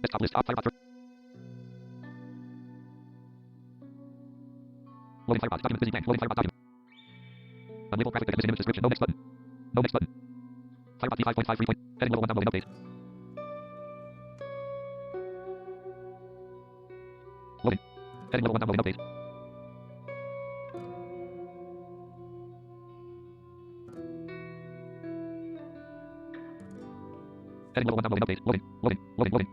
desktop list. Firebot. Loading Firebot. Document busy blank. Loading Firebot document. Unlabeled graphic definition image description. No next button. No next button. Firebot v5.53. Heading level 1 downloading update. Loading. Heading level 1 downloading update. Heading level 1 downloading update. Loading. Loading. Loading. Loading.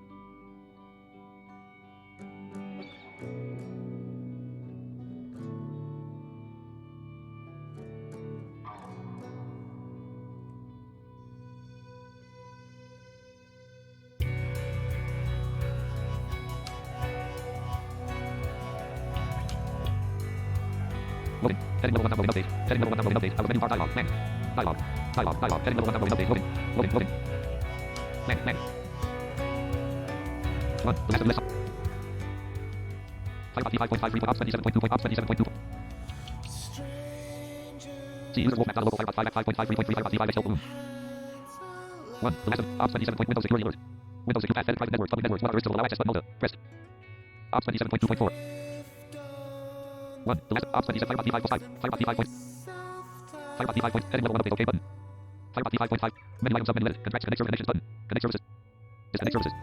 Loading. Heading level 1 downloading update. Heading level 1 downloading update. Menu bar dialog. Mac. Dialog. Dialog. Dialog. Heading level 1 downloading update. Loading. Loading. Loading. Mac. Mac. 1. The last of the list. Firebot v5.53. Ops 27.2. Ops 27.2. See user wolfmap. Local Firebot 5.53.3. Firebot v5 Excel balloon. 1. The last of Ops 27. Windows security alert. Windows security path. Private networks. Public networks. What are still allow access button. Multa. Pressed. Ops 27.2.4. 1. The last Ops 27. Firebot v5.5. Firebot v5. Firebot v5. Heading level 1 update. OK button. Firebot v5.5. Menu items submenu edit. Contract connect service connections button. Connect services. Disconnect services.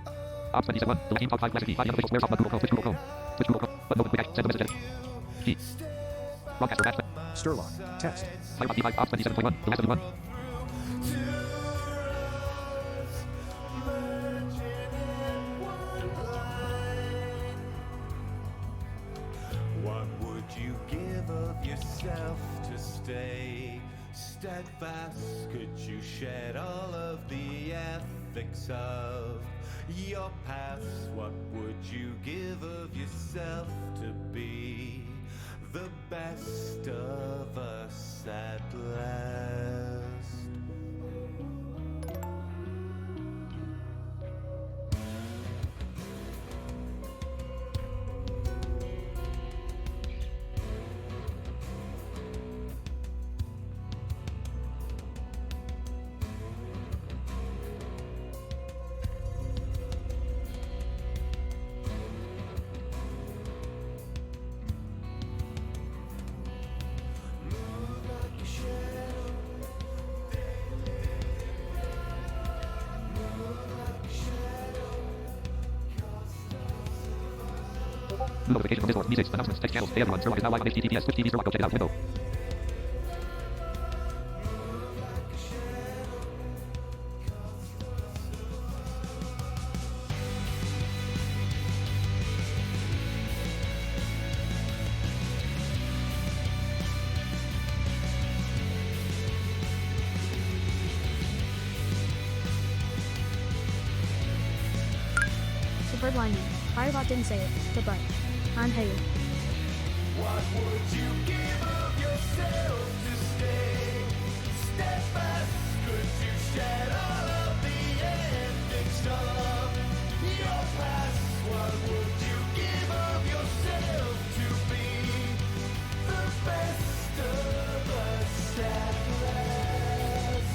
Ops 27. The Team Talk 5 Classic 5 official squares off Google Chrome. Switch Google Chrome. Switch Google Chrome. Button open quick action. Send a message edit. Key. Broadcaster batch. Sturlock. Test. Firebot v5. Ops 27.1. The last of the 1. What would you give of yourself to stay steadfast? Could you shed all of the ethics of your past? What would you give of yourself to be the best of us at last? New notification from Discord. Music. Announcements. Text channels. Hey everyone. Sherlock is now live on HTTPS. Switch TV. Sherlock. Go check it out. Window. Superb lining. Firebot didn't say it, but. On hey. What would you give of yourself to stay steadfast? Could you shed all of the ethics of your past? What would you give of yourself to be the best of us at last?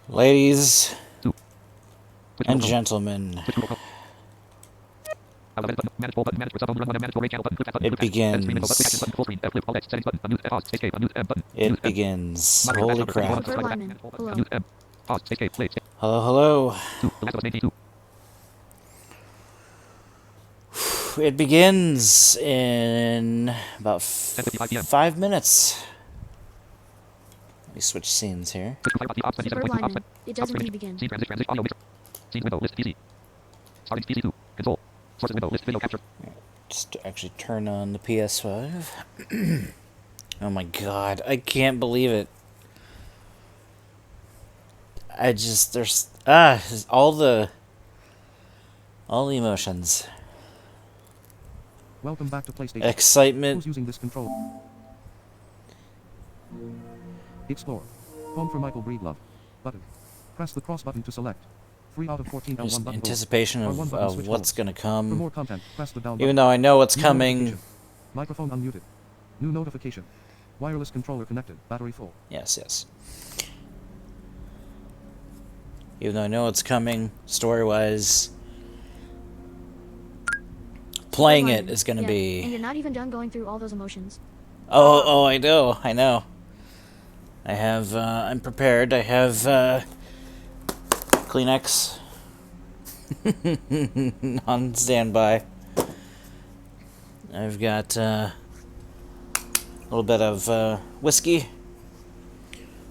Ladies 2. Switch and roll call. gentlemen, Switch roll call. Manage button. Manage roll button. Manage sub button. Manage roll range channel button. Click that button. it Click that. Edit screen info button. Quick begins. action button. Full screen. F flip. Alt X. Settings button. Unmute. Pause. Escape. Unmute. M button. Mute It M. begins. Moderate Holy match number 21. crap. Superb Select lineman. manage roll button. Hello. Unmute M. Pause. Escape. Play. Hello, hello. 2. The Last of Us Main 2. It begins in about 10:55 p.m. 5 minutes. Let me switch scenes here. Switch to 5. Ops 20. 7 Superb point. Ops lineman. It does indeed begin. Scene transition. Audio mixer. Scene window. List PC. Starting PC 2. Control. Sources window. List video capture. Just to actually turn on the PS5. Oh my god, I can't believe it. There's all the emotions. Welcome back to PlayStation. Excitement. Who's using this control? Explore. Home for Michael Breedlove. Button. Press the cross button to select. 3 out of 14 L1 Just button. anticipation R1 of button switch what's holds. gonna For come. more content, press the down Even button. though I know what's New coming. notification. Microphone unmuted. New notification. Wireless controller connected. Battery full. Yes, yes. Even though I know what's coming, story-wise, playing it is gonna Yeah, and be. you're not even done going through all those emotions. Oh, I know. I have. I'm prepared. I have Kleenex on standby. I've got a little bit of whiskey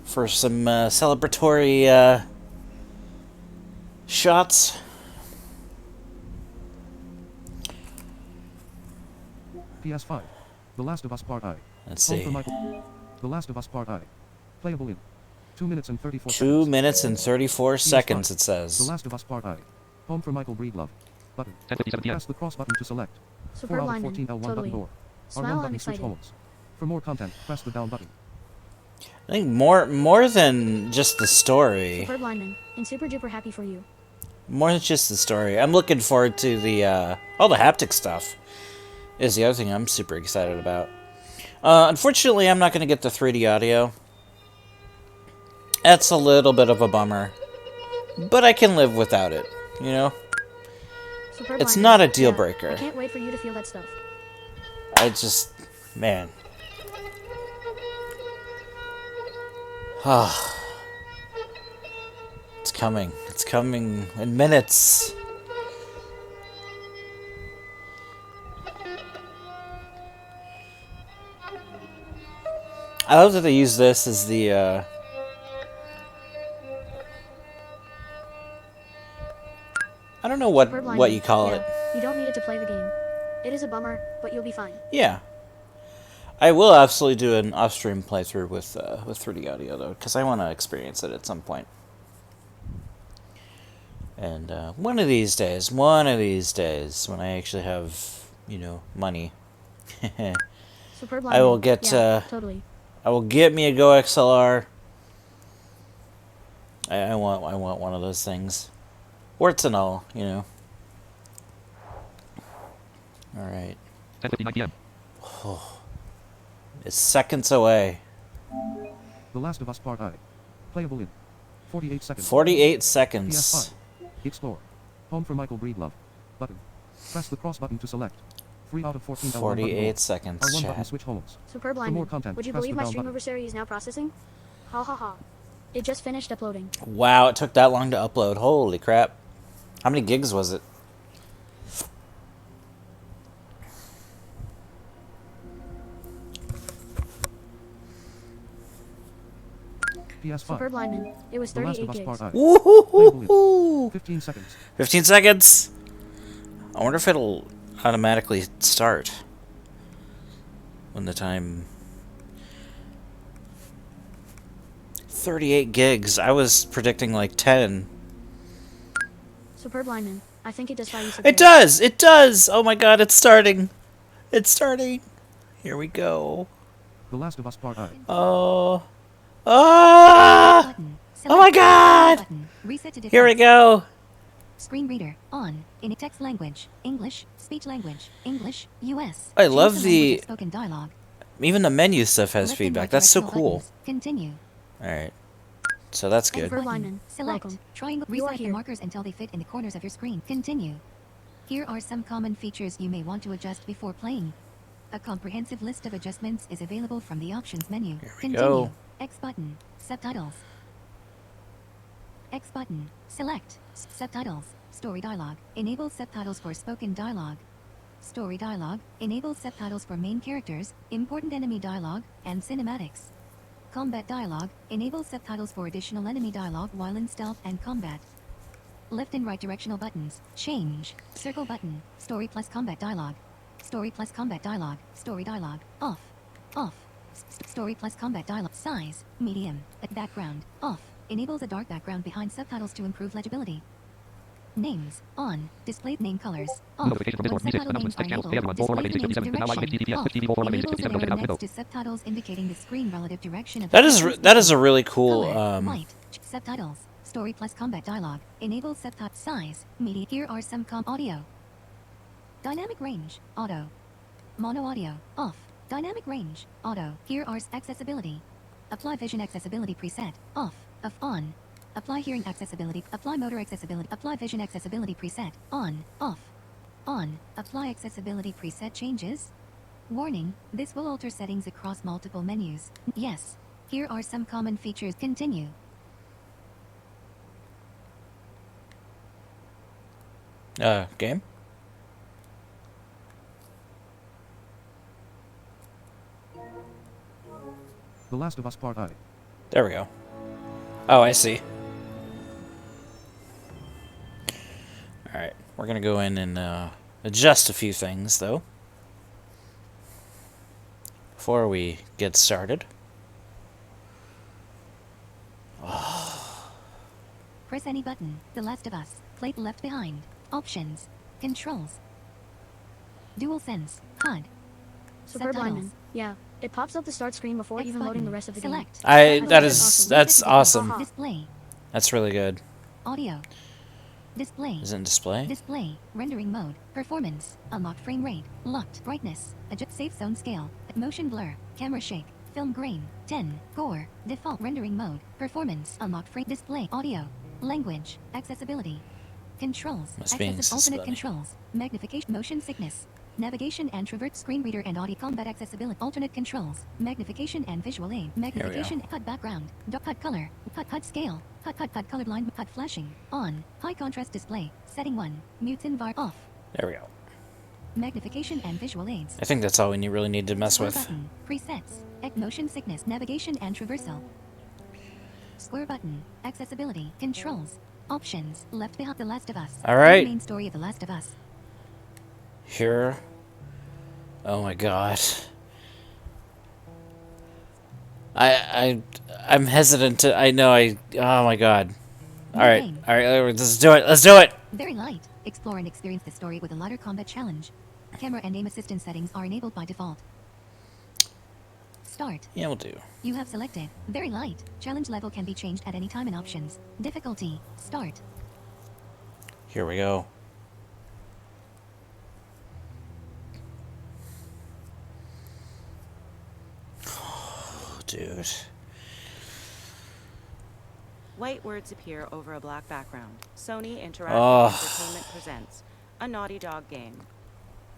for some celebratory shots. PS5. The Last of Us Part I. Let's Home see. for Michael. The Last of Us Part I. Playable in 2 minutes and 34 2 seconds. minutes and 34 seconds, it The says. Last of Us Part I. Home for Michael Breedlove. Button. 10:57 p.m. Press the cross button to select. 4 Superb out of lineman. 14 L1 Totally. button door. Smile, R1 I'm button switch excited. holds. For more content, press the down button. I think more than just the story. Superb lineman. And super duper happy for you. More than just the story. I'm looking forward to the all the haptic stuff. Is the other thing I'm super excited about. Unfortunately, I'm not going to get the 3D audio. That's a little bit of a bummer. But I can live without it, you know? Superb It's lineman. not a deal Yeah, breaker. I can't wait for you to feel that stuff. I just... man. It's coming. It's coming in minutes. I love that they use this as the, I don't know Superb what lineman. you call Yeah, it. You don't need it to play the game. It is a bummer, but you'll be fine. Yeah. I will absolutely do an off-stream playthrough with 3D audio, though, because I want to experience it at some point. And one of these days, when I actually have, you know, money, Superb I lineman. will get, Yeah, totally. I will get me a Go XLR. I want one of those things. Warts and all, you know. Alright. 10:59 p.m. It's seconds away. The Last of Us Part I. Playable in 48 seconds. 48 seconds. PS5. Explore. Home for Michael Breedlove. Button. Press the cross button to select. 3 out of 14 L1 button 48 door. seconds, R1 button chat. switch holds. Superb For more lineman. content, Would you press believe the my down stream button. adversary is now processing? Ha ha ha. It just finished uploading. Wow, it took that long to upload. Holy crap. How many gigs was it? PS5. Superb lineman. It was The Last 38 of Us gigs. Part I. Woohoo! 15 seconds. 15 seconds. I wonder if it'll automatically start when the time. 38 gigs. I was predicting like 10. Superb lineman. I think it does 5 user It does! It does! Oh my god, it's starting. It's starting. Here we go. The Last of Us Part I. Oh. Ah! Button. Oh my Select god! button. Reset to Here we default. go. Screen reader on. In text language. English. Speech language. English. US. I Change love language the- of spoken dialogue. Even the menu stuff has Left and feedback. right That's so directional cool. buttons. Continue. Alright. so that's good. For Button. Wyman, Select. welcome. Triangle. You are Reset the here. markers until they fit in the corners of your screen. Continue. Here are some common features you may want to adjust before playing. A comprehensive list of adjustments is available from the options menu. Here we Continue. go. X button. Subtitles. X button. Select. Subtitles. Story dialogue. Enable subtitles for spoken dialogue. Story dialogue. Enable subtitles for main characters, important enemy dialogue, and cinematics. Combat dialogue. Enable subtitles for additional enemy dialogue while in stealth and combat. Left and right directional buttons. Change. Circle button. Story plus combat dialogue. Story plus combat dialogue. Story dialogue. Off. Off. Story plus combat dialogue. Size. Medium. Background. Off. Enables a dark background behind subtitles to improve legibility. Names. On. Display name colors. Off. Notification from Discord. When Music. subtitle names Announcements. are Text channels. enabled, Pay everyone. 4 display the name's 67. Now live direction. HTTPS. Off. 54 Enables an 67 arrow window. next to subtitles indicating the screen relative direction of the That is character's that is a speaking. really cool. Color, white. Subtitles. Story plus combat dialogue. Enable subtitle size. Media. Here are some audio. Dynamic range. Auto. Mono audio. Off. Dynamic range. Auto. Here are accessibility. Apply vision accessibility preset. Off. Of on. Apply hearing accessibility. Apply motor accessibility. Apply vision accessibility preset. On. Off. On. Apply accessibility preset changes. Warning, this will alter settings across multiple menus. Yes. Here are some common features. Continue. Game. The Last of Us Part I. There we go. Oh, I see. Alright, we're gonna go in and adjust a few things, though, before we get started. Press any button. The Last of Us. Plate left behind. Options. Controls. DualSense. HUD. Superb Subtitles. Wyman. Yeah, it pops up the start screen before X even loading button. the rest of the game. Select. That's awesome. Display. That's really good. Audio. Display. Is it in display? Display. Rendering mode. Performance. Unlocked frame rate. Locked. Brightness. Adjust safe zone scale. Motion blur. Camera shake. Film grain. 10. Core. Default rendering mode. Performance. Unlocked frame. Display. Audio. Language. Accessibility. Controls. Must be in Alternate accessibility. controls. Magnification. Motion sickness. Navigation and traverse screen reader and audio combat accessibility. Alternate controls. Magnification and visual aid. Magnification. HUD background. HUD color. HUD scale. HUD colorblind. HUD flashing. On. High contrast display. Setting 1. Mutes and off. There we go. Magnification and visual aids. I think that's all we really need to mess Square with. button. Presets. Motion sickness. Navigation and traversal. Square button. Accessibility. Controls. Options. Left behind. The Last of Us. All right. The main story of The Last of Us. Here. Oh my god. I'm hesitant to. I know. Oh my god. All right. game. All right. Let's do it. Let's do it. Very light. Explore and experience the story with a lighter combat challenge. Camera and aim assistance settings are enabled by default. Start. Yeah, we'll do. You have selected very light. Challenge level can be changed at any time in options. Difficulty. Start. Here we go. Oh, dude. White words appear over a black background. Sony Interactive Oh. Entertainment presents a Naughty Dog game.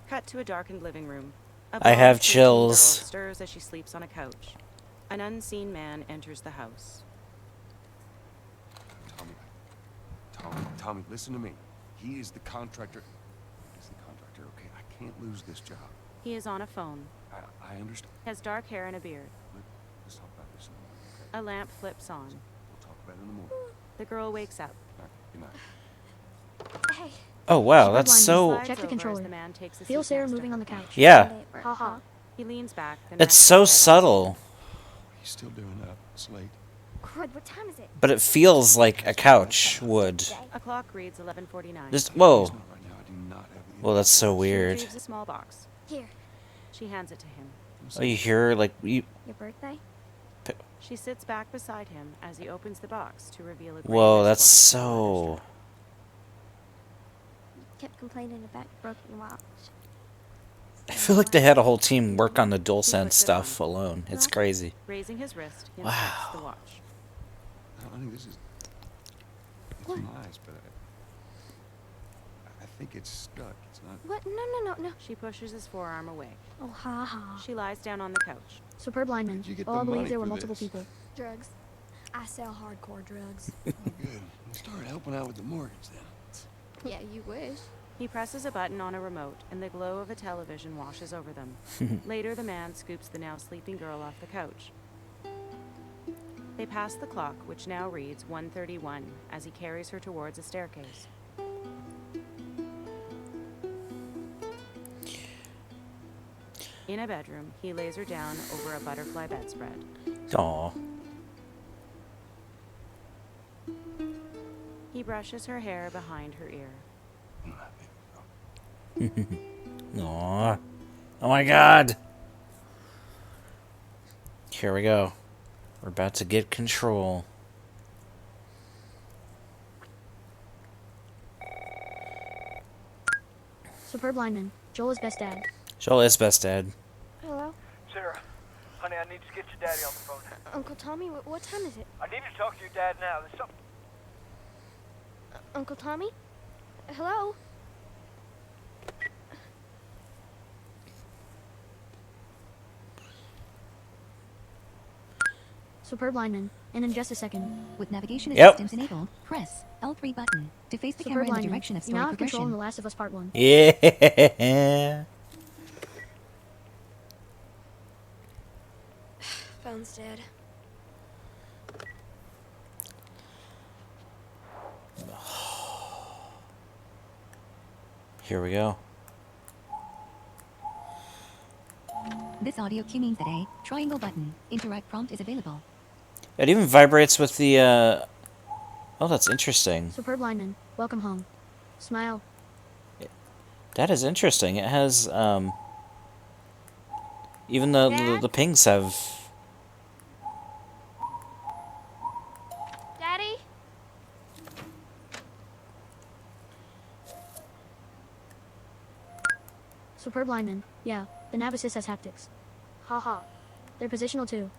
Cut to a darkened living room. A I have blonde, sleeping chills. girl stirs as she sleeps on a couch. An unseen man enters the house. Tommy, listen to me. He is the contractor. He's the contractor, okay? I can't lose this job. He is on a phone. I understand. Has dark hair and a beard. Let's talk about this in the morning, okay? A lamp flips on. We'll talk about it in the morning. The girl wakes up. All right, good night. Oh wow, Superb that's Wyman. so. Slides Check the over as controller. the man takes a Feel seat Sarah next to moving her. on the couch. Yeah, Haha. He leans back. The it's man so sits subtle, He's still doing up. It's late. Crud, what time is it? but it feels like a couch would. A clock reads 11:49. Just whoa. He's not right now. I do not have the Well, that's so She weird. retrieves a small box. Here, She hands it to him. Oh, you hear like you. your birthday? She sits back beside him as he opens the box to reveal a Whoa, gray that's wristwatch with a leather so. strap. Kept complaining about your broken watch. I feel like they had a whole team work on the DualSense puts it stuff on. alone. It's crazy. Raising his wrist, he Wow. inspects the watch. Honey, this is... It's What? nice, but I think it's stuck. It's not... What? No. She pushes his forearm away. Oh, ha ha. She lies down on the couch. Superb lineman. Where'd you get Well, the I believe money there were for multiple this? people. Drugs. I sell hardcore drugs. Oh, good. We'll start helping out with the mortgage then. Yeah, you wish. He presses a button on a remote, and the glow of a television washes over them. Later, the man scoops the now sleeping girl off the couch. They pass the clock, which now reads 1:31, as he carries her towards a staircase. In a bedroom, he lays her down over a butterfly bedspread. Aw. He brushes her hair behind her ear. Aw. Oh my god. Here we go. We're about to get control. Superb lineman. Joel is best dad. Joel is best dad. Hello? Sarah, honey, I need to get your daddy on the phone. Uncle Tommy, what time is it? I need to talk to your dad now. There's something. Uncle Tommy? Hello? Superb lineman. And in just a second. With navigation Yep. assistance enabled, press L3 button to face the camera Superb in the lineman. direction of You story now have control in progression. The Last of Us Part 1. Yeah. Phone's dead. Here we go. This audio cue means that a triangle button interact prompt is available. It even vibrates with the, Oh, that's interesting. Superb lineman. Welcome home. Smile. That is interesting. It has, even the pings have... Daddy? Superb lineman. Yeah, the nav assist has haptics. Haha. They're positional too.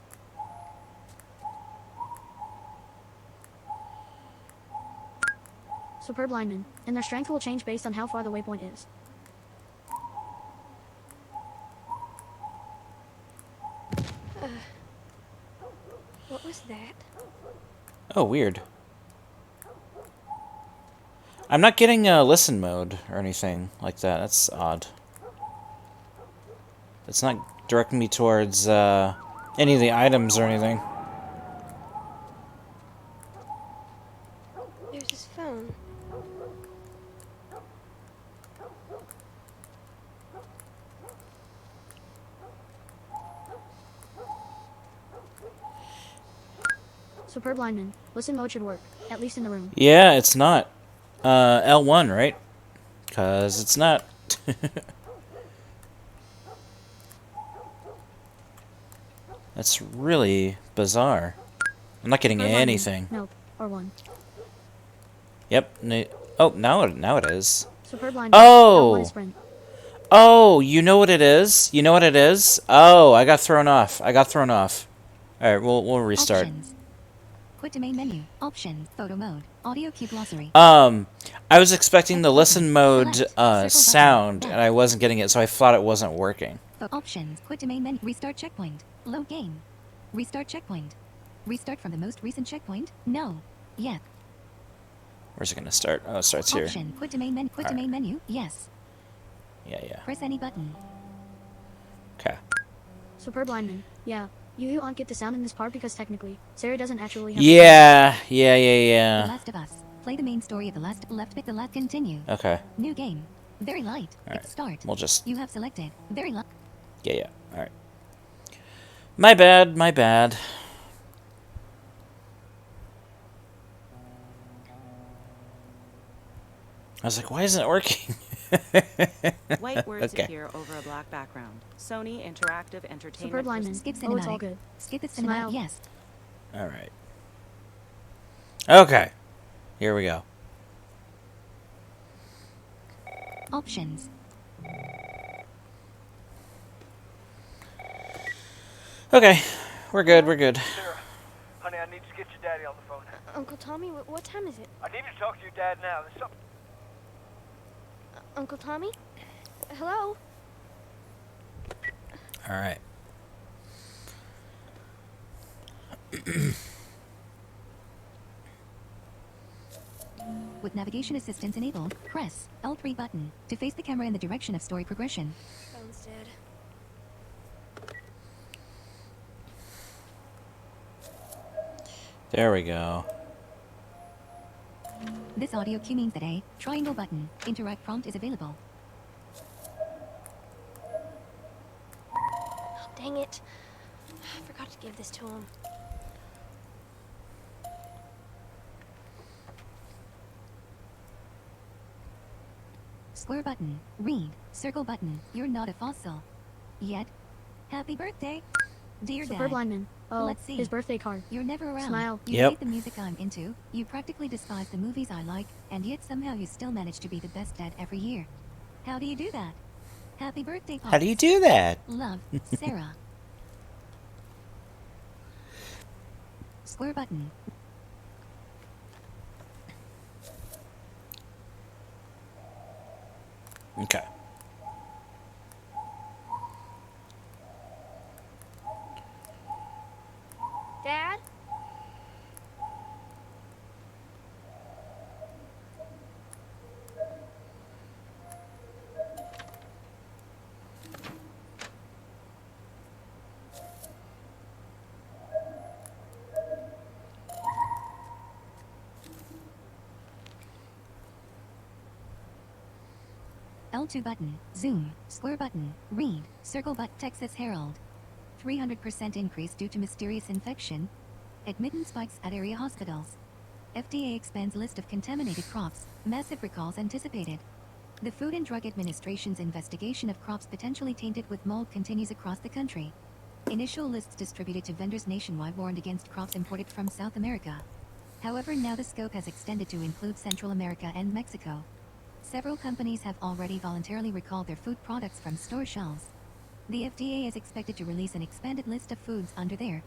Superb lineman. And their strength will change based on how far the waypoint is. What was that? Oh, weird. I'm not getting listen mode or anything like that. That's odd. It's not directing me towards any of the items or anything. There's his phone. Superb lineman. Listen mode should work. At least in the room. Yeah, it's not. L1, right? Because it's not. That's really bizarre. I'm not getting Superb lineman. anything. Nope. Or one. Yep. Oh, now it is. Superb lineman. Oh! L1 is sprint. Oh, you know what it is? You know what it is? Oh, I got thrown off. All right, we'll restart. Options. Quit to main menu. Options. Photo mode. Audio cue glossary. I was expecting the listen mode Select. Circle button. sound, Back. and I wasn't getting it, so I thought it wasn't working. Options. Quit to main menu. Restart checkpoint. Load game. Restart checkpoint. Restart from the most recent checkpoint. No. Yeah. Where's it gonna start? Oh, it starts here. Option. Quit to main menu. Quit to main menu. Yes. Yeah. Press any button. Okay. Superb lineman. Yeah. You won't get the sound in this part because technically, Sarah doesn't actually have Yeah. The Last of Us. Play the main story of The Last. Left pick the last. Continue. Okay. New game. Very light. Alright. Start. We'll just. You have selected. Very light. Yeah. All right. My bad. I was like, why isn't it working? White words Okay. appear over a black background. Sony Interactive Entertainment. Superb lineman. Skip Oh, it's all cinematic. good. Skip the Smile. cinematic. Yes. All right. Okay. Here we go. Options. Okay. We're good. Sarah, honey, I need to get your daddy on the phone. Uncle Tommy, what time is it? I need to talk to your dad now. There's something. Uncle Tommy? Hello? All right. With navigation assistance enabled, press L3 button to face the camera in the direction of story progression. Phone's dead. There we go. This audio cue means that a triangle button interact prompt is available. Oh, dang it. I forgot to give this to him. Square button, read. Circle button, you're not a fossil. Yet. Happy birthday, dear Super Dad. Blindman. Oh, Let's see. his birthday card. You're never around. Smile. You Yep. hate the music I'm into. You practically despise the movies I like, and yet somehow you still manage to be the best dad every year. How do you do that? Happy birthday, Pops. How do you do that? Love, Sarah. Square button. Okay. Dad? L2 button, zoom, square button, read, circle Texas Herald. 300% increase due to mysterious infection. Admittance spikes at area hospitals. FDA expands list of contaminated crops, massive recalls anticipated. The Food and Drug Administration's investigation of crops potentially tainted with mold continues across the country. Initial lists distributed to vendors nationwide warned against crops imported from South America. However, now the scope has extended to include Central America and Mexico. Several companies have already voluntarily recalled their food products from store shelves. The FDA is expected to release an expanded list of foods under their.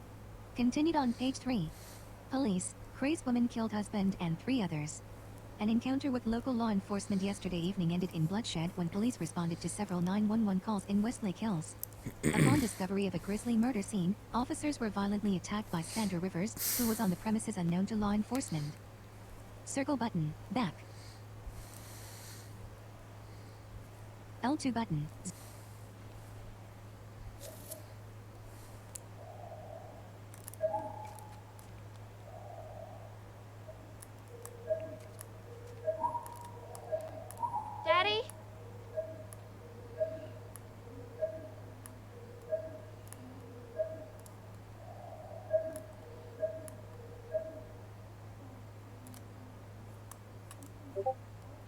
Continued on page 3. Police, crazed woman killed husband and 3 others. An encounter with local law enforcement yesterday evening ended in bloodshed when police responded to several 911 calls in Westlake Hills. Upon discovery of a grisly murder scene, officers were violently attacked by Sandra Rivers, who was on the premises unknown to law enforcement. Circle button, back. L2 button. Daddy?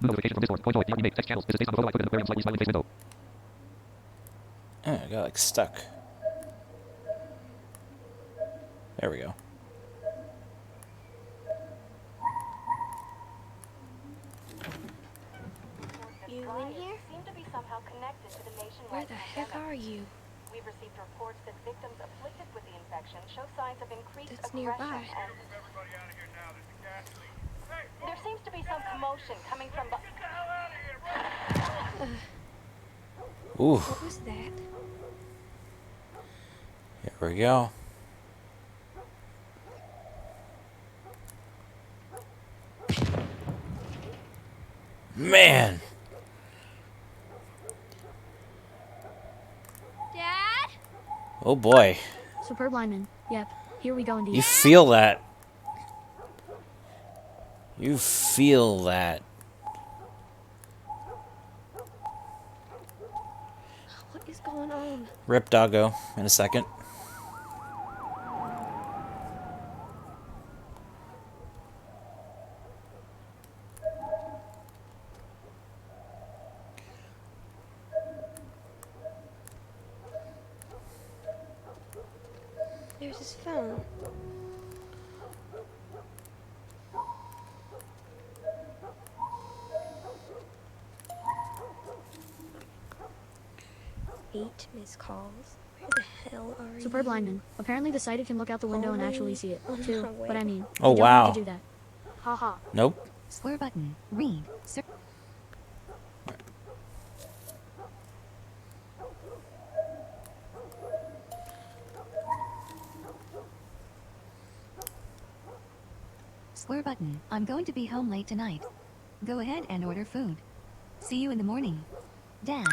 New notification from Discord. Point joy. DR remake. Text channels. Visit based on the photo I put in the aquarium slightly smiling face window. Oh, I got like stuck. There we go. You in here? Seem to be somehow connected to the Where nationwide the heck pandemic. are you? We've received reports that victims afflicted with the infection show signs of increased That's aggression nearby. and there seems to be some commotion coming from Ooh, What was that? here we go. Man, Dad? oh boy. Superb lineman. Yep. Here we go indeed. You feel that. You feel that. What is going on? Rip doggo in a second. There's his phone. Eight missed calls. Where the hell are Superb you? lineman. Apparently the sighted can look out the window and actually see it, too. But I mean, Oh, you don't wow. need to do that. Haha. Nope. Square button. Read. Square button. I'm going to be home late tonight. Go ahead and order food. See you in the morning. Dad.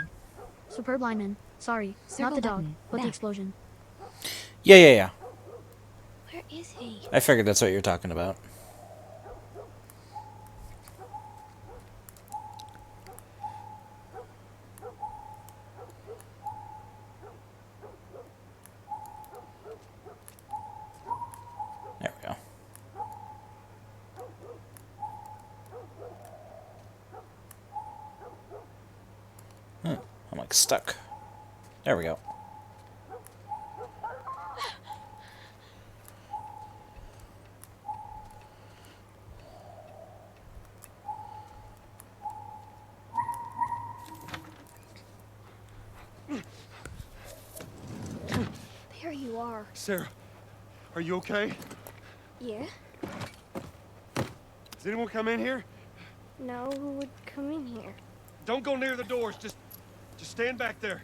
Superb lineman. Sorry, Circle not the dog, button. but the Back. explosion. Yeah. Where is he? I figured that's what you're talking about. There we go. I'm like stuck. There we go. There you are. Sarah, are you okay? Yeah? Does anyone come in here? No, who would come in here? Don't go near the doors. Just stand back there.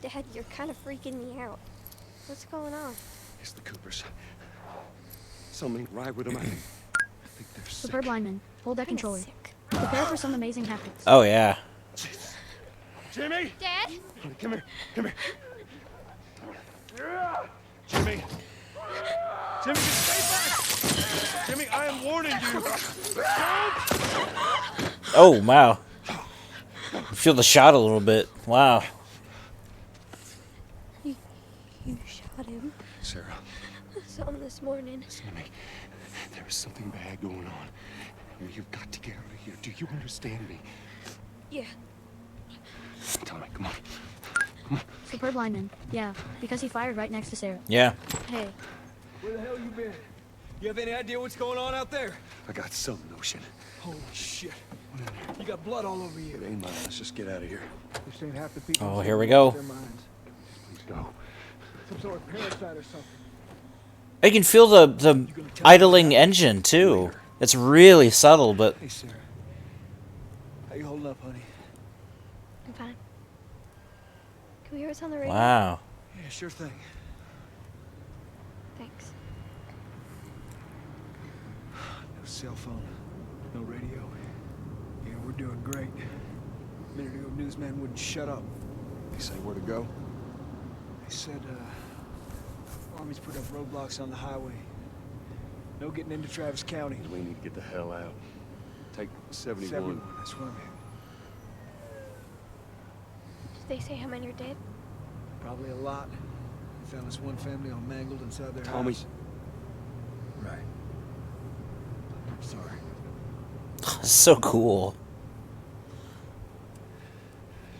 Dad, you're kind of freaking me out. What's going on? It's the Coopers. Something ain't right with them. I think they're sick. Superb lineman. Hold that I'm controller. sick. Prepare for some amazing haptics. Oh yeah. Jimmy! Dad? Honey, come here. Come here. Jimmy! Jimmy, just stay back! Jimmy, I am warning you! Don't! Oh wow. I feel the shot a little bit. Wow. You shot him. Sarah, I saw him this morning. listen to me. There is something bad going on. You've got to get out of here. Do you understand me? Yeah. Tommy, come on. Superb lineman. Yeah, because he fired right next to Sarah. Yeah. Hey, Where the hell you been? You have any idea what's going on out there? I got some notion. Holy shit. You got blood all over you. It ain't mine. Let's just get out of here. This ain't half the people. Oh, who here we lost go. their minds. Please go. Some sort of parasite or something. I can feel the idling engine too. It's really subtle, but Hey, Sarah. How you holding up, honey? I'm fine. Can we hear us on the radio? wow. Yeah, sure thing. Thanks. No cell phone. No radio. Yeah, we're doing great. A minute ago, newsman wouldn't shut up. They say where to go? They said, Army's put up roadblocks on the highway. No getting into Travis County. We need to get the hell out. Take 71. 71, that's where I'm heading. Did they say how many are dead? Probably a lot. We found this one family all mangled inside their Tommy. house. Right. I'm sorry. So cool.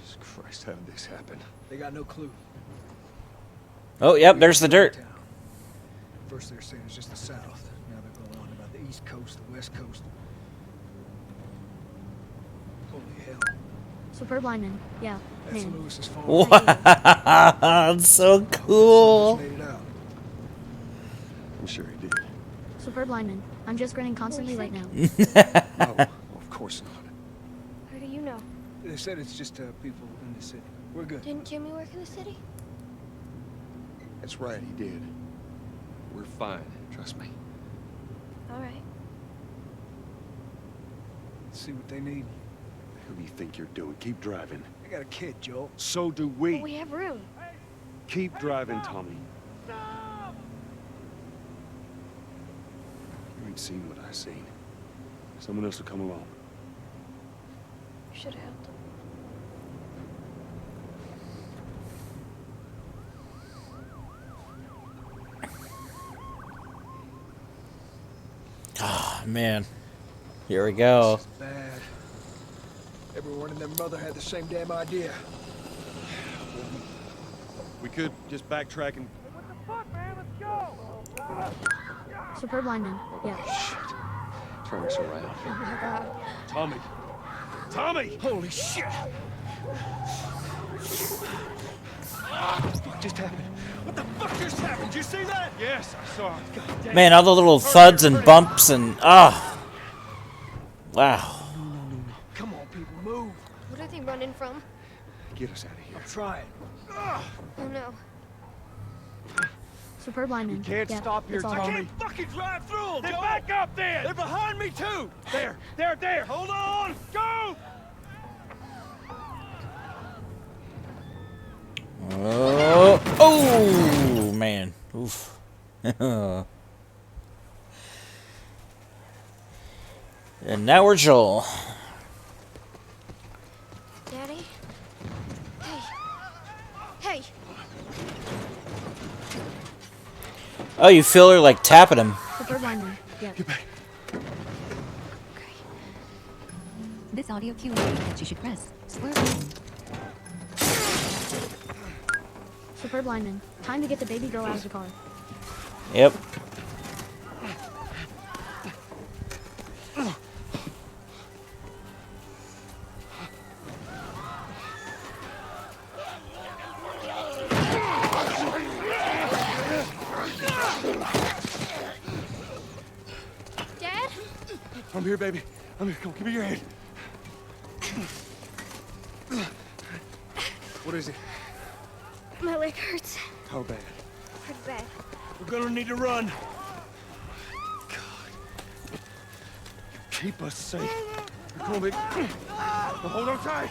Jesus Christ, how did this happen? They got no clue. Oh, yep, there's the dirt. Town. First they're saying it's just the south. Now they're going on about the east coast, the west coast. Holy hell. superb lineman. Yeah, That's man. Lewis's farm. Wow, that's so cool. Made it out. I'm sure he did. Superb lineman. I'm just grinning constantly right now. No, of course not. How do you know? They said it's just people in the city. We're good. Didn't Jimmy work in the city? That's right, he did. We're fine, trust me. All right. Let's see what they need. Who do you think you're doing? Keep driving. I got a kid, Joel. So do But we. we have room. Keep driving, Tommy. You ain't seen what I seen. Someone else will come along. You should have helped him. Oh, man. Here we go. This is bad. Everyone and their mother had the same damn idea. We could just backtrack and... Superb lineman. Yeah. turn us around. Oh my god. Tommy! Tommy! Holy shit! What just happened? What the fuck just happened? Did you see that? Yes, I saw it. God damn. Man, all the little thuds and bumps and wow. Come on, people, move. What are they running from? Get us out of here. I'm trying. Oh no. Superb lineman. You can't yeah, stop here, it's all Tommy. right. I can't fucking drive through them. Then back up then. They're behind me too. There. Hold on. Go. Oh, man. Oof. And now we're Joel. Daddy? Hey. Oh, you feel her like tapping him. Superb lineman. Yeah. This audio cue indicates that you should press square button. Superb lineman. Time to get the baby girl out of the car. Yep. Dad? I'm here, baby. I'm here. Come on, give me your hand. What is it? My leg hurts. How bad? Pretty bad. We're gonna need to run. Keep us safe. Come on, baby. Now hold on tight.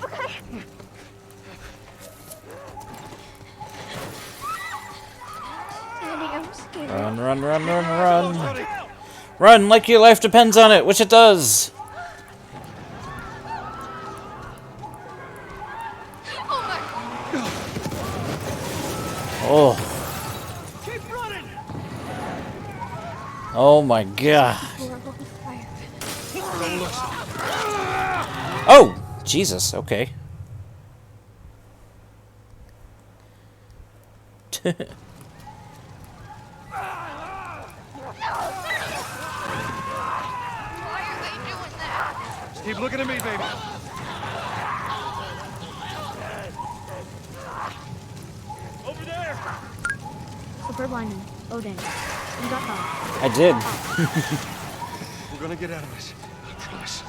Daddy, I'm scared. Run. Run like your life depends on it, which it does. Oh. Keep running. Oh my god. We're on fire. Oh, Jesus, okay. Why are they doing that? Just keep looking at me, baby. Over there. Superb lineman. Oh dang. You got caught. I did. We're gonna get out of this. I promise.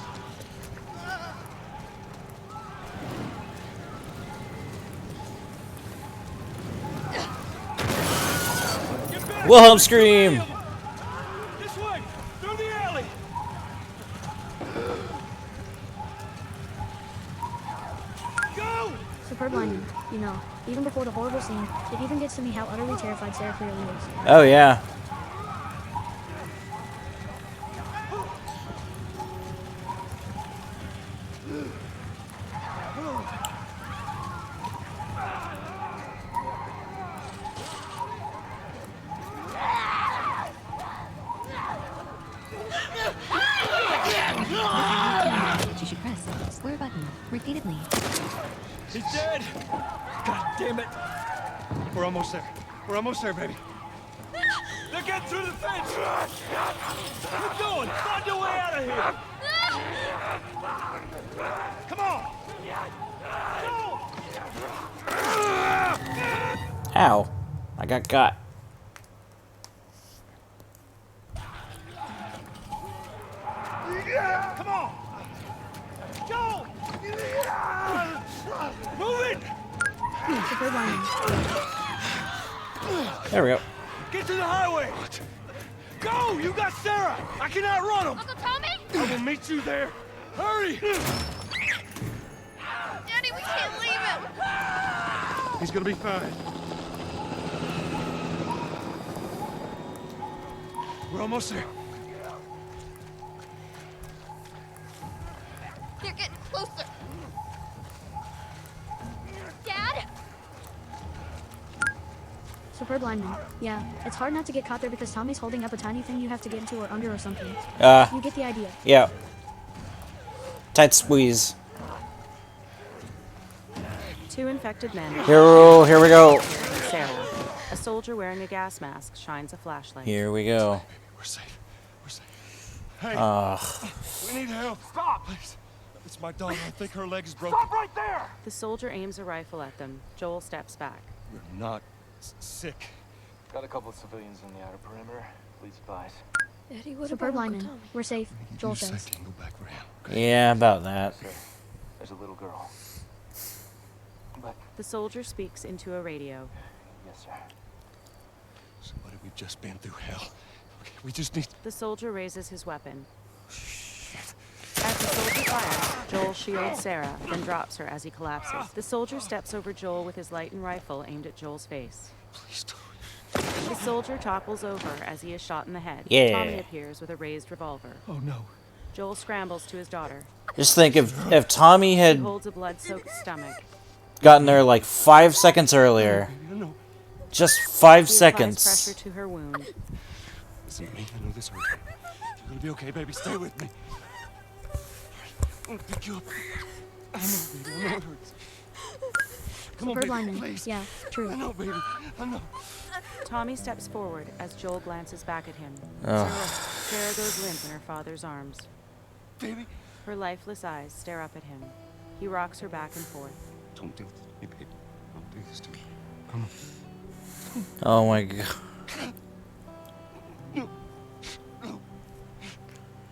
Wilhelm scream. This way. Through the alley. Go. Superb lineman. You know, even before the horrible scene, it even gets to me how utterly terrified Sarah clearly is. Oh yeah. You should press square button repeatedly. He's dead. God damn it. We're almost there. We're almost there, baby. They're getting through the fence. Keep going. Find your way out of here. Come on. Go. Ow. I got. Come on. Go. Move it. Superb lineman. There we go. Get to the highway. Go. You got Sarah. I can outrun him. Uncle Tommy? I will meet you there. Hurry. Daddy, we can't leave him. He's gonna be fine. We're almost there. They're getting closer. Dad? Superb lineman. Yeah, it's hard not to get caught there because Tommy's holding up a tiny thing you have to get into or under or something. You get the idea. Yeah. Tight squeeze. Two infected men. Here we go. Sarah, a soldier wearing a gas mask, shines a flashlight. Here we go. We're safe. We're safe. Hey, we need help. Stop. Please. It's my daughter. I think her leg is broken. Stop right there. The soldier aims a rifle at them. Joel steps back. We're not Sick. Got a couple of civilians in the outer perimeter. Please advise. Eddie, what Superb about Uncle lineman. Tommy? We're safe. Joel Just a says. second, go back for him. Yeah, about that. Sir, there's a little girl. But, The soldier speaks into a radio. yes, sir. Somebody, we've just been through hell. Okay, we just need... The soldier raises his weapon. As the soldier fires, Joel shields Sarah, then drops her as he collapses. The soldier steps over Joel with his lightened rifle aimed at Joel's face. Please don't. The soldier topples over as he is shot in the head. Yeah. Tommy appears with a raised revolver. Oh, no. Joel scrambles to his daughter. Just think if Tommy He had holds a blood-soaked stomach. gotten there like 5 seconds earlier, Baby, no. just 5 He applies seconds. pressure to her wound. Listen to me. I know this hurts. You're gonna be okay, baby. Stay with me. I'm gonna pick you up. I know, baby. I know it hurts. Come on, Superb baby, lineman. please. Yeah, I true. know, baby. I know. Tommy steps forward as Joel glances back at him. Ugh. Sarah goes limp in her father's arms. Baby. Her lifeless eyes stare up at him. He rocks her back and forth. Don't do this to me, baby. Don't do this to me. Come on. Oh my god. No. No.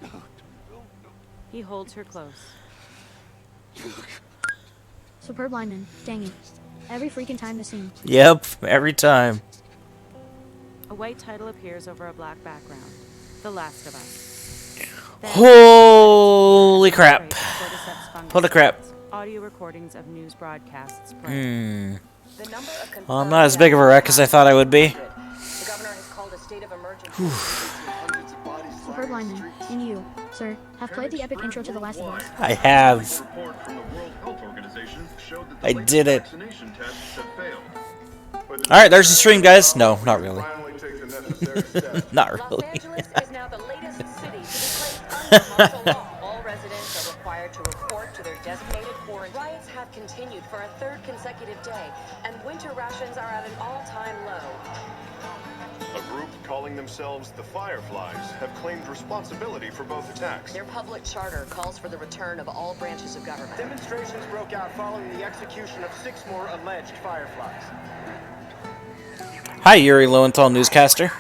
No. He holds her close. Superb lineman. Dang it. Every freaking time this scene. Yep, every time. A white title appears over a black background. The Last of Us. Then, Holy crap. cordyceps fungus Holy crap. spreads. Audio recordings of news broadcasts play. Hmm. The number of confirmed Well, I'm not as big of a wreck as I thought I would be. The governor has called a state of emergency. Hundreds of bodies Superb lineman. And you, sir, have played the epic intro to The Last of Us. I have. Report from the World Health Organization showed that I the did it. vaccination tests have failed. Alright, there's the stream, guys. No, not really. finally take the necessary steps. Not Los really. Angeles is now the latest city to be placed under martial law. All residents are required to report to their designated quarantine. Riots have continued for a third consecutive day, and winter rations are at an all-time low. A group calling themselves the Fireflies have claimed responsibility for both attacks. Their public charter calls for the return of all branches of government. Demonstrations broke out following the execution of 6 more alleged Fireflies. Hi, Yuri Lowenthal, newscaster.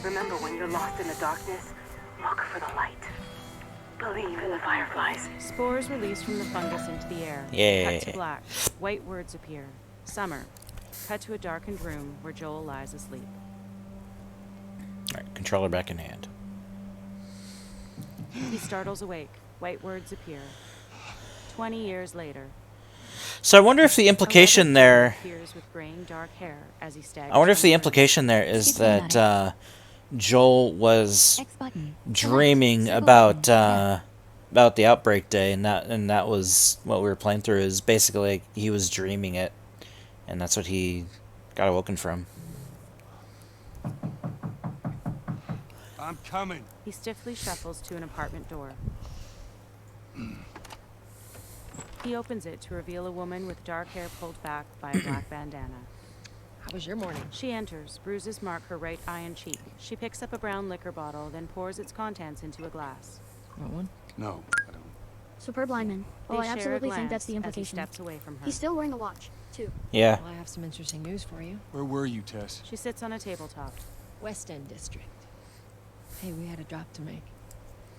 Remember, when you're lost in the darkness, look for the light. Believe in the Fireflies. Spores released from the fungus into the air. Yeah. Cut to black. White words appear. Summer. Cut to a darkened room where Joel lies asleep. Alright, controller back in hand. He startles awake. White words appear. 20 years later. So I wonder if the implication there... Appears with graying dark hair as he staggers. I wonder if the from implication there is It's that Joel was X button. dreaming Circle about button. about the outbreak day, and that was what we were playing through. Is basically he was dreaming it, and that's what he got awoken from. I'm coming. He stiffly shuffles to an apartment door. He opens it to reveal a woman with dark hair pulled back by a black bandana. How was your morning? She enters. Bruises mark her right eye and cheek. She picks up a brown liquor bottle, then pours its contents into a glass. Want one? No, I don't. Superb lineman. Well, They I share a absolutely think that's the glance as he implication. steps away from her. He's still wearing a watch, too. Yeah. Well, I have some interesting news for you. Where were you, Tess? She sits on a tabletop. West End District. Hey, we had a drop to make.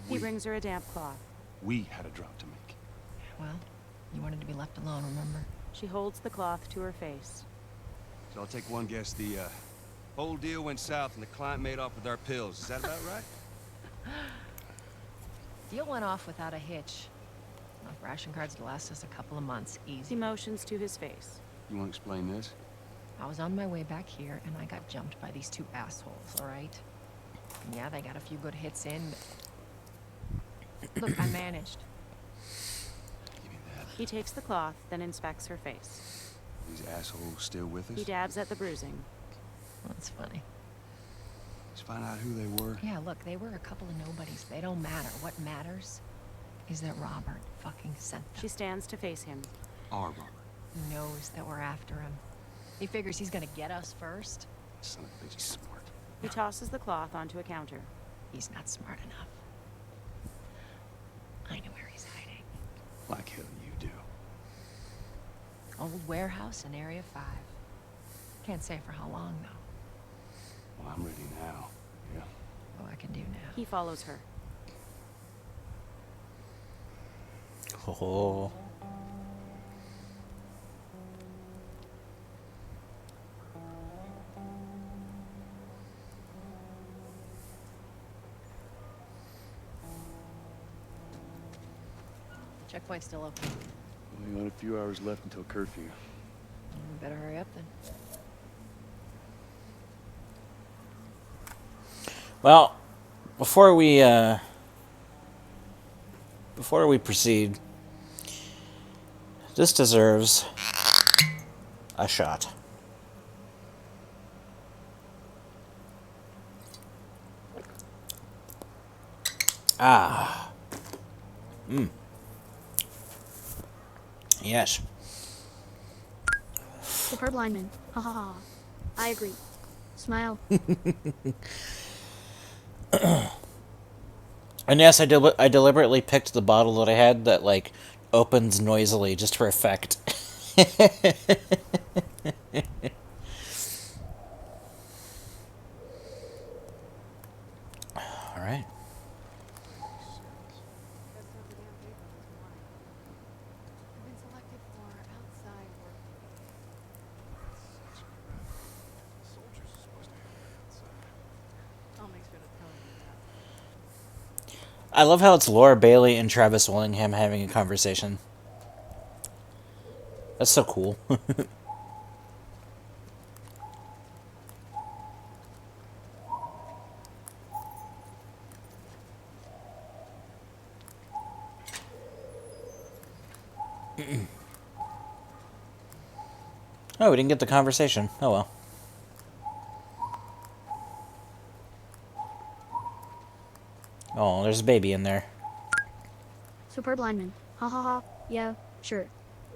He brings her a damp cloth. We had a drop to make. Well, you wanted to be left alone, remember? She holds the cloth to her face. So I'll take one guess. The whole deal went south and the client made off with our pills. Is that about right? Deal went off without a hitch. Enough ration cards to last us a couple of months, He easy. motions to his face. You want to explain this? I was on my way back here, and I got jumped by these 2 assholes, all right? And yeah, they got a few good hits in, but... Look, I managed. Give me that. He takes the cloth, then inspects her face. These assholes still with us? He dabs at the bruising. That's funny. Let's find out who they were. Yeah, look, they were a couple of nobodies. They don't matter. What matters is that Robert fucking sent them. She stands to face him. Our Robert. He knows that we're after him. He figures he's gonna get us first. Son of a bitch, he's smart. He tosses the cloth onto a counter. He's not smart enough. I know where he's hiding. Like hell you do. Old warehouse in Area 5. Can't say for how long, though. Well, I'm ready now. Yeah. What I can do now. He follows her. Oh. Checkpoint's still open. Only got a few hours left until curfew. We better hurry up then. Well, before we proceed, this deserves a shot. Ah. Yes. Superb lineman. Ha ha ha. I agree. Smile. And yes, I deliberately picked the bottle that I had that, like, opens noisily just for effect. All right. I love how it's Laura Bailey and Travis Willingham having a conversation. That's so cool. Oh, we didn't get the conversation. Oh well. Oh, there's a baby in there. Superb lineman. Ha ha ha. Yeah, sure.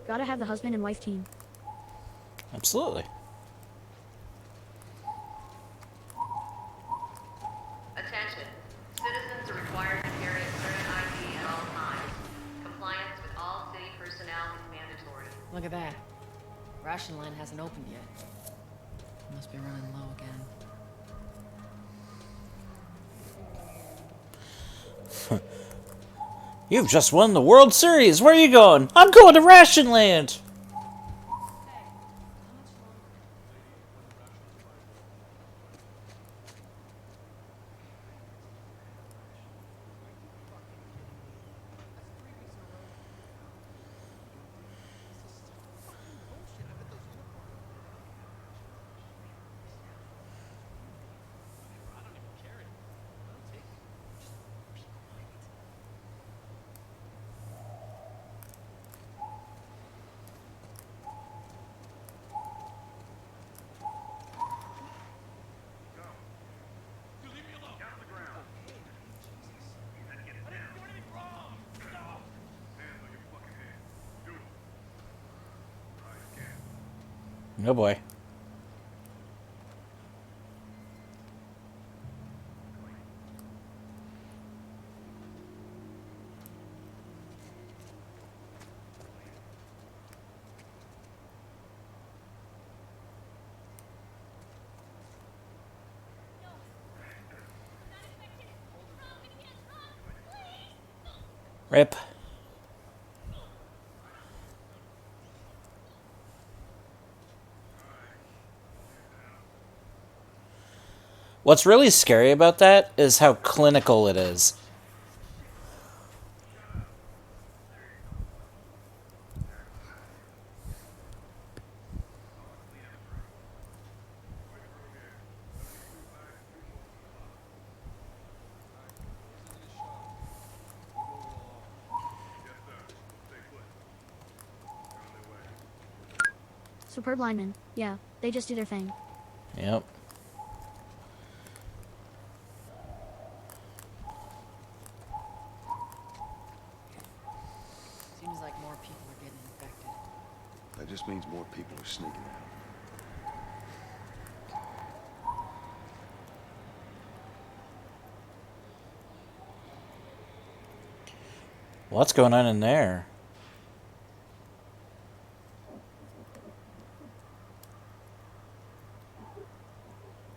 Gotta have the husband and wife team. Absolutely. Attention. Citizens are required to carry a current ID at all times. Compliance with all city personnel is mandatory. Look at that. Ration line hasn't opened yet. Must be running low again. You've just won the World Series. Where are you going? I'm going to Ration Land. Oh boy. Rip. What's really scary about that is how clinical it is. Superb lineman. Yeah, they just do their thing. Yep. Seems like more people are getting infected. That just means more people are sneaking out. What's going on in there?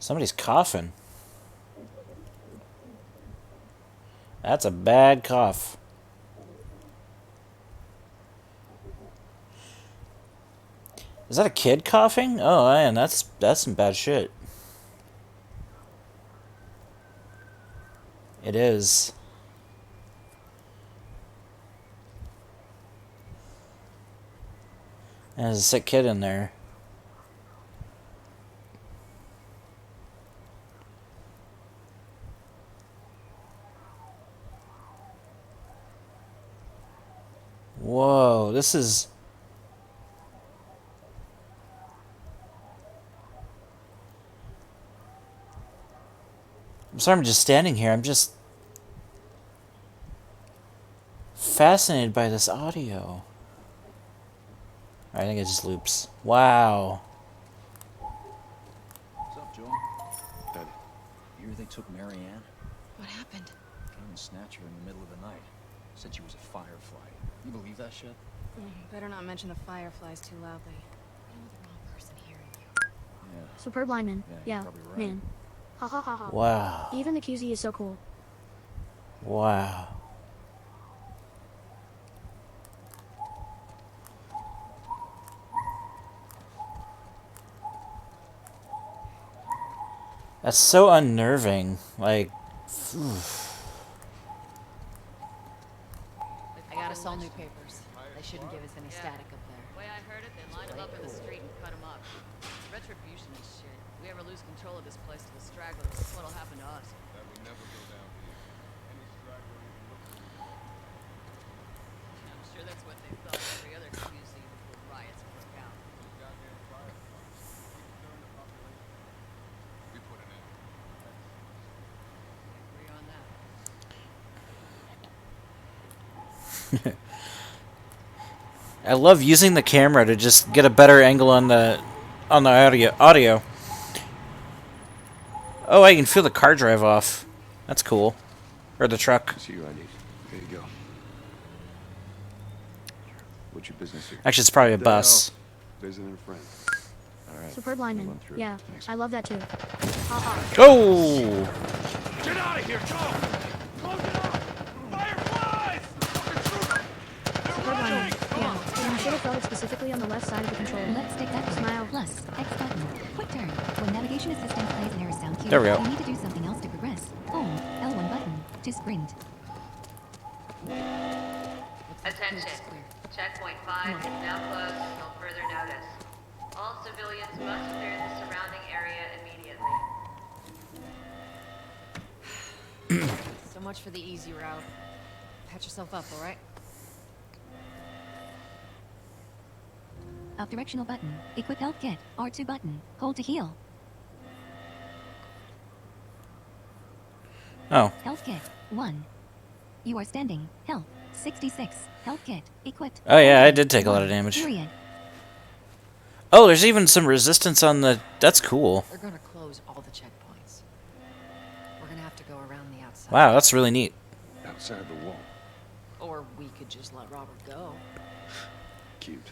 Somebody's coughing. That's a bad cough. Is that a kid coughing? Oh man, that's some bad shit. It is. And there's a sick kid in there. Whoa, this is... I'm sorry, I'm just standing here. I'm just fascinated by this audio. I think it just loops. Wow. What's up, Joel? Daddy. You hear they took Mary Ann? What happened? Came and snatched her in the middle of the night. Said she was a firefly. You believe that shit? Better not mention the fireflies too loudly. I know the wrong person hearing you. Yeah. Superb lineman. Yeah, Yeah, you're probably right. man. Ha ha ha ha. Wow. Even the QZ is so cool. Wow. That's so unnerving. Like, I gotta sell new papers. They shouldn't give us any static up there. The way I heard it, they lined them up in the street and cut them up. Retribution is shit. If we ever lose control of this place to the stragglers, that's what'll happen to us. That would never go down here. Any straggler even looks at you. I'm sure that's what they thought every other QZ before riots broke out. Those goddamn fireflies. Keep the population. We put an end. Agree on that. I love using the camera to just get a better angle on the audio. Oh, I can feel the car drive off. That's cool. Or the truck. See you, I need. There you go. What's your business here? Actually, it's probably a What the bus. hell? Visiting a friend. All right. Superb I'll lineman. run through. Yeah, Thanks. I love that too. Ha ha. Oh! Get out of here, go! Close it up! Fireflies! Superb lineman. Yeah, and you should have felt it specifically on the left side of the controller. Let's take that Smile. plus X button. Quick turn. When navigation assistant plays an error sound cue, There we go. you need to do something else to progress. Hold L1 button to sprint. Attention. Checkpoint 5 is now closed until further notice. All civilians must clear the surrounding area immediately. So much for the easy route. Patch yourself up, alright? Up directional button. Equip health kit. R2 button. Hold to heal. Oh. Health kit 1. You are standing. Health 66. Health kit equipped. Oh yeah, I did take a lot of damage. Period. Oh, there's even some resistance on the... That's cool. They're gonna close all the checkpoints. We're gonna have to go around the outside. Wow, that's really neat. Outside the wall. Or we could just let Robert go. Cute.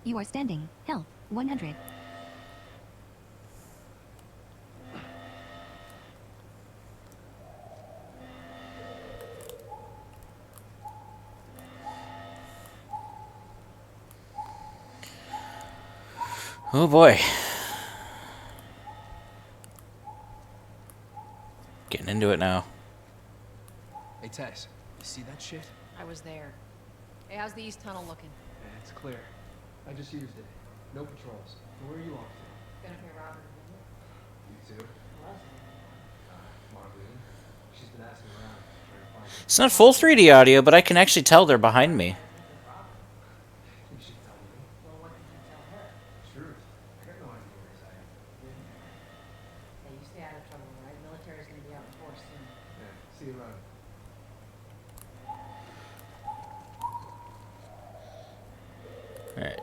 You are standing. Health 100. Oh boy. Getting into it now. Hey, Tess, you see that shit? I was there. Hey, how's the east tunnel looking? Yeah, it's clear. I just used it. No patrols. Where are you off to? Gonna pay Robert. You too? Marlene. She's been asking around, trying to find It's not full 3D audio, but I can actually tell they're behind me. you should tell me. Well, what did you tell her? Truth. I got no idea where he's at. Hey, you stay out of trouble, right? Military's gonna be out in force soon. Yeah, see you around. Alright.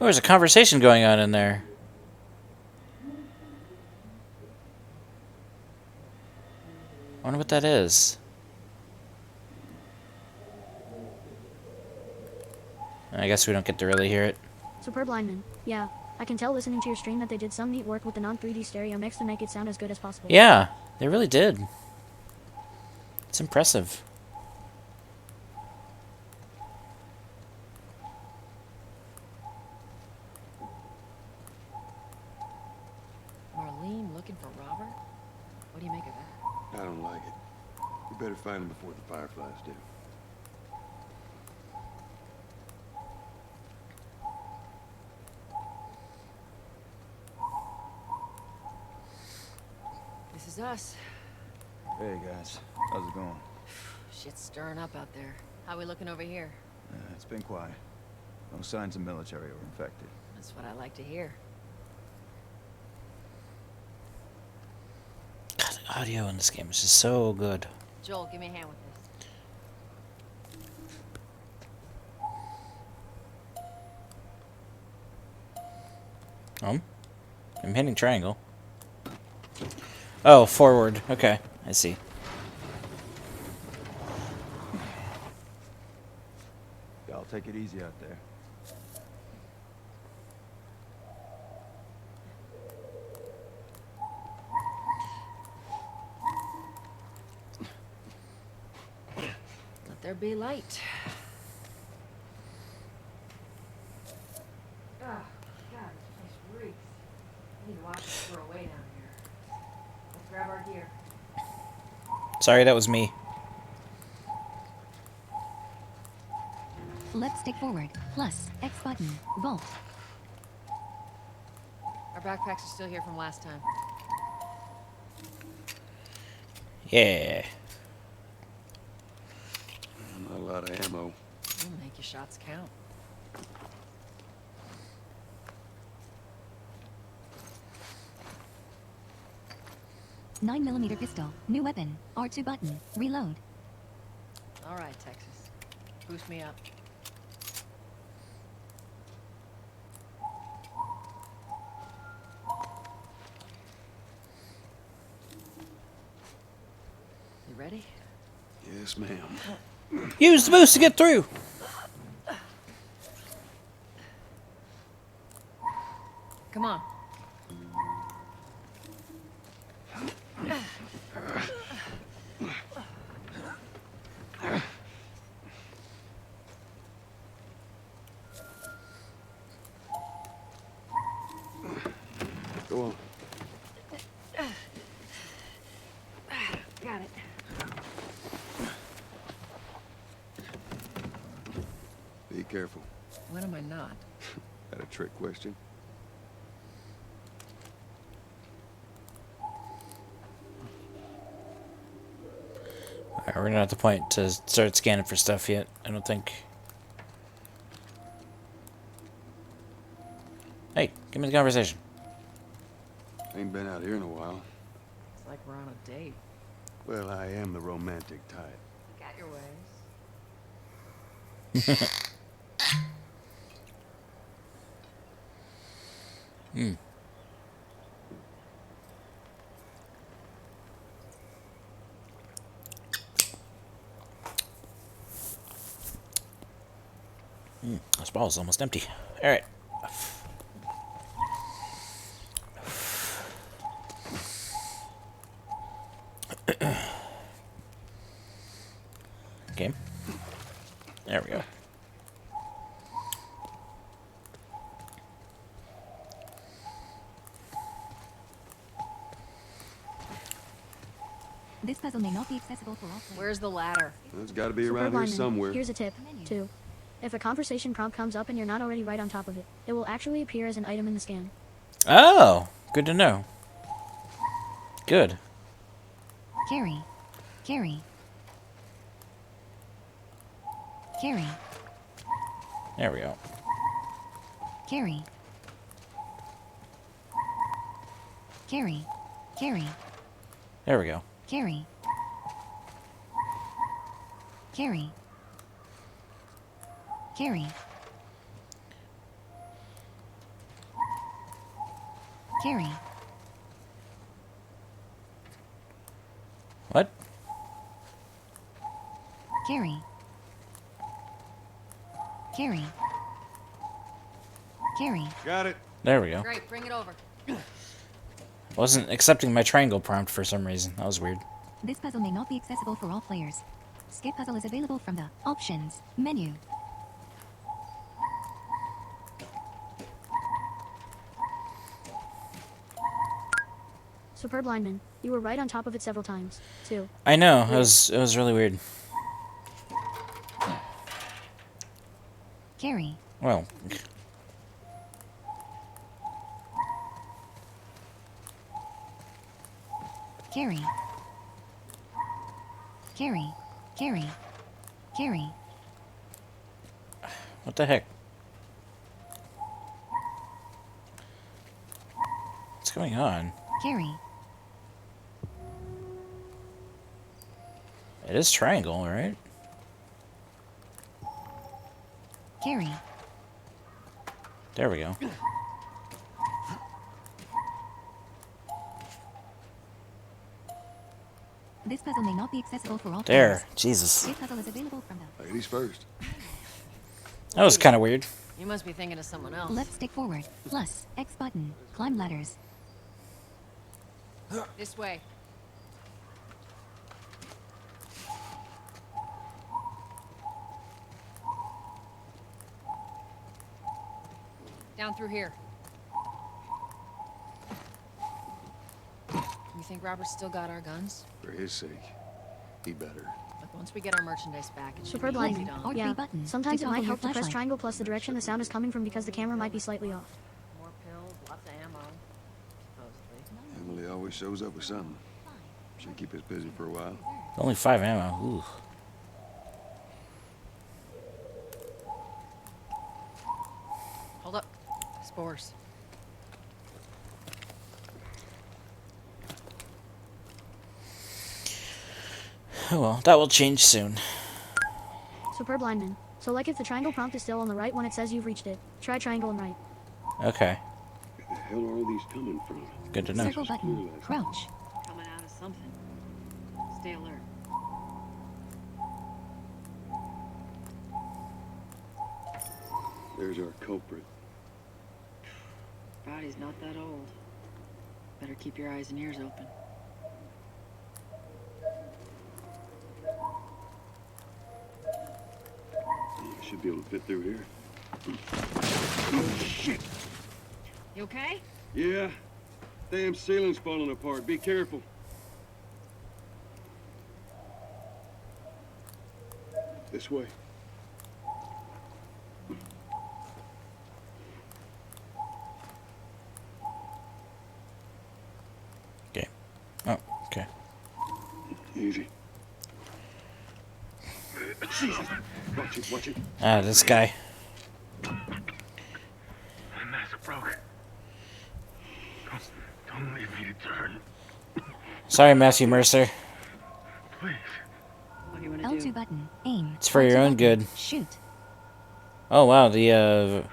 Oh, there's a conversation going on in there. I wonder what that is. I guess we don't get to really hear it. Superb lineman. Yeah, I can tell listening to your stream that they did some neat work with the non-3D stereo mix to make it sound as good as possible. Yeah, they really did. It's impressive. Marlene looking for Robert? What do you make of that? I don't like it. We better find him before the Fireflies do. This is us. Hey guys, how's it going? Shit's stirring up out there. How we looking over here? It's been quiet. No signs of military or infected. That's what I like to hear. God, the audio in this game is just so good. Joel, give me a hand with this. I'm hitting triangle. Oh, forward. Okay, I see. Y'all take it easy out there. Let there be light. Oh, God, this place reeks. I need to wash this throw away down here. Let's grab our gear. Sorry, that was me. Left stick forward, plus, X button, vault. Our backpacks are still here from last time. Yeah. Not a lot of ammo. We'll make your shots count. $9mm pistol, new weapon, R2 button, reload. All right, Texas. Boost me up. You ready? Yes, ma'am. Use the boost to get through. Come on. Go on. Got it. Be careful. When am I not? That a trick question? Alright, we're not at the point to start scanning for stuff yet, I don't think. Hey, give me the conversation. Ain't been out here in a while. It's like we're on a date. Well, I am the romantic type. Got your ways. This ball is almost empty. Alright. Okay. There we go. This puzzle may not be accessible for all players. Where's the ladder? It's got to be Superb around here lineman. somewhere. Here's a tip, too. If a conversation prompt comes up and you're not already right on top of it, it will actually appear as an item in the scan. Oh, good to know. Good. Carry. Carry. Carry. There we go. Carry. Carry. Carry. There we go. Carry. Carry. Carry. Carry. What? Carry. Carry. Carry. Got it. There we go. Great, bring it over. Wasn't accepting my triangle prompt for some reason. That was weird. This puzzle may not be accessible for all players. Skip puzzle is available from the Options menu. Superb lineman. You were right on top of it several times, too. I know. It was really weird. Carry. Well, Carry. Carry. Carry. Carry. what the heck? What's going on? Carry. It is triangle, right? Carry. There we go. This puzzle may not be accessible for all There. players. Jesus. This puzzle is available from the Ladies first. That was kind of weird. You must be thinking of someone else. left stick forward, plus, X button, climb ladders. This way. Down through here. You think Robert's still got our guns? For his sake, he better. Look, once we get our merchandise back, it should Superb be easy lineman. to unlock. Yeah. button Sometimes to it might toggle your help to press flashlight. triangle plus the direction the sound is coming from because the camera might be slightly off. More pills, lots of ammo. Supposedly. Emily always shows up with something. Should keep us busy for a while. Only 5 ammo. Ooh. Hold up. Spores. Oh well, that will change soon. Superb lineman. So like if the triangle prompt is still on the right when it says you've reached it, try triangle and right. Okay. Where the hell are all these coming from? Good to know. Circle button, crouch. Coming out of something. Stay alert. There's our culprit. Body's not that old. Better keep your eyes and ears open. Should be able to fit through here. Oh, shit! You okay? Yeah. Damn ceiling's falling apart. Be careful. This way. Okay. Oh, okay. Easy. Jesus. Watch it, watch it. Ah, this guy. My mask broke. Don't leave me to turn. Sorry, Matthew Mercer. Please. What do you want to L2 do? button, aim. It's for your own good. Shoot. Oh wow, the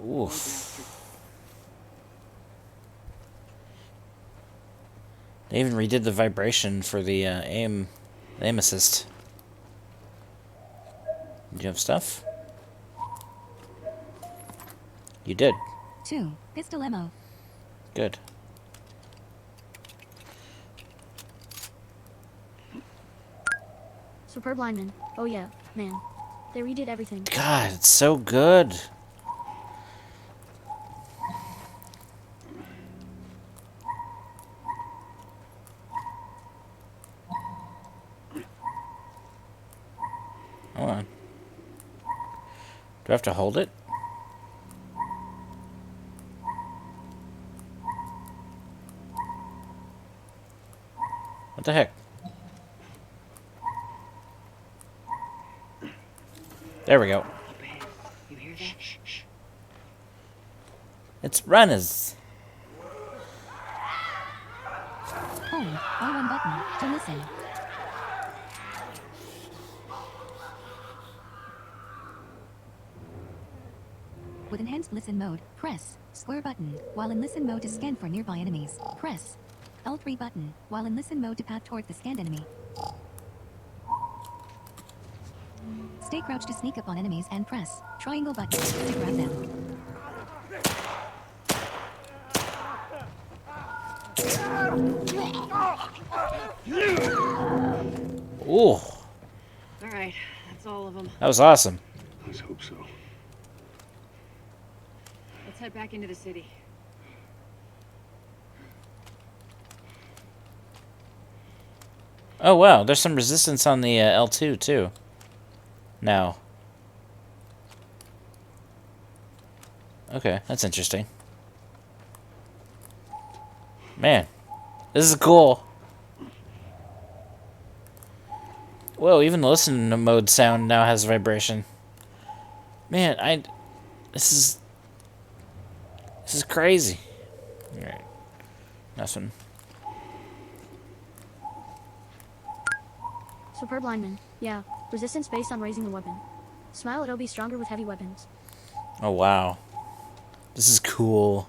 oof. They even redid the vibration for the aim assist. Do you have stuff? You did. 2, pistol ammo. Good. Superb lineman. Oh yeah, man. They redid everything. God, it's so good. Hold on. Do I have to hold it? What the heck? There we go. You hear that? Shh. It's runners. Hold R1 button to listen. With enhanced listen mode, press square button while in listen mode to scan for nearby enemies. Press L3 button while in listen mode to path towards the scanned enemy. Stay crouched to sneak up on enemies and press triangle button to grab them. Ooh, Alright, that's all of them. that was awesome. Let's hope so. Let's head back into the city. Oh wow, there's some resistance on the L2 too. Now. Okay, that's interesting. Man, this is cool. Whoa, even the listen mode sound now has vibration. Man, this is crazy. Alright. Nothing. Superb lineman. Yeah. Resistance based on raising the weapon. Smile, it'll be stronger with heavy weapons. Oh wow. This is cool.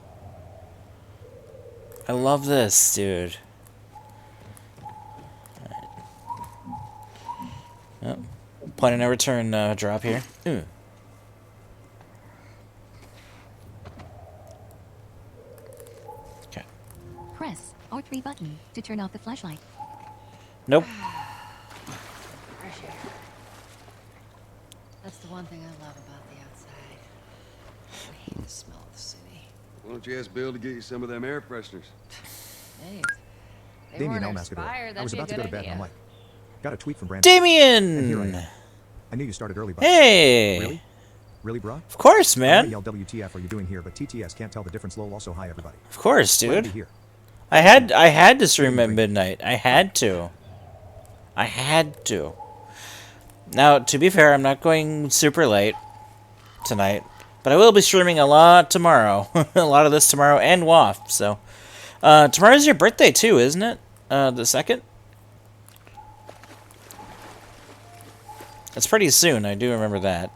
I love this, dude. Alright. Oh, point of no return drop here. Ooh. Okay. Press R3 button to turn off the flashlight. Nope. Fresh air. That's the one thing I love about the outside. I hate the smell of the city. Why don't you ask Bill to get you some of them air fresheners? Thanks. They Damien weren't Elmascador. inspired, I was that'd about be to a go to good bed and I'm idea. like, got a tweet from Brandon. Damien! And here I am. I knew you started early, but Hey! Really? Really, bruh? Of course, I man. yell WTF are you doing here, but TTS can't tell the difference. Lol. Also, hi everybody. Of course, Glad to dude. be here. I had to stream at midnight. I had to. Now, to be fair, I'm not going super late tonight, but I will be streaming a lot tomorrow. A lot of this tomorrow and WAF. So, tomorrow's your birthday too, isn't it? The 2nd? That's pretty soon. I do remember that.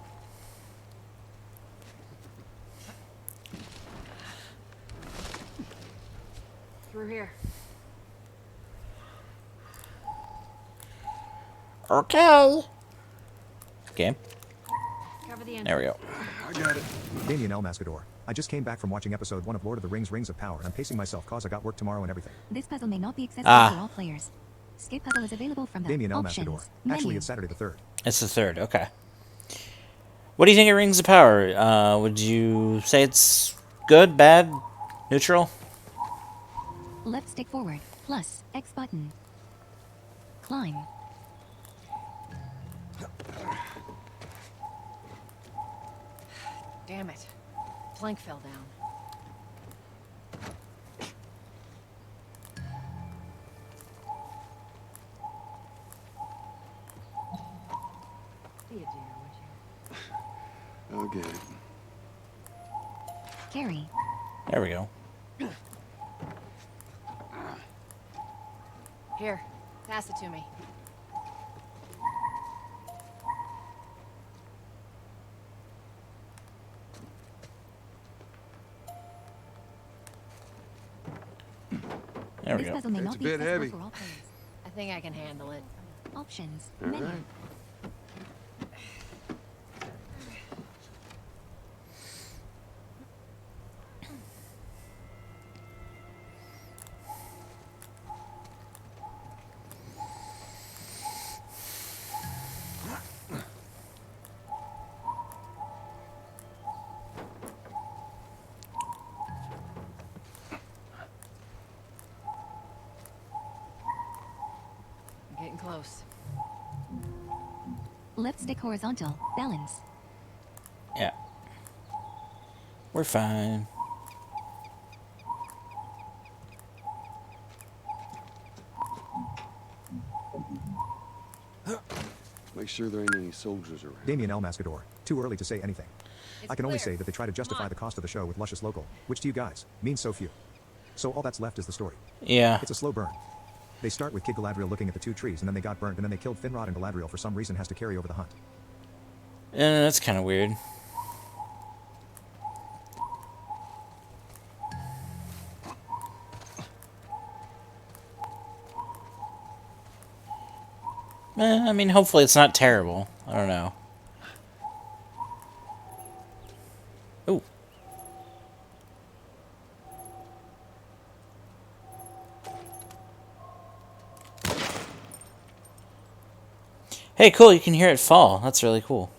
Through here. Okay. Okay. Cover the There we go. I got it. Damien Elmascador. I just came back from watching episode 1 of Lord of the Rings: Rings of Power, and I'm pacing myself cause I got work tomorrow and everything. This puzzle may not be accessible to all players. Skip puzzle is available from the Damien options Elmascador. menu. Actually, it's Saturday the 3rd. It's the 3rd. Okay. What do you think of Rings of Power? Would you say it's good, bad, neutral? Left stick forward, plus X button. Climb. Damn it. Plank fell down. Be a dear, would you? I'll get it. Carry. There we go. Here, pass it to me. There we This go. puzzle may It's not a be bit accessible heavy. for all players. I think I can handle it. Options All menu. right. I'm getting close. Left stick horizontal, balance. Yeah. We're fine. Make sure there ain't any soldiers around. Damien Elmascador. Too early to say anything. It's I can only clear. say that they try to justify the cost of the show with luscious local, which to you guys means so few. So all that's left is the story. Yeah. It's a slow burn. They start with Kid Galadriel looking at the 2 trees, and then they got burned, and then they killed Finrod, and Galadriel for some reason has to carry over the hunt. That's kind of weird. I mean, hopefully it's not terrible. I don't know. Ooh. Hey, cool, you can hear it fall. That's really cool.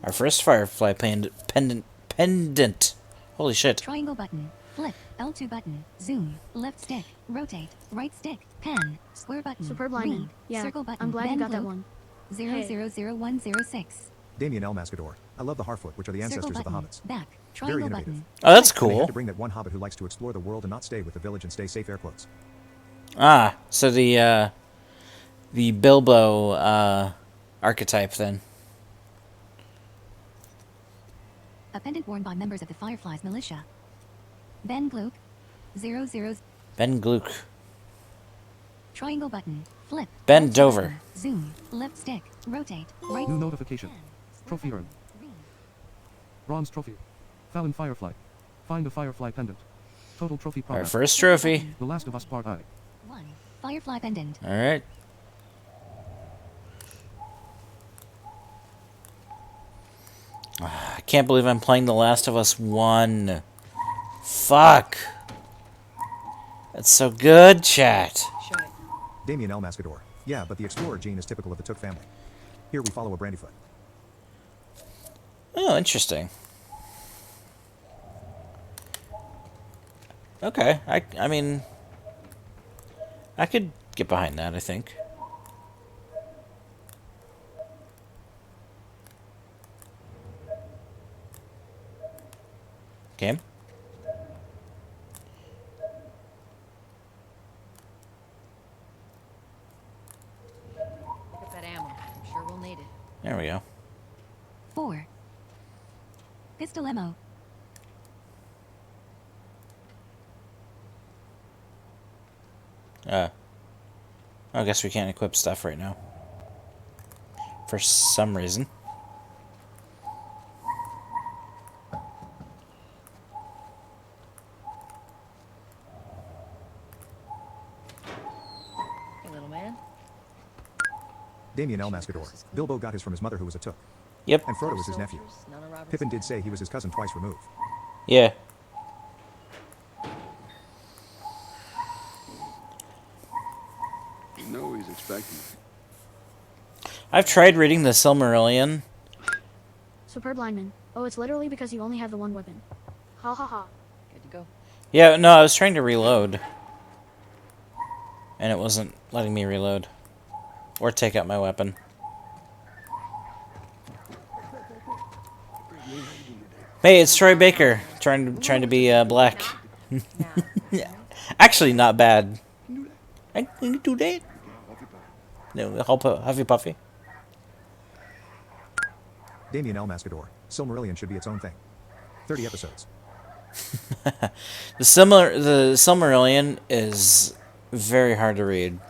Our first Firefly pendant. Holy shit. Triangle button. Flip. L2 button. Zoom. Left stick. Rotate. Right stick. Pan. Square button. Superb lineman. Read. Yeah, Circle button. I'm glad you Bend got that loop. one. 000106. Damien L. Mascador. I love the Harfoot, which are the Circle ancestors of the button. hobbits. Back. Very Triangle innovative. button. Oh, that's And they cool. had to bring that one hobbit who likes to explore the world and not stay with the village and stay safe, air quotes. Ah, so the Bilbo archetype then. A pendant worn by members of the Fireflies militia. Ben Gluck. 00. Ben Gluck. Triangle button. Flip. Ben L2 Dover. button. Zoom. Left stick. Rotate. Right. New notification. Trophy earned. Bronze trophy. Fallon Firefly. Find a Firefly pendant. Total trophy Our progress. first trophy. The Last of Us Part I. 1. Firefly pendant. Alright. I can't believe I'm playing The Last of Us 1. Fuck. That's so good, chat. Damien L. Mascador. Yeah, but the explorer gene is typical of the Took family. Here we follow a Brandyfoot. Oh, interesting. Okay, I mean, I could get behind that, I think. Okay. Pick up that ammo. I'm sure we'll need it. There we go. 4. Pistol ammo. I guess we can't equip stuff right now. For some reason. Hey, little man. Damien L. Mascador. Bilbo got his from his mother who was a Took. Yep. And Frodo was his nephew. None of Robert's Pippin did say he was his cousin twice removed. Yeah. You know he's expecting me. I've tried reading the Silmarillion. Superb lineman. Oh, it's literally because you only have the one weapon. Ha ha ha. Good to go. Yeah, no, I was trying to reload. And it wasn't letting me reload. Or take out my weapon. Hey, it's Troy Baker, trying to be black. Actually, not bad. I can do that. No, Huffy Puffy. Damien L. Mascador. Silmarillion should be its own thing. 30 episodes. The Silmarillion is very hard to read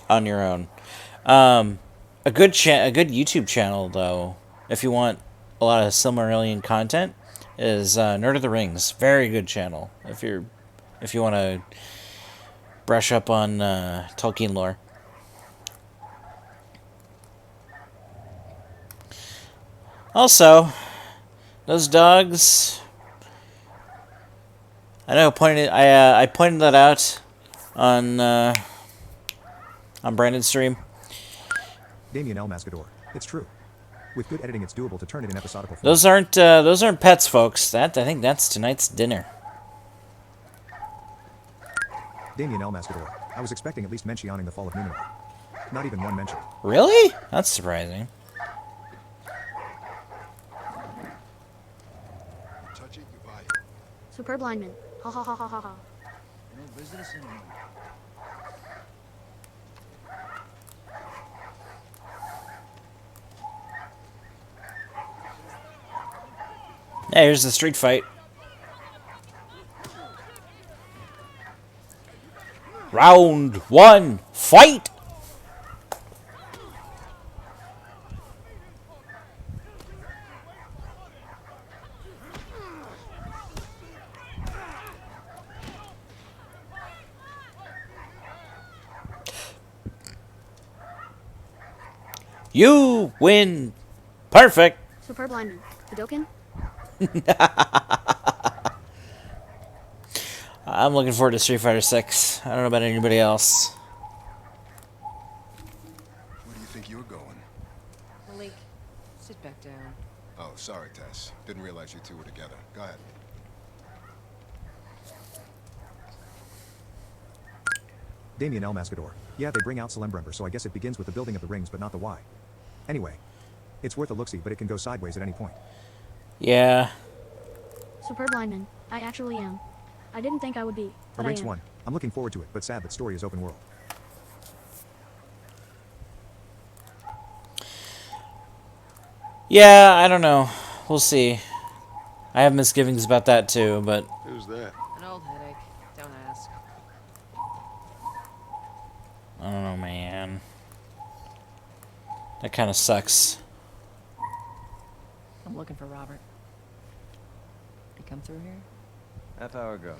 on your own. A good YouTube channel though, if you want a lot of Silmarillion content, is Nerd of the Rings. Very good channel if you want to brush up on Tolkien lore. Also, those dogs. I know I pointed that out on Brandon's stream. Damien L. Mascador. It's true. With good editing, it's doable to turn it in episodical form. Those aren't pets, folks. I think that's tonight's dinner. Damien L. Mascador. I was expecting at least mentioning the fall of Numenor. Not even one mention. Really? That's surprising. Superb lineman. Ha ha ha ha ha ha. You don't visit us anymore. Hey, here's the street fight. Round 1, fight! You win. Perfect. Superb lineman. Hadoken? I'm looking forward to Street Fighter 6. I don't know about anybody else. Where do you think you're going? Malik, sit back down. Oh, sorry, Tess. Didn't realize you two were together. Go ahead. Damien El Mascador. Yeah, they bring out Celembrember, so I guess it begins with the building of the rings, but not the why. Anyway, it's worth a look-see, but it can go sideways at any point. Yeah. Superb lineman. I actually am. I didn't think I would be, A but I Rings am. 1. I'm looking forward to it, but sad that story is open world. Yeah, I don't know. We'll see. I have misgivings about that too, but Who's that? An old headache. Don't ask. I don't know, man. That kind of sucks. I'm looking for Robert. Did he come through here? Half hour ago.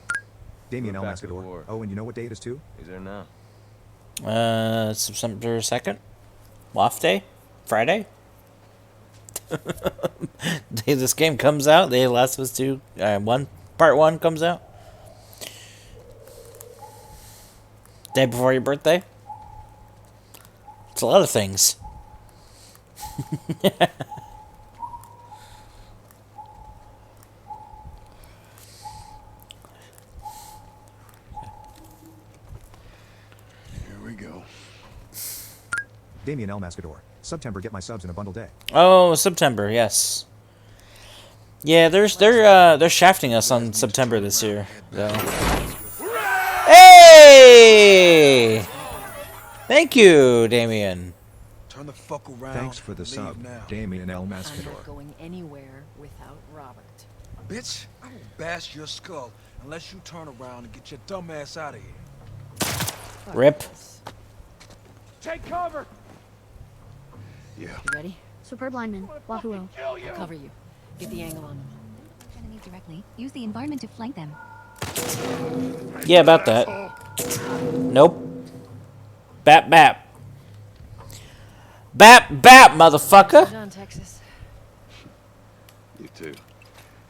Damien El We're back to the Mascador. war. Oh, and you know what day it is too? He's there now. September 2nd? Waft Day? Friday? Day this game comes out, the Last of Us 2, part 1 comes out. Day before your birthday? It's a lot of things. Here we go. Damien El Mascador. September, get my subs in a bundle day. Oh, September, yes. Yeah, they're shafting us on September this year, though. Hey! Thank you, Damien. Turn the fuck around. Thanks for the Leave sub, now. Damien El I'm not Mascador. going anywhere without Robert. Bitch, I will bash your skull unless you turn around and get your dumb ass out of here. Rip. Take cover! Yeah. You ready? Superb lineman. Wahuo. I'll cover you. Get the angle on them. Enemies directly. Use the environment to flank them. Yeah, about that. Nope. Bap, bap. Bap, bap, motherfucker. Done, Texas. You too.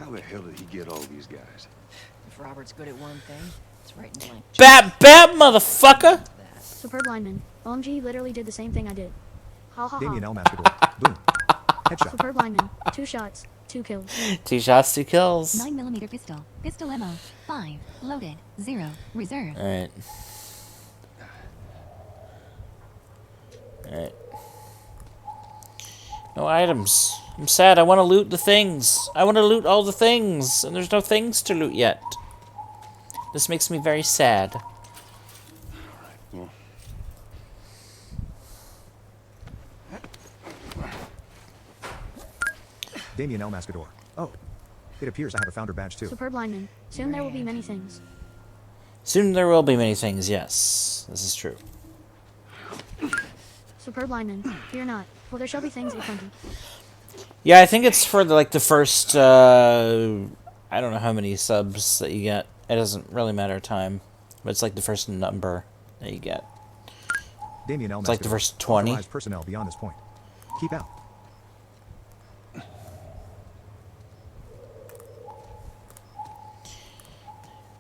How the hell did he get all these guys? If Robert's good at one thing, it's right in blank. Bap, bap, motherfucker. Superb lineman. OMG literally did the same thing I did. Ha ha Damien ha. El Mascador. Boom. Headshot. Superb lineman. 2 shots. 2 kills. 2 shots, 2 kills. 9mm pistol. Pistol ammo. 5. Loaded. 0. Reserve. Alright. Alright. No items. I'm sad. I want to loot the things. I want to loot all the things. And there's no things to loot yet. This makes me very sad. Well, Damien El Mascador. Oh. It appears I have a founder badge too. Superb lineman. Soon there will be many things. Soon there will be many things, yes. This is true. Superb lineman. Fear not, for there shall be things aplenty. Yeah, I think it's for the first, I don't know how many subs that you get. It doesn't really matter time. But it's like the first number that you get. Damien El It's like the Mascador. first 20. Authorized personnel beyond this point. Keep out.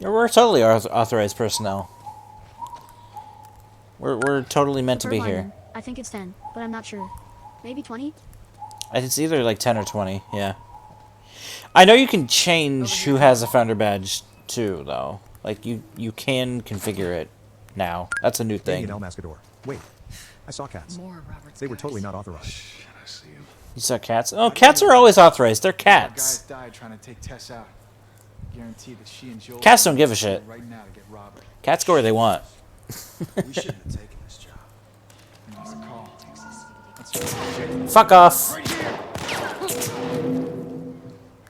Yeah, we're totally authorized personnel. We're totally meant to be Superb here. lineman. I think it's 10, but I'm not sure. Maybe 20? It's either like 10 or 20, yeah. I know you can change who has a founder badge too, though. Like, you can configure it now. That's a new thing. Damien El Mascador. Wait. I saw cats. More Robert's They were totally not authorized. I see him. You saw cats? Oh, cats are always authorized. They're cats. Guys died trying to take Tess out. Guarantee that she and Joel Cats don't give a shit. right now to get Robert. Cats go where they want. We shouldn't have taken this job. It's a call. That's Fuck off.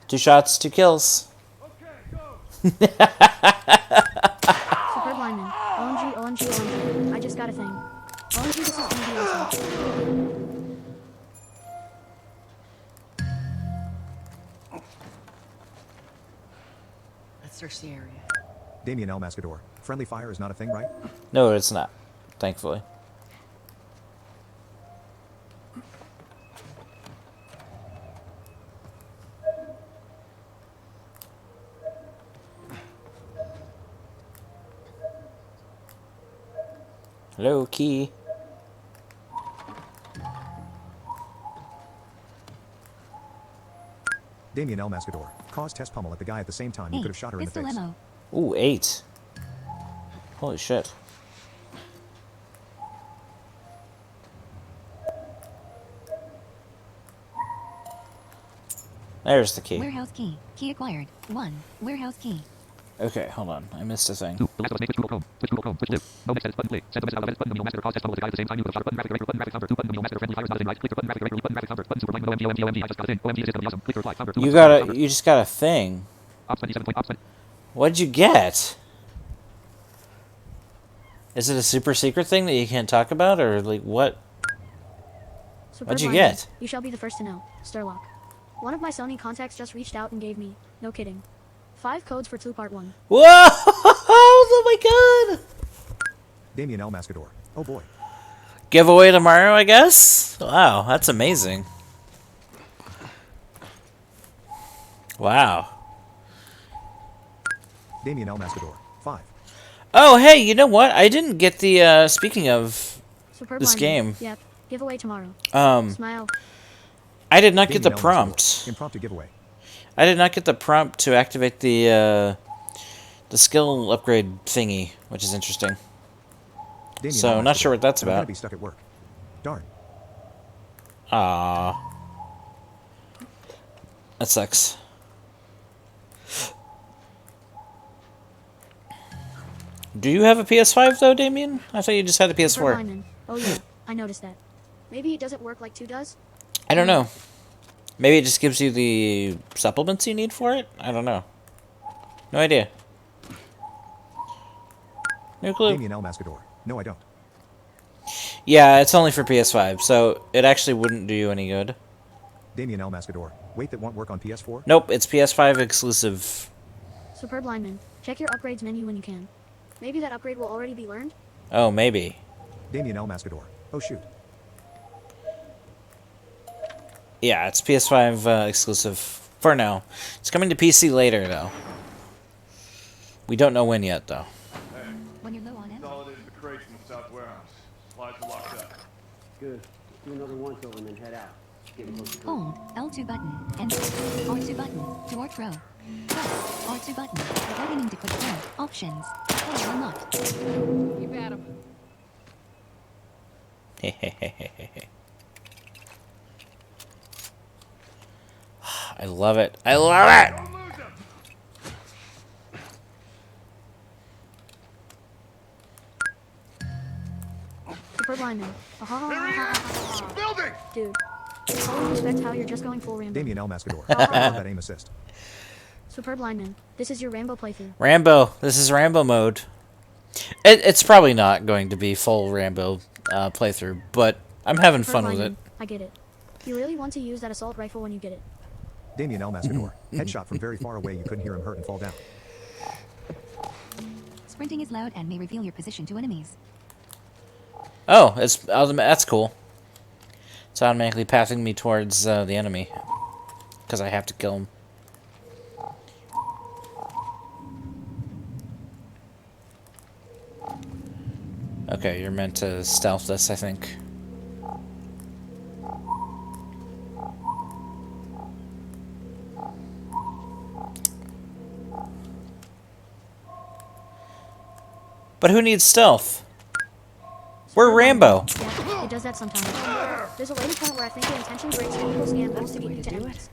2 shots, 2 kills. Superb lineman. OMG, OMG, OMG. I just got a thing. OMG, this is gonna be awesome. Let's search the area. Damien El Mascador. Friendly fire is not a thing, right? No, it's not. Thankfully. Hello, key. Damien El Mascador. Cause Tess pummel at the guy at the same time. You could have shot her in the Pistol face. ammo. Ooh, 8. Holy shit. There's the key. Warehouse key. Key acquired. 1. Warehouse key. Okay, hold on. I missed a thing. The last of us, switch Google Chrome. Switch Google Chrome. Switch live. No next edit button play. Set the message out of edit button. Master cause test bubble at the guy at the same time. You could have shot a button graphic rate button graphic counter. 2 button master friendly fires not the same right. Click the button graphic rate button graphic counter. Button super blank no MG OMG I just got it in. OMG is just gonna be awesome. Click the reply counter. You just got a thing. Ops 27 point ops 20. What'd you get? Is it a super secret thing that you can't talk about, or like what? What'd you get? You shall be the first to know. Sturlock. One of my Sony contacts just reached out and gave me, no kidding, 5 codes for Clue Part 1. Whoa! Oh my god! Damien El Mascador. Oh boy. Giveaway tomorrow, I guess? Wow, that's amazing. Wow. Damien El Mascador. 5. Oh, hey, you know what? I didn't get the, speaking of Superb this lineman. game. Yep. Giveaway tomorrow. I Smile. did not get the Damien El prompt. Mascador. Impromptu giveaway. I did not get the prompt to activate the skill upgrade thingy, which is interesting. Damien So, El not sure Mascador. what that's I'm gonna about. be stuck at work. Darn. Ah, that sucks. Do you have a PS5 though, Damien? I thought you just had a Superb PS4. lineman. Oh yeah, I noticed that. Maybe it doesn't work like 2 does? I don't know. Maybe it just gives you the supplements you need for it? I don't know. No idea. No clue. Damien El Mascador. No, I don't. Yeah, it's only for PS5, so it actually wouldn't do you any good. Damien El Mascador. Wait, that won't work on PS4? Nope, it's PS5 exclusive. Superb lineman. Check your upgrades menu when you can. Maybe that upgrade will already be learned? Oh, maybe. Damien El Mascador. Oh shoot. Yeah, it's PS5 exclusive for now. It's coming to PC later, though. We don't know when yet, though. When you're low on ammo. Consolidated the crates in the south warehouse. Supplies are locked up. Good. Do another one till and then head out. Getting close to Hold L2 button and R2 button to work row. Press R2 button. Beginning to quick row. Options. Color unlocked. Keep at him. I love it. I love it! Superb lineman. Building! Dude. Totally respect how you're just going full Rambo. Damien El Mascador. I love that aim assist. Superb lineman. This is your Rambo playthrough. Rambo. This is Rambo mode. It's probably not going to be full Rambo playthrough, but I'm having Superb fun with it. lineman. I get it. You really want to use that assault rifle when you get it. Damien El Mascador. Headshot from very far away. You couldn't hear him hurt and fall down. Sprinting is loud and may reveal your position to enemies. Oh, that's cool. It's automatically pathing me towards the enemy. Because I have to kill him. Okay, you're meant to stealth this, I think. But who needs stealth? We're Rambo. Yeah, it does that sometimes. There's a later point where I think it intentionally breaks vehicles and moves to get into enemies.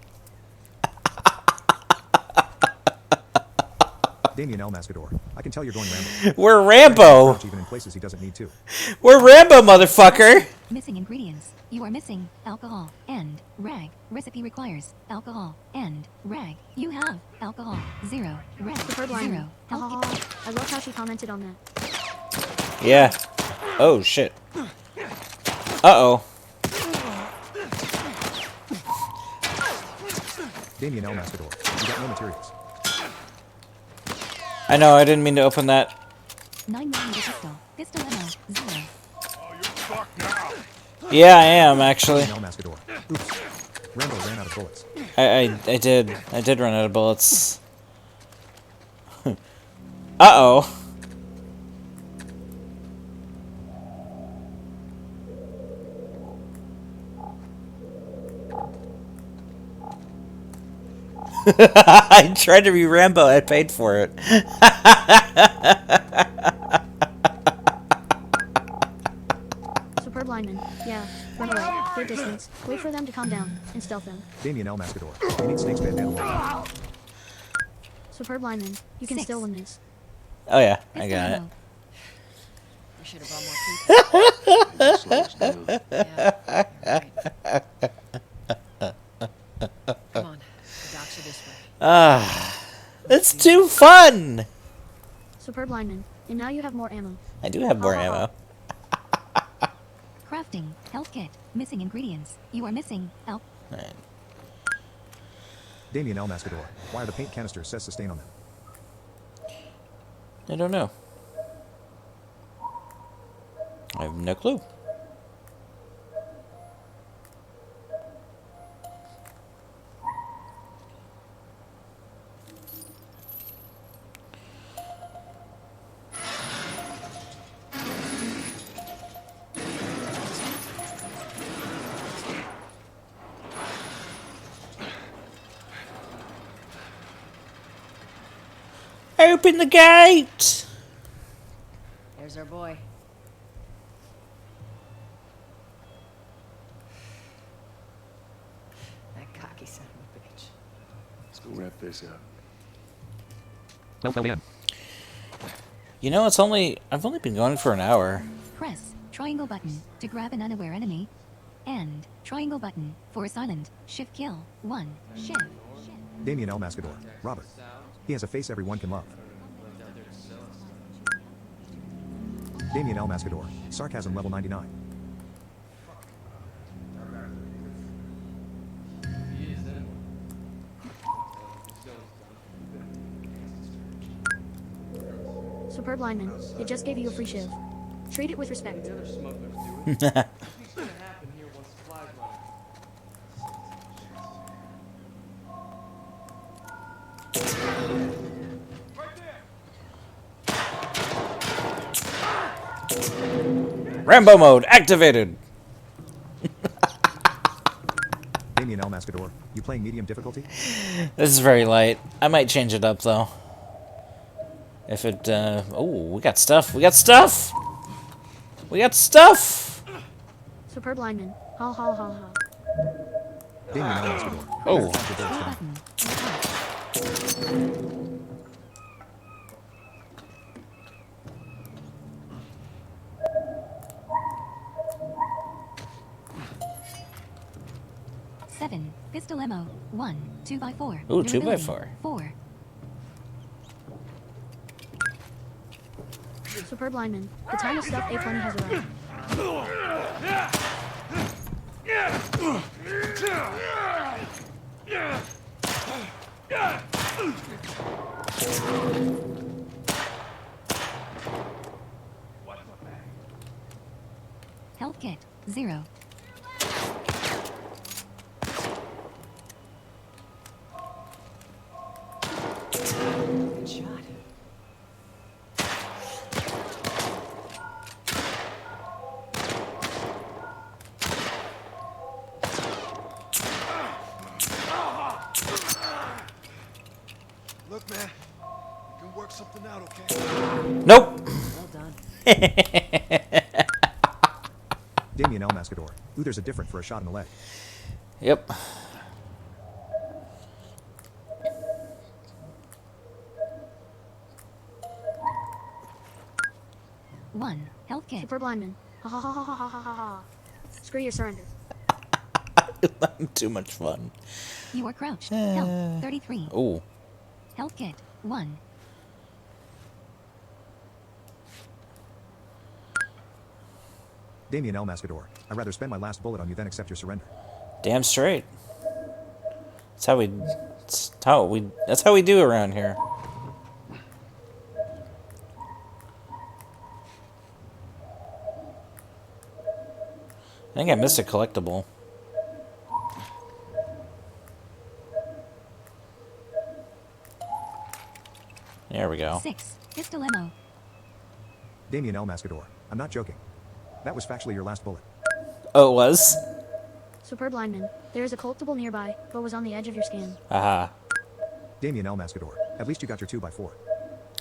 Damien El Mascador. I can tell you're going Rambo. We're Rambo. Even in places he doesn't need to. We're Rambo, motherfucker. Missing ingredients. You are missing alcohol and rag. Recipe requires alcohol and rag. You have alcohol. 0. Rag. Superb 0. lineman. I love how she commented on that. Yeah. Oh, shit. Uh-oh. Damien El Mascador. You got no materials. I know, I didn't mean to open that. 9mm pistol. Pistol ammo. 0. Yeah, I am, actually. Damien El Mascador. Oops. Rambo ran out of bullets. I did run out of bullets. Uh-oh. I tried to be Rambo. I paid for it. Superb lineman. Yeah, run away. Good distance. Wait for them to calm down and stealth them. Damien El Mascador. You need Snake's bandana. Superb lineman. You can 6. still win this. Oh yeah, I got it. We should have brought more people. Come on, the docks are this way. Ah, it's too fun. Superb lineman. And now you have more ammo. I do have more ammo. Crafting. Health kit. Missing ingredients. You are missing. Help. Right. Damien El Mascador. Why are the paint canisters says sustain on them? I don't know. I have no clue. Open the gate! There's our boy. That cocky son of a bitch. Let's go wrap this up. 12 a.m. You know, I've only been going for an hour. Press triangle button to grab an unaware enemy. And triangle button for a silent. Shift kill. 1. Shift. Damien El Mascador. Robert. He has a face everyone can love. Damien El Mascador. Sarcasm level 99. Superb lineman. They just gave you a free shiv. Treat it with respect. Rambo mode activated. Damien El Mascador. You playing medium difficulty? This is very light. I might change it up though. If it, oh, we got stuff. We got stuff. We got stuff. Superb lineman. Ha ha ha ha. Damien El Mascador. Oh. Seven. Pistol ammo. 1. 2x4. Ooh, Durability. 2x4. 4. Superb lineman. The time of stuff A-Plenty has arrived. Health kit. 0. Good shot. Look, man, we can work something out, okay? Nope. Well done. Damien El Mascador. Ooh, there's a different for a shot in the leg. Yep. One. Health kit. Superb lineman. Ha ha ha ha ha ha ha ha. Screw your surrender. Too much fun. You are crouched. Health. 33. Ooh. Health kit. 1. Damien El Mascador. I'd rather spend my last bullet on you than accept your surrender. Damn straight. That's how we do around here. I think I missed a collectible. There we go. 6. Pistol ammo. Damien El Mascador. I'm not joking. That was factually your last bullet. Oh, it was? Superb lineman. There is a collectible nearby, but was on the edge of your scan. Aha. Damien El Mascador. At least you got your 2x4.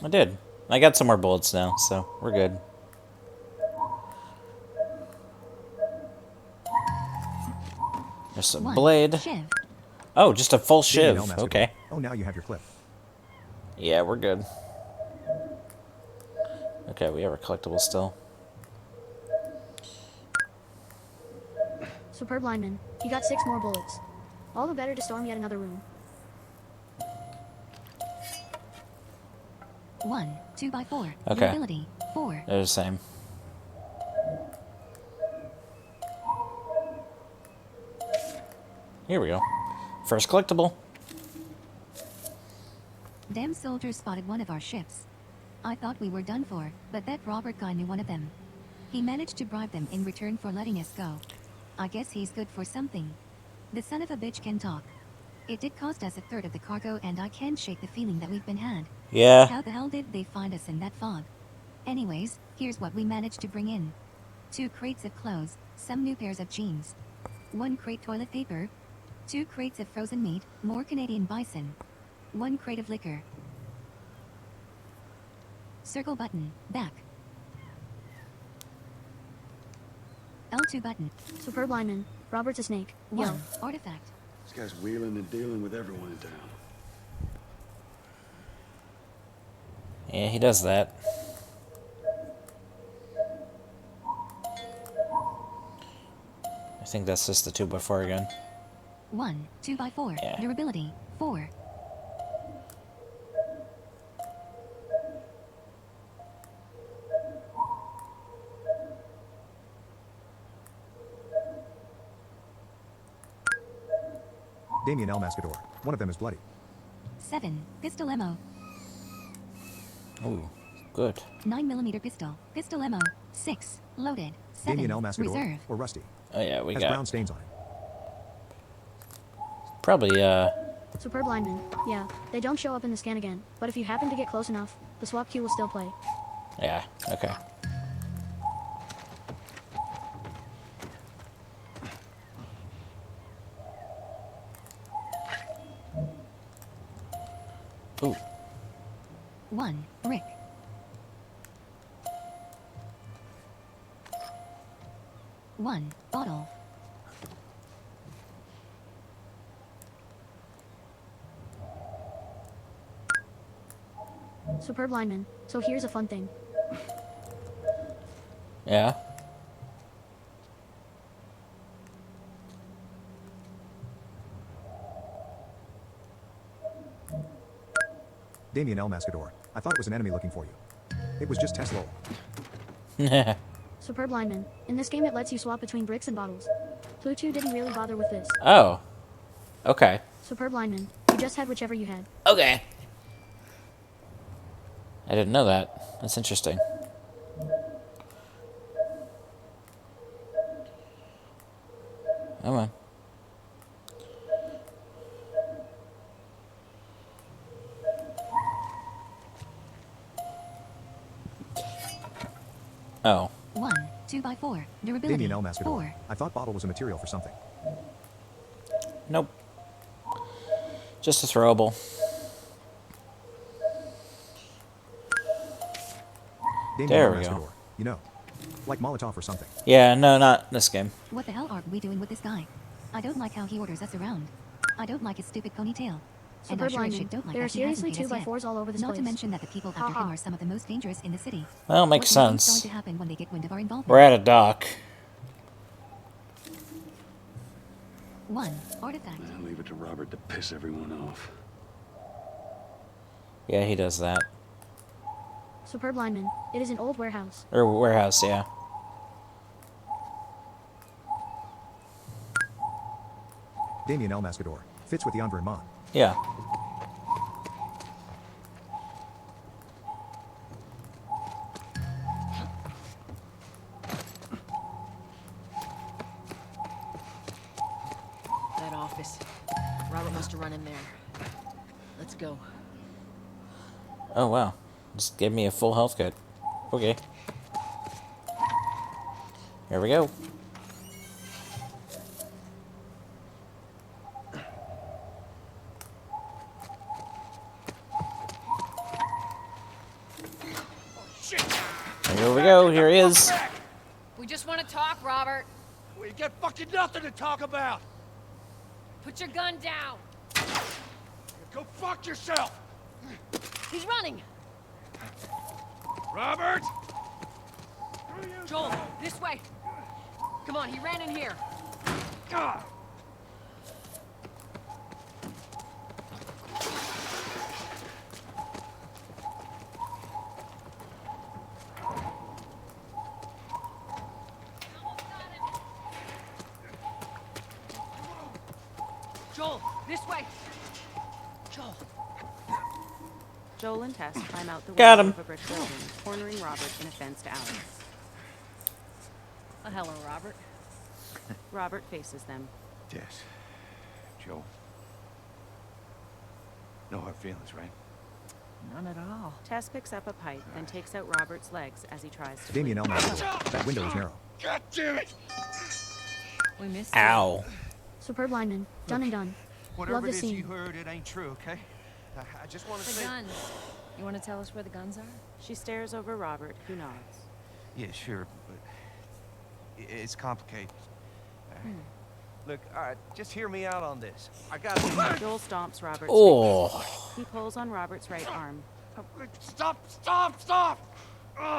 I did. I got some more bullets now, so we're good. There's a blade. Oh, just a full Damien El shiv. Mascador. Okay. Oh, now you have your clip. Yeah, we're good. Okay, we have our collectibles still. Superb lineman. You got 6 more bullets. All the better to storm yet another room. 1, 2x4. Okay. Durability, 4. They're the same. Here we go. First collectible. Damn soldiers spotted one of our ships. I thought we were done for, but that Robert guy knew one of them. He managed to bribe them in return for letting us go. I guess he's good for something. The son of a bitch can talk. It did cost us a third of the cargo, and I can't shake the feeling that we've been had. Yeah. How the hell did they find us in that fog? Anyways, here's what we managed to bring in. 2 crates of clothes, some new pairs of jeans. 1 crate toilet paper. 2 crates of frozen meat, more Canadian bison. 1 crate of liquor. Circle button, back. L2 button. Superb lineman. Robert's a snake. Yo. 1 artifact. This guy's wheeling and dealing with everyone in town. Yeah, he does that. I think that's just the 2x4 again. 1, 2x4. Yeah. Durability, 4. Damien El Mascador. One of them is bloody. 7, pistol ammo. Ooh, good. 9mm pistol, pistol ammo. 6, loaded. 7, Damien El Mascador. reserve. Or Rusty. Oh yeah, we Has got brown stains on it. probably Superb lineman. Yeah, they don't show up in the scan again, but if you happen to get close enough, the swap queue will still play. yeah, okay. Ooh. 1, Rick. 1, bottle. Superb lineman. So here's a fun thing. Yeah. Damien El Mascador. I thought it was an enemy looking for you. It was just Tess Lowell. Superb lineman. In this game it lets you swap between bricks and bottles. Pluto didn't really bother with this. Oh. Okay. Superb lineman. You just had whichever you had. Okay. I didn't know that. That's interesting. Come on. Oh. 1, 2x4. Durability, Damien El Mascador. 4. I thought bottle was a material for something. Nope. Just a throwable. Damien There El we go. Mascador. You know, like Molotov or something. Yeah, no, not this game. What the hell are we doing with this guy? I don't like how he orders us around. I don't like his stupid ponytail. And I Superb sure as lineman. shit don't like There are that he hasn't seriously paid us yet. 2x4s all over this Not place. to mention that the people after him are some of the most dangerous in the city. Well, makes What do you think's sense. going to happen when they get wind of our involvement? We're at a dock. 1, artifact. I'll leave it to Robert to piss everyone off. Yeah, he does that. Superb lineman. It is an old warehouse. Or warehouse, yeah. Damien El Mascador. Fits with the environment. Yeah. That office. Robert must have run in there. Let's go. Oh, wow. Just gave me a full health kit. Okay. Here we go. Here we go. Here he is. We just want to talk, Robert. We got fucking nothing to talk about. Put your gun down. Go fuck yourself. He's running. Robert! Joel, this way. Come on, he ran in here. God. Joel, this way. Joel. Joel and Tess climb out the Got window him. of a brick building, cornering Robert in a fenced alley. Oh, hello, Robert. Robert faces them. Tess. Joe. No hard feelings, right? None at all. Tess picks up a pipe, then takes out Robert's legs as he tries to Damien flee. Elmasgador. That window is narrow. God damn it! We missed Ow. Superb lineman. Done and done. Whatever Love it the is scene. you heard, it ain't true, okay? I just want to The say... guns. You want to tell us where the guns are? She stares over Robert, who nods. Yeah, sure, but it's complicated. Look, all right, just hear me out on this. I got to... Joel stomps Robert's Oh. face. He pulls on Robert's right arm. Stop!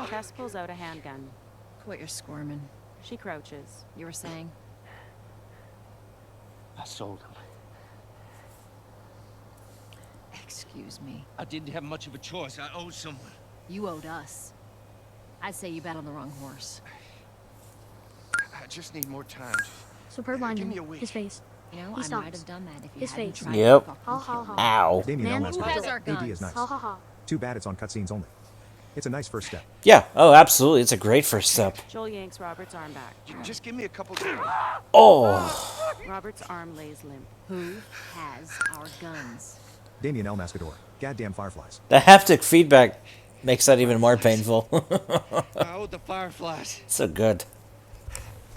Tess pulls out a handgun. Quit your squirming. She crouches. You were saying? I sold him. Excuse me. I didn't have much of a choice. I owed someone. You owed us. I'd say you bet on the wrong horse. I just need more time. Superb Give lineman. me a week. His face. You know, He I stops. might have done that if you His hadn't face. tried Yep. to fucking Ha ha kill ha. me. Ow. Damien Man, Elmasgador. who has our AD guns? is nice. Ha ha ha. Too bad it's on cutscenes only. It's a nice first step. Yeah. Oh, absolutely. It's a great first step. Joel yanks Robert's arm back. Just give me a couple... Oh. Robert's arm lays limp. Who has our guns? Damien Elmasgador. Goddamn fireflies. The haptic feedback makes that even more painful. I owed the Fireflies. So good.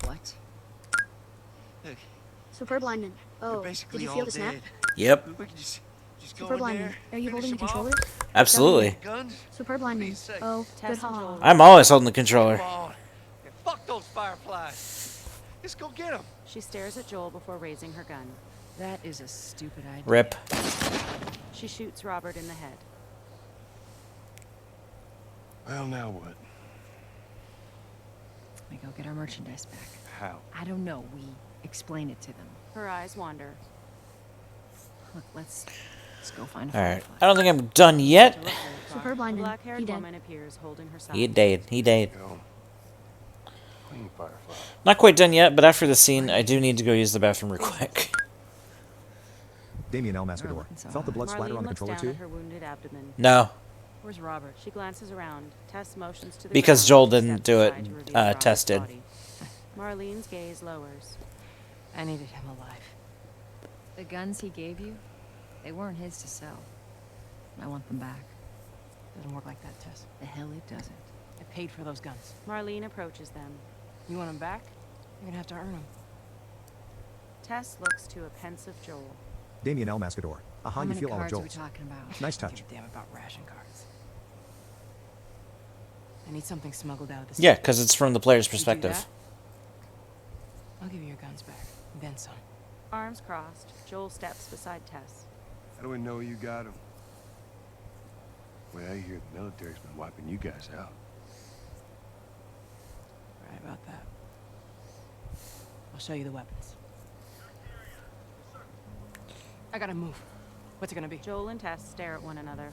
What? Look, Superb lineman. Oh, did basically you all feel the snap? dead. Yep. We can just go Superb in lineman. there, Are you finish holding the them off. controller? Absolutely. Guns? Superb lineman. say? Oh, Tess good ha and ha. Joel I'm always holding the controller. Come on. Yeah, fuck those Fireflies. Let's go get them. She stares at Joel before raising her gun. That is a stupid idea. Rip. She shoots Robert in the head. Well, now what? We go get our merchandise back. How? I don't know. We explain it to them. Her eyes wander. Look, let's go find a All right. firefly. I don't think I'm done yet. Superb A lineman. He black-haired dead. woman appears holding her son. He died. He died. Yo. Clean Firefly. Not quite done yet, but after the scene, I do need to go use the bathroom real quick. Damien Elmasgador. Felt the blood splatter Marlene on the looks controller down too? at her wounded abdomen. No, Where's Robert? She glances around. Tess motions to the because ground Joel and didn't steps do it. aside to reveal Robert's Tess did. body. Marlene's gaze lowers. I needed him alive. The guns he gave you, they weren't his to sell. I want them back. Doesn't work like that, Tess. The hell it doesn't. I paid for those guns. Marlene approaches them. You want them back? You're gonna have to earn them. Tess looks to a pensive Joel. Damien Elmasgador. Aha, How you many feel all of cards are we Joel's. talking about? Nice Don't touch. give a damn about ration cards. I need something smuggled out of the Yeah, city. because it's from the player's You do perspective. that? I'll give you your guns back. Then some. Arms crossed, Joel steps beside Tess. How do we know you got them? Well, I hear the military's been wiping you guys out. Right about that. I'll show you the weapons. I gotta move. What's it gonna be? Joel and Tess stare at one another.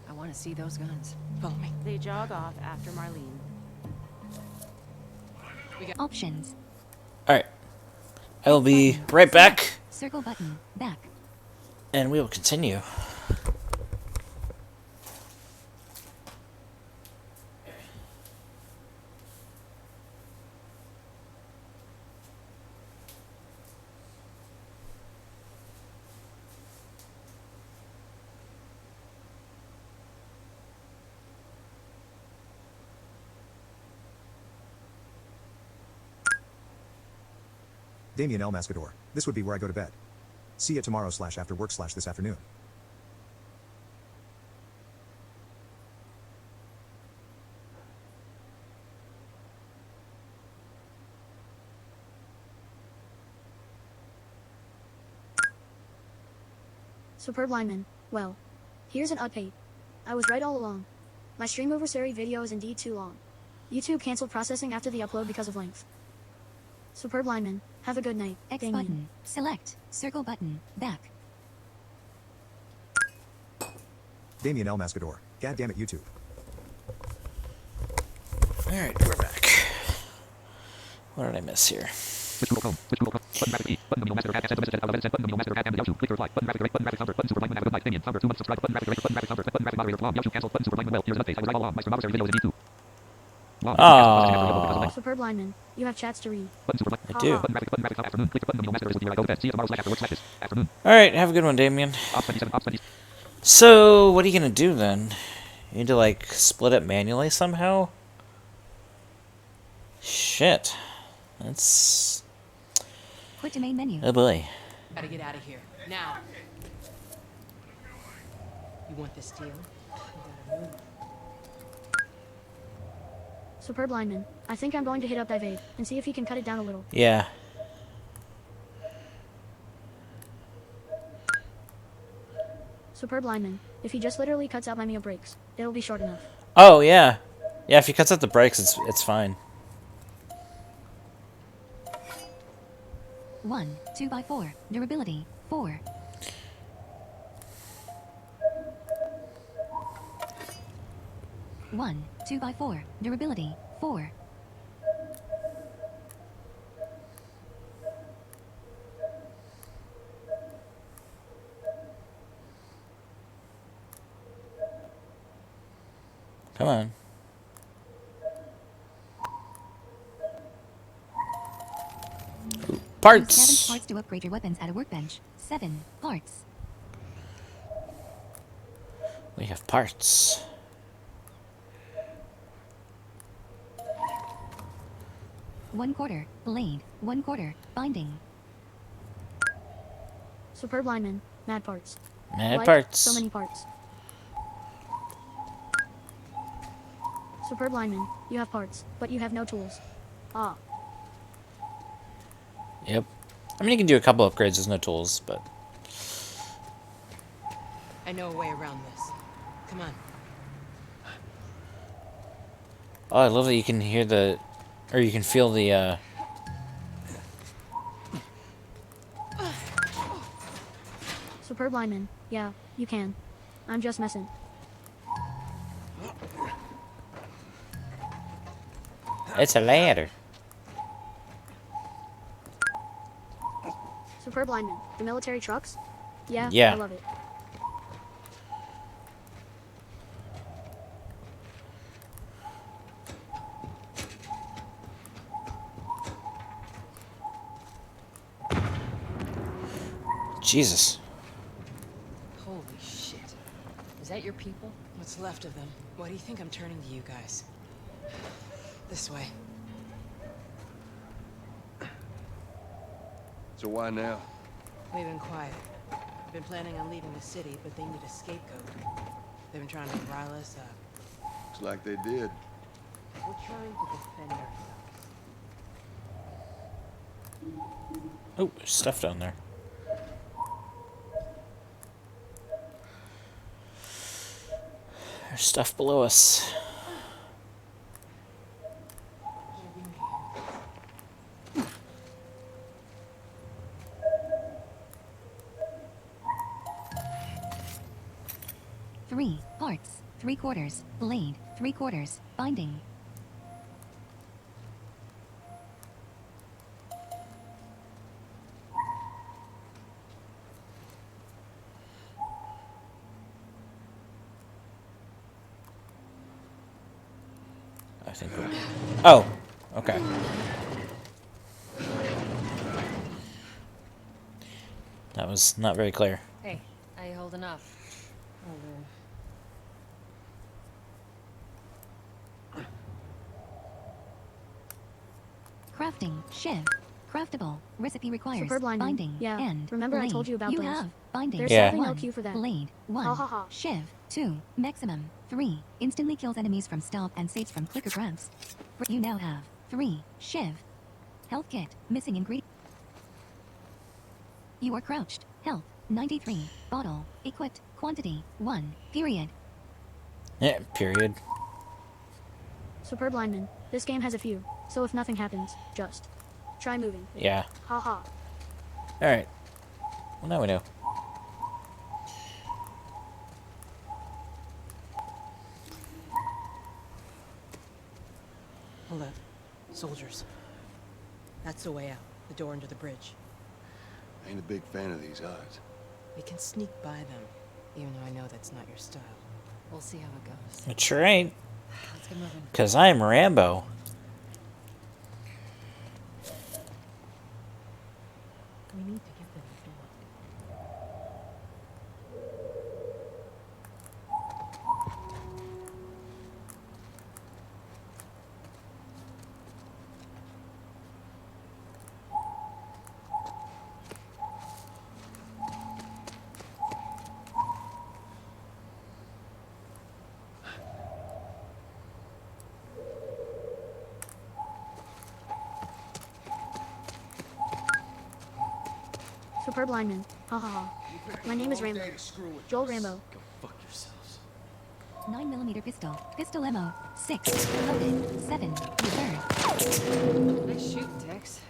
I want to see those guns. Follow me. They jog off after Marlene. Options. Alright. I will be right back, Circle button. Back. and we will continue. Damien Elmasgador. This would be where I go to bed. See you tomorrow / after work / this afternoon. Superb lineman. Well, here's an update. I was right all along. My stream oversary video is indeed too long. YouTube canceled processing after the upload because of length. Superb lineman. Have a good night. X Damien. button. Select. Circle button. Back. Damien El Mascador. God damn it, YouTube. Alright, we're back. What did I miss here? Switch Google Chrome. Switch Google Chrome. Button graphic E. Button nominal master add access to message at button nominal master add and Yahoo. Click to reply. Button graphic right. Button graphic sound. Button super blind have a good night. Damien. Founder 2 months subscribe. Button graphic right. Button graphic sound. Button graphic moderator Plum. Yahoo canceled. Button super blind well. Here's an update. I was right all along. My stream video is in E2. Superb lineman. You have chats to read. Button super blind. I do. Button graphic afternoon. Click button nominal master is with your go to bed. See you tomorrow / after work slashes. Afternoon. Alright, have a good one, Damien. Ops 27. Ops 20. So, what are you gonna do then? You need to, like, split it manually somehow? Shit. That's... Quit to main menu. Oh boy. Gotta get out of here. Now. You want this deal? You gotta move. Superb lineman. I think I'm going to hit up Divade and see if he can cut it down a little. Yeah. Superb lineman. If he just literally cuts out my meal breaks, it'll be short enough. Oh, yeah. Yeah, if he cuts out the brakes, it's fine. 1, 2x4. Durability. 4. One, 2x4. Durability. 4. Come on. Parts! Use 7 parts to upgrade your weapons at a workbench. 7 parts. We have parts. One quarter. Blade. 1 quarter. Binding. Superb lineman. Mad parts. Mad Like, parts. So many parts. Superb lineman. You have parts, but you have no tools. Ah. Yep. I mean, you can do a couple upgrades, there's no tools, but... I know a way around this. Come on. Oh, I love that you can hear the... Or you can feel the, Superb lineman. Yeah, you can. I'm just messing. It's a ladder. Superb lineman. The military trucks? Yeah, Yeah. I love it. Jesus. Holy shit. Is that your people? What's left of them? Why do you think I'm turning to you guys? This way. So why now? We've been quiet. We've been planning on leaving the city, but they need a scapegoat. They've been trying to rile us up. Looks like they did. We're trying to defend ourselves. Oh, there's stuff down there. There's stuff below us. Three parts. 3 quarters. Blade. 3 quarters. Binding. I think we're... Oh, okay. That was not very clear. Hey, how you holding up? Crafting. Shiv. Craftable. Recipe requires Superb lineman. binding. Yeah. And Remember I blade. told you about you those. have binding. There's Yeah. sadly no 1. cue for that. Blade. 1. Ha ha ha. Shiv. 2. Maximum. 3. Instantly kills enemies from stealth and saves from clicker grabs. You now have 3. Shiv. Health kit. Missing ingredient. You are crouched. Health. 93. Bottle. Equipped. Quantity. 1. Period. Yeah, period. Superb lineman. This game has a few, so if nothing happens, just try moving. Yeah. Ha ha. Alright. Well, now we know. Hold up. Soldiers. That's the way out. The door into the bridge. Ain't a big fan of these odds. We can sneak by them, even though I know that's not your style. We'll see how it goes. That's right. Let's get moving. Because I'm Rambo. We need to get them the door. Superb lineman. Ha ha ha. My name is Rambo. Joel Rambo. Go fuck yourselves. 9mm pistol. Pistol ammo. 6. Loaded. 7. Reserved. Nice shoot, Dex.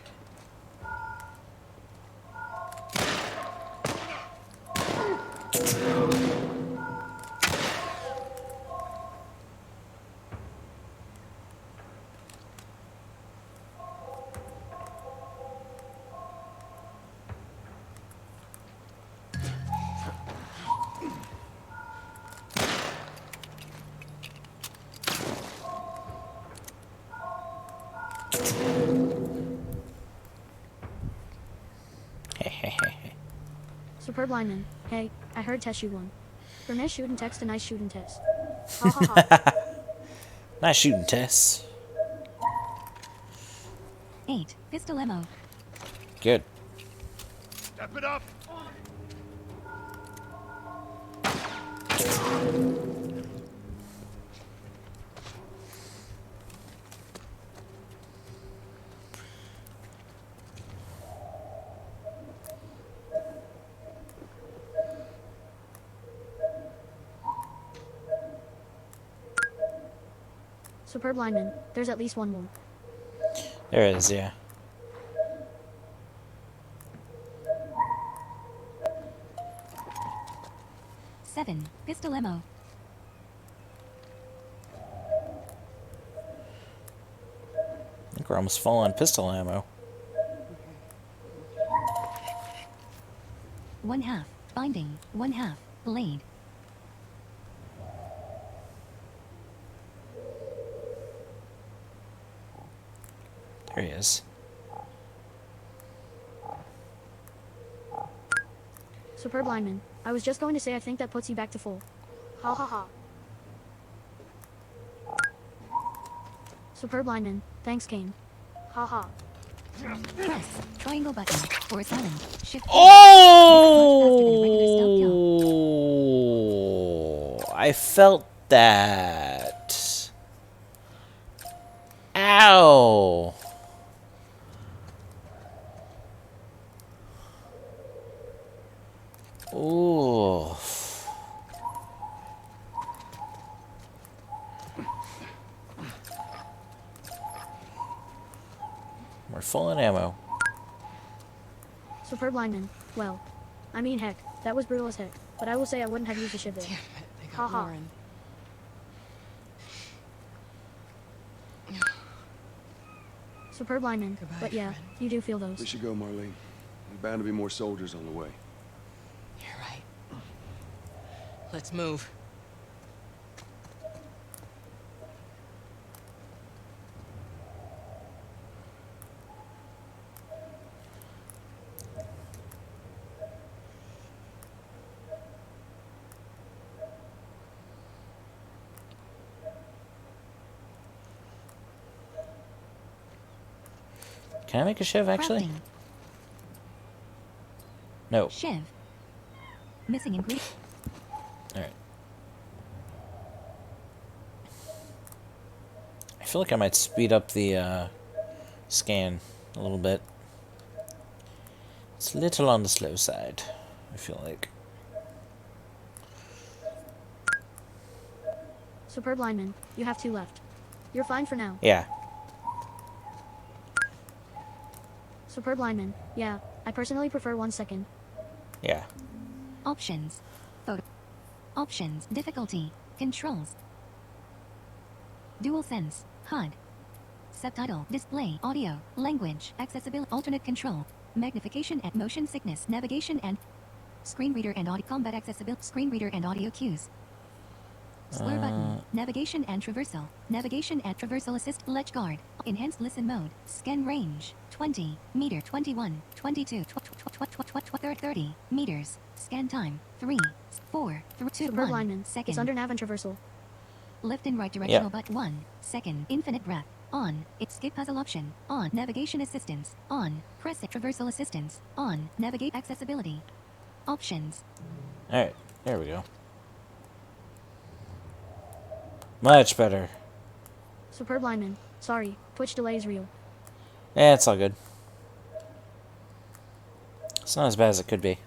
Superb lineman. Hey, I heard Tess shoot one. From nice shooting text to nice shooting Tess. Ha ha ha. Nice shooting, Tess. 8. Pistol ammo. Good. Step it up! Superb lineman. There's at least one more. There it is, yeah. Seven. Pistol ammo. I think we're almost full on pistol ammo. 1/2. Binding. 1/2. Blade. There he is. Superb lineman. I was just going to say I think that puts you back to full. Ha ha ha. Superb lineman. Thanks, Kane. Ha ha. Press triangle button for asylum. Shift. Oh! I felt that. Ow! Ooh. We're full on ammo. Superb lineman. Well, I mean heck, that was brutal as heck. But I will say I wouldn't have used the ship there. Damn it, they Ha got ha. Warren. Superb lineman. Goodbye, But yeah, friend. you do feel those. We should go, Marlene. There's bound to be more soldiers on the way. You're right. Let's move. Can I make a shiv, actually? Crafting. No. Shiv. Missing ingredient. Alright. I feel like I might speed up the scan a little bit. It's a little on the slow side. I feel like. Superb lineman, you have 2 left. You're fine for now. Yeah. Superb lineman, yeah, I personally prefer 1 second. Yeah. Options. Photo. Options. Difficulty. Controls. Dual sense. HUD. Subtitle. Display. Audio. Language. Accessibility. Alternate control. Magnification and motion sickness. Navigation and screen reader and audio combat accessibility. Screen reader and audio cues. Slur button. Navigation and traversal. Navigation and traversal assist. Ledge guard. Enhanced listen mode. Scan range. 20 meter. 21. 22. 30 meters. Scan time. 3. 4. 3. 2. Superb 1 lineman, second. it's under nav and traversal. Left and right directional but 1 second. Infinite breath. On. Escape puzzle option. On. Navigation assistance. On. Press it. Traversal assistance. On. Navigate accessibility. Options. Alright, there we go. Much better. Superb lineman, sorry, Twitch delay is real. Yeah, it's all good. It's not as bad as it could be.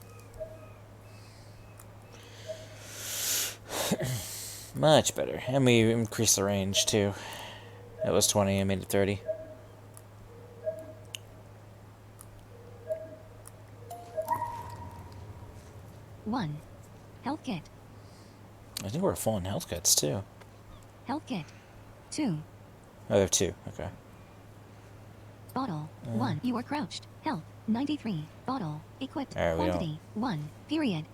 Much better. And we increased the range too. It was 20, I made it 30. One. Health kit. I think we're full in health kits too. Health kit. 2. Oh, we have 2. Okay. Bottle. 1. You are crouched. Health. 93. Bottle. Equipped. Alright, we don't- Quantity. 1. Period.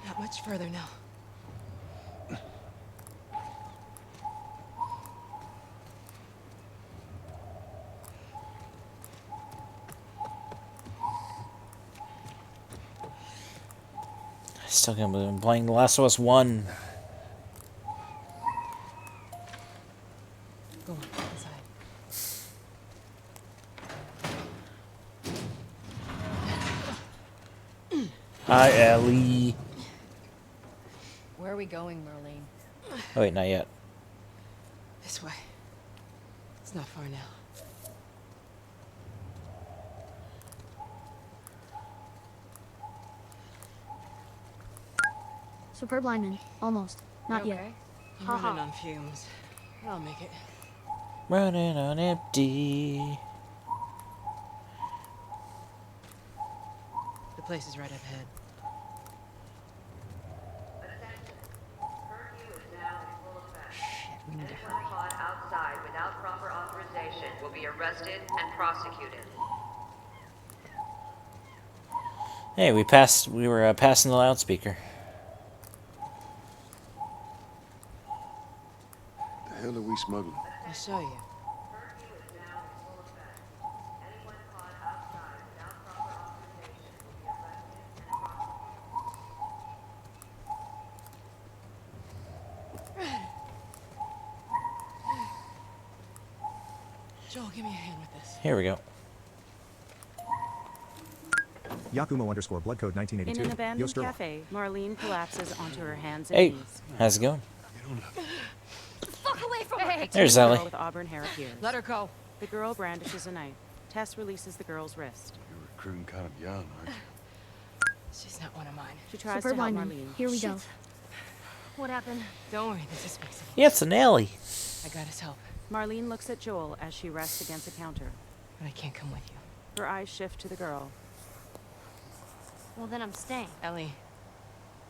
Not much further now. I still can't believe I'm playing The Last of Us 1. Go on, inside. Hi, Ellie. Where are we going, Marlene? Oh, wait, not yet. This way. It's not far now. Superb lineman, almost. Not You yet. okay? I'm running on fumes. I'll make it. Running on empty. The place is right up ahead. Curfew is now in full effect. Shit, we need to Anyone caught outside without proper authorization will be arrested and prosecuted. Hey, we were passing the loudspeaker. The hell are we smuggling? I'll show you. Curfew is now in full effect. Anyone caught outside without proper authorization will be arrested and prosecuted. Joel, give me a hand with this. Here we go. Yakumo _blood code In 1982. an abandoned Yoster. cafe, Marlene collapses onto her hands and Hey, knees. how's it going? Fuck away from A her! There's teen girl Ellie. with auburn hair appears. Let her go. The girl brandishes a knife. Tess releases the girl's wrist. You're recruiting kind of young, aren't you? She's not one of mine. She tries Superb to help lineman, Marlene. here we go. What happened? Don't worry, this is fixable. Yeah, it's an Ellie. I got his help, Marlene looks at Joel as she rests against a counter. but I can't come with you. Her eyes shift to the girl. Well, then I'm staying. Ellie,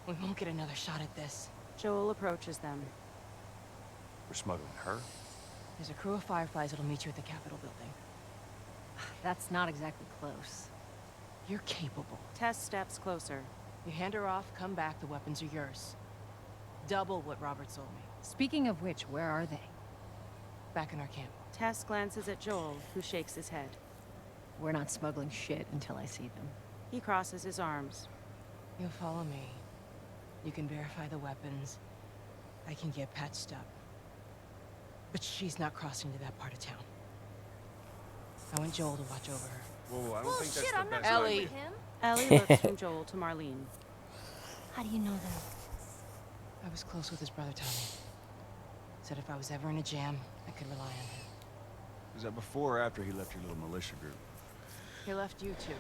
we won't get another shot at this. Joel approaches them. We're smuggling her? There's a crew of Fireflies that'll meet you at the Capitol building. That's not exactly close. You're capable. Tess steps closer. You hand her off, come back, the weapons are yours. Double what Robert sold me. Speaking of which, where are they? Back in our camp. Tess glances at Joel, who shakes his head. We're not smuggling shit until I see them. He crosses his arms. You'll follow me. You can verify the weapons. I can get patched up. But she's not crossing to that part of town. I want Joel to watch over her. Whoa, I don't think that's the best Ellie. idea. Ellie looks from Joel to Marlene. How do you know that? I was close with his brother Tommy. Said if I was ever in a jam, I could rely on him. Was that before or after he left your little militia group? He left you too.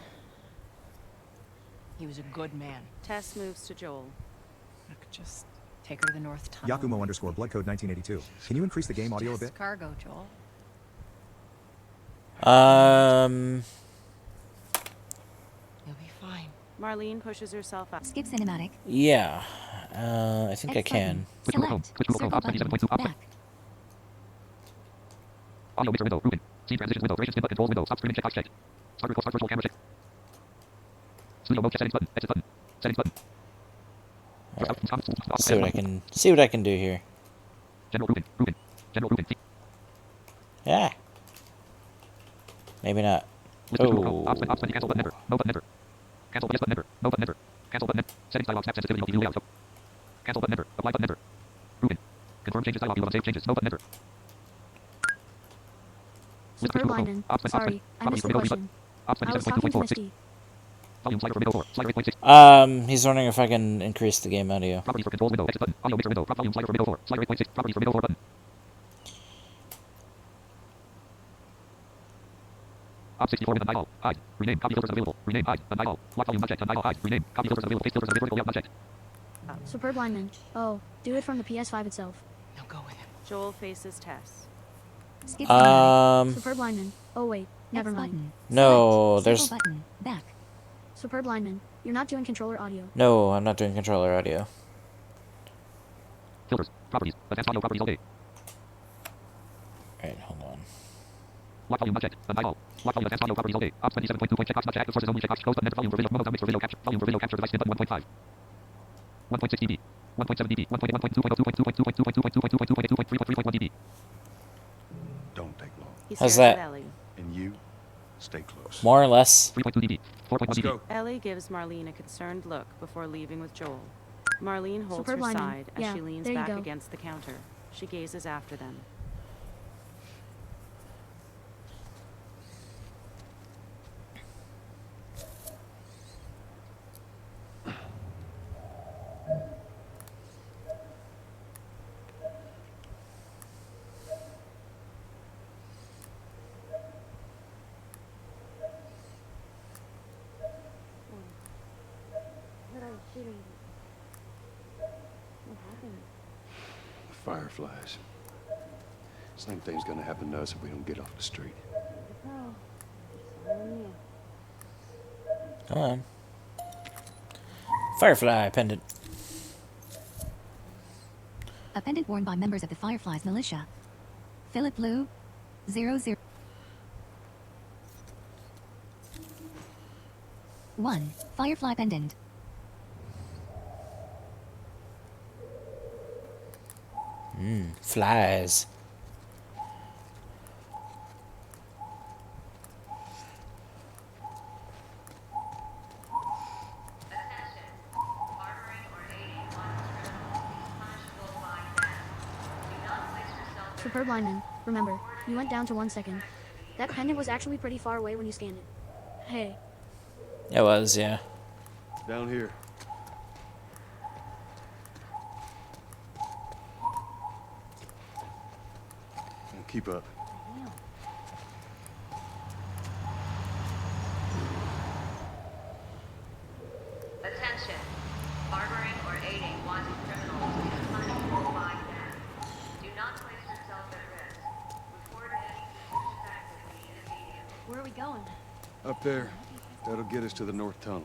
He was a good man. Tess moves to Joel. I could just take her to the North Tunnel. Yakumo _ Bloodcode 1982. Can you increase the game audio a bit? Cargo, Joel. You'll be fine. Marlene pushes herself up. Skip cinematic. Yeah. I think I X can. button. Select. Circle button. Back. Audio mixer window. Ruben. Scene transitions window. Duration input controls window. Stop streaming check box checked. Start virtual camera check. Studio mode check settings button. Exit button. Settings button. See what I can do here. General Ruben. Ruben. General Ruben. Yeah. Maybe not. Oh. Ops menu cancel button never. No button never. Cancel yes button never. No button never. Cancel button never. Settings dialog snap sensitivity LTV layout. Cancel button never. Apply button never. Ruben. Confirm changes dialog view on save changes. No button never. Superb lineman. Sorry, I missed the question. I was talking to Misty. Volume slider for window 4. Slider 8.6. He's wondering if I can increase the game audio. Properties for controls window. Exit button. Audio mixer window. Prop volume slider for window 4. Slider 8.6. Properties for window 4 button. Op 64 with undial. Hide. Rename. Copy filters available. Rename. Hide. Undial. Lock volume unchecked. Undial. Hide. Rename. Copy filters available. Paste filters available. Vertical unchecked. Superb lineman. Oh, do it from the PS5 itself. Now go with him. Joel faces Tess. Skip Superb lineman. Oh wait, never mind. button. No, Select. there's Circle button. Back. Superb lineman. You're not doing controller audio. no. I'm not doing controller audio. Filters. Properties. Advanced audio properties all day. All right, hold on. Lock volume unchecked. Undial. Lock volume advanced audio properties all day. Ops 27.2 point checkbox not checked. Sources only checkbox closed button. Volume for video. Mode mix for video capture. Volume for video capture device pin button 1.5. 1.6 dB. 1.7 dB. 1.2.2.2.2.2.2.2.2.2.2.3.3.1 dB. Don't take long. He How's stares that? at Ellie. And you, stay close. More or less. 3.2 dB. 4.1 Let's dB. go. Ellie gives Marlene a concerned look before leaving with Joel. Marlene holds Superb her lineman. side as Yeah, she leans there you back go. against the counter. She gazes after them. The Fireflies. Same thing's gonna happen to us if we don't get off the street. Come on. Firefly pendant. A pendant worn by members of the Fireflies militia. Philip Blue. 00. 1. Firefly pendant. Flies. Superb lineman. Remember, you went down to 1 second. That pendant was actually pretty far away when you scanned it. Hey, It was, yeah. Down here. Now keep up. Attention. Harboring or aiding wanted criminals is punishable by death. Do not place yourself at risk. Report any suspicious activity immediately. where are we going? Up there. That'll get us to the north tunnel.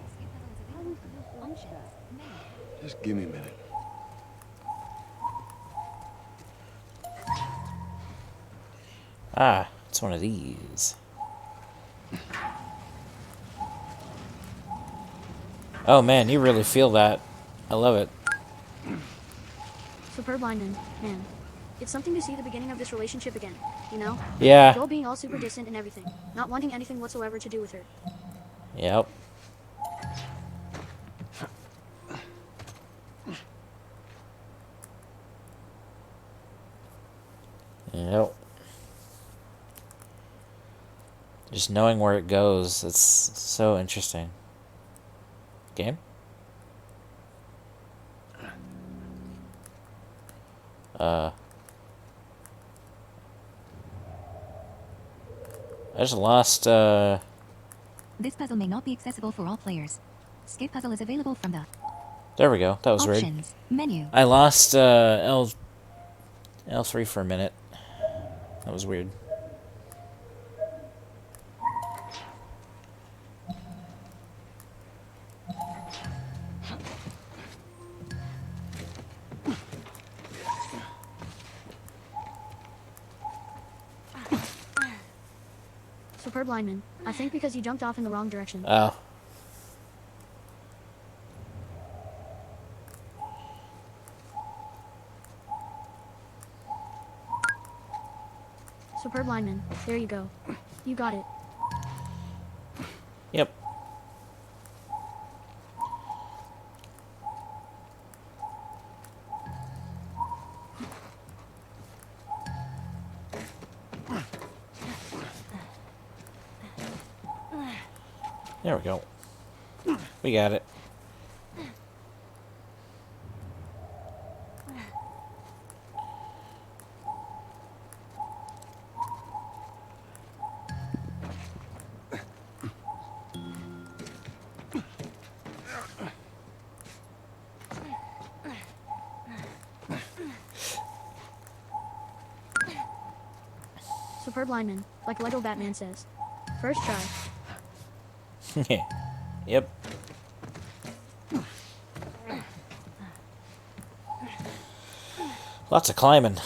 Just give me a minute. Ah, it's one of these. Oh man, you really feel that. I love it. Superb lineman. Man, it's something to see the beginning of this relationship again, you know? Yeah. Joel being all super distant and everything. Not wanting anything whatsoever to do with her. Yep. Yep. Just knowing where it goes, it's so interesting. Game? I just lost, This puzzle may not be accessible for all players. Skip puzzle is available from the there we go. That was weird. Options menu. I lost, L3 for a minute. That was weird. Superb lineman. I think because you jumped off in the wrong direction. Oh. Superb lineman. There you go. You got it. Yep. There we go. We got it. Superb lineman. Like Lego Batman says. First try. Yep. Lots of climbing.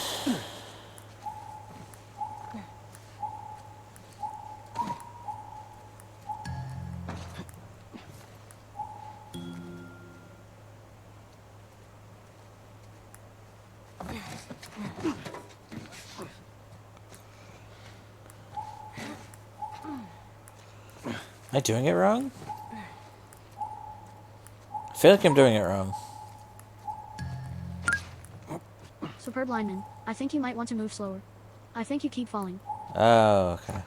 Am I doing it wrong? I feel like I'm doing it wrong. Superb lineman. I think you might want to move slower. I think you keep falling. Oh, okay.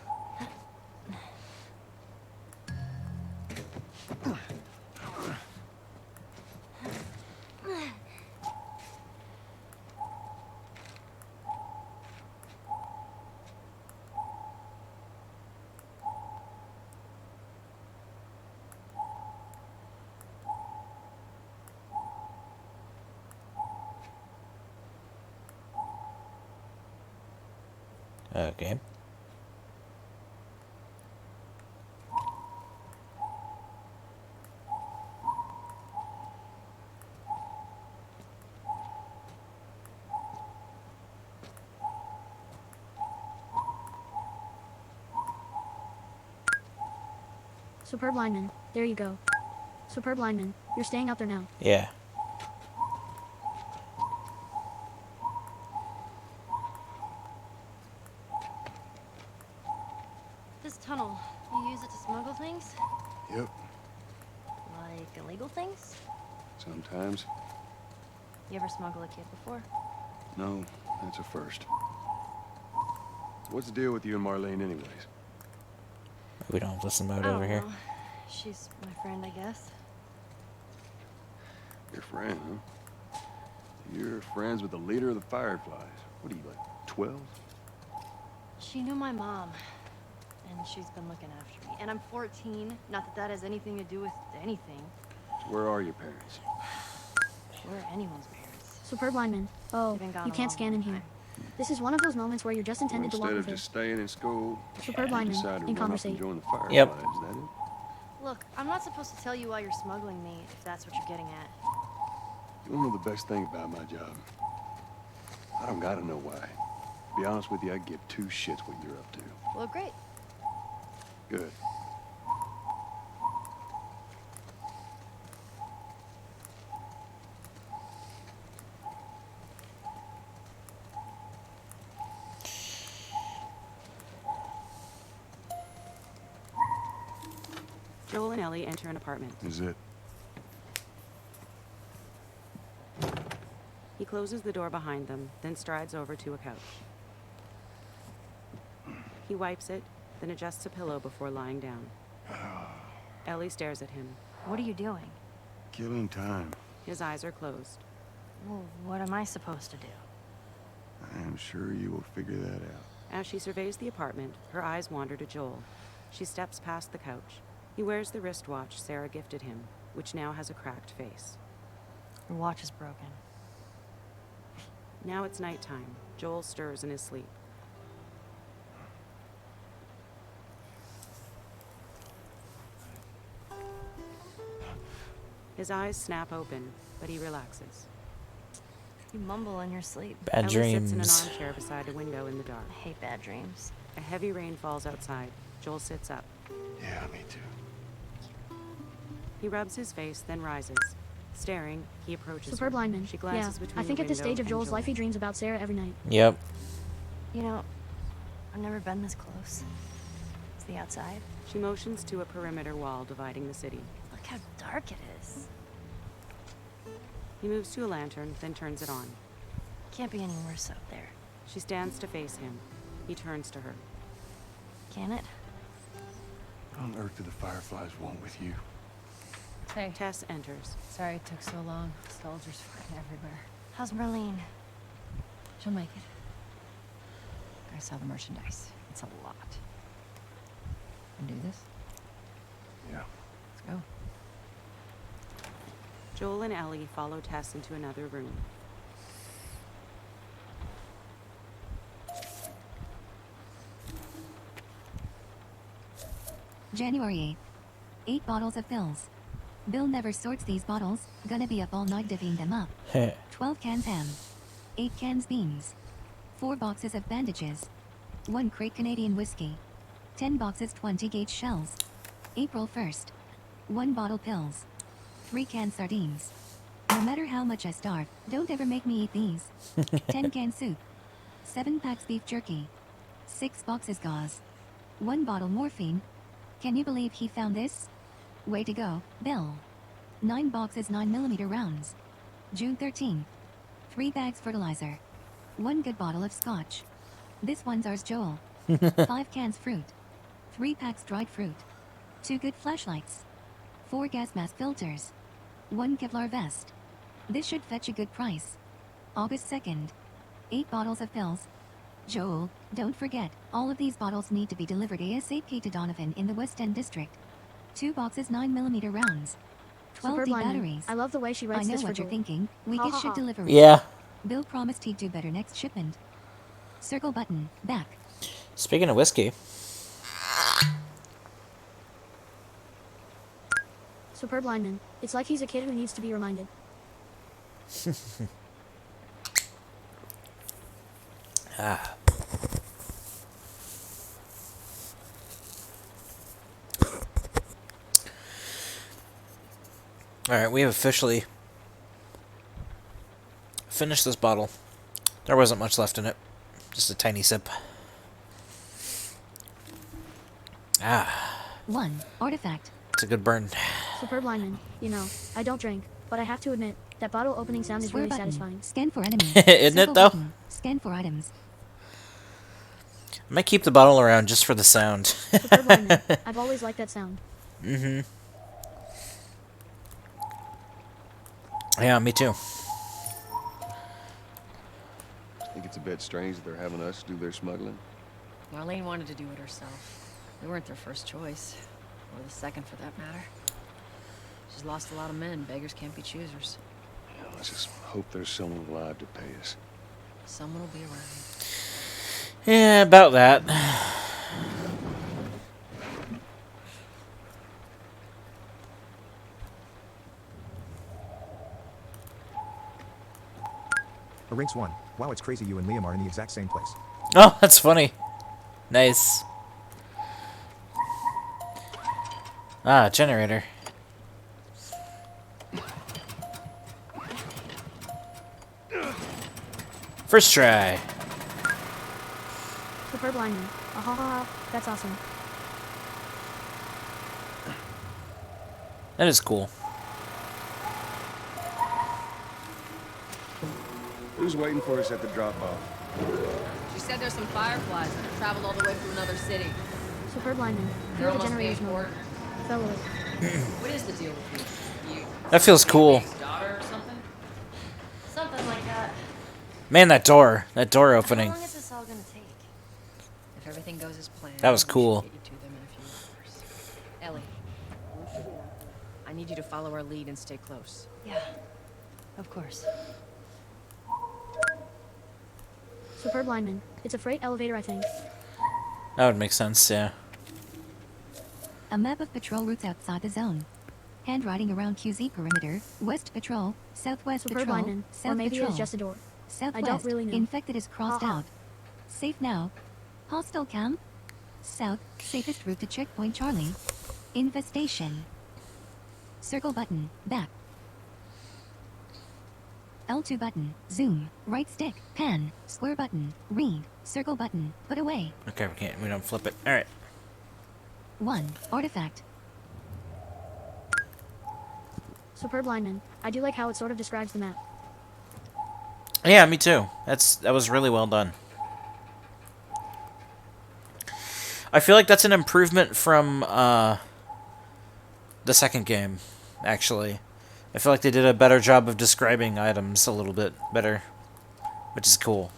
Okay. Superb lineman. There you go. Superb lineman. You're staying out there now. Yeah. This tunnel, you use it to smuggle things? Yep, Like illegal things? sometimes. You ever smuggle a kid before? No, that's a first. What's the deal with you and Marlene anyways? We don't have listen mode I over don't here. know. She's my friend, I guess. Your friend, huh? You're friends with the leader of the Fireflies. What are you, like, 12? She knew my mom, and she's been looking after me. And I'm 14. Not that that has anything to do with anything. So where are your parents? Where are anyone's parents? Superb lineman. Oh, They've been gone you a can't long, scan in long here. This is one of those moments where you're just Well, intended to walk instead of with just it. staying in school, Superb you lineman. decided to In run up and conversation. join the Fireflies, Yep. is that it? Look, I'm not supposed to tell you why you're smuggling me, if that's what you're getting at. You wanna know the best thing about my job? I don't gotta know why. To be honest with you, I give two shits what you're up to. Well, great. Good. Joel and Ellie enter an apartment. Is it? He closes the door behind them, then strides over to a couch. He wipes it, then adjusts a pillow before lying down. Ellie stares at him. What are you doing? Killing time. His eyes are closed. Well, what am I supposed to do? I am sure you will figure that out. As she surveys the apartment, her eyes wander to Joel. She steps past the couch. He wears the wristwatch Sarah gifted him, which now has a cracked face. Your watch is broken. Now it's nighttime. Joel stirs in his sleep. His eyes snap open, but he relaxes. You mumble in your sleep. Bad Ellie sits in dreams. an armchair beside a window in the dark. I hate bad dreams. A heavy rain falls outside. Joel sits up. Yeah, me too. He rubs his face, then rises. Staring, he approaches Superb her. lineman. She Yeah, glances between I think the at this window stage of and Joel's life, Joel. he dreams about Sarah every night. Yep. You know, I've never been this close. It's the outside. She motions to a perimeter wall dividing the city. Look how dark it is. He moves to a lantern, then turns it on. Can't be any worse out there. She stands to face him. He turns to her. Can it? What on earth do the Fireflies want with you? Hey. Tess enters. Sorry it took so long. Soldiers fighting everywhere. How's Marlene? She'll make it. I saw the merchandise. It's a lot. And do this? Yeah. Let's go. Joel and Ellie follow Tess into another room. January 8th. 8 bottles of pills. Bill never sorts these bottles. Gonna be up all night divvying them up. 12 cans ham. 8 cans beans. 4 boxes of bandages. 1 crate Canadian whiskey. 10 boxes 20-gauge shells. April 1st. 1 bottle pills. 3 cans sardines. No matter how much I starve, don't ever make me eat these. 10 cans soup. 7 packs beef jerky. 6 boxes gauze. 1 bottle morphine. Can you believe he found this? Way to go, Bill. 9 boxes 9mm rounds. June 13th. 3 bags fertilizer. 1 good bottle of scotch. This one's ours, Joel. 5 cans fruit. 3 packs dried fruit. 2 good flashlights. 4 gas mask filters. 1 Kevlar vest. This should fetch a good price. August 2nd. 8 bottles of pills. Joel, don't forget, all of these bottles need to be delivered ASAP to Donovan in the West End District. 2 boxes 9mm rounds. 12 Superb D lineman. batteries. I love the way she writes I know this for what you're Joel. thinking. We Ha, get ha, shit ha. delivery. Yeah. Bill promised he'd do better next shipment. Circle button. Back. Speaking of whiskey. Superb lineman. It's like he's a kid who needs to be reminded. Ah. Alright, we have officially finished this bottle. There wasn't much left in it. Just a tiny sip. Ah, 1. Artifact. it's a good burn. Superb lineman. You know, I don't drink, but I have to admit, that bottle opening sound is Square really button. satisfying. Scan for enemies. Isn't it, Circle though? button. Scan for items. I might keep the bottle around just for the sound. Superb lineman. I've always liked that sound. Mm-hmm. Yeah, me too. Think it's a bit strange that they're having us do their smuggling? Marlene wanted to do it herself. We weren't their first choice. Or the second, for that matter. She's lost a lot of men. Beggars can't be choosers. Yeah, let's just hope there's someone alive to pay us. Someone will be around. Yeah, about that. A Rinks 1. Wow, it's crazy you and Liam are in the exact same place. Oh, that's funny. Nice. Ah, generator. First try. Superb lineman. Ah ha ha ha. That's awesome. That is cool. Who's waiting for us at the drop-off? She said there's some fireflies that have traveled all the way from another city. Superb lineman. Few of the generators know. Fell away. What is the deal with you? That feels cool. Daughter or something? Something like that. Man, that door opening. How long is this all gonna take? If everything goes as planned, That was we should cool. get you to them in a few hours. Ellie, I need you to follow our lead and stay close. Yeah, of course. Superb lineman. It's a freight elevator, I think. That would make sense, yeah. A map of patrol routes outside the zone. Handwriting around QZ perimeter. West patrol. Southwest Superb patrol. lineman. South Or maybe patrol. it's just a door. Southwest. I don't really know. Infected is crossed Haha. out. Safe now. Hostile camp. South. Safest route to checkpoint Charlie. Infestation. Circle button. Back. L2 button. Zoom. Right stick. Pan. Square button. Read. Circle button. Put away. Okay, we don't flip it. Alright. 1. Artifact. Superb lineman. I do like how it sort of describes the map. Yeah, me too. That was really well done. I feel like that's an improvement from the second game, actually. I feel like they did a better job of describing items a little bit better, which is cool.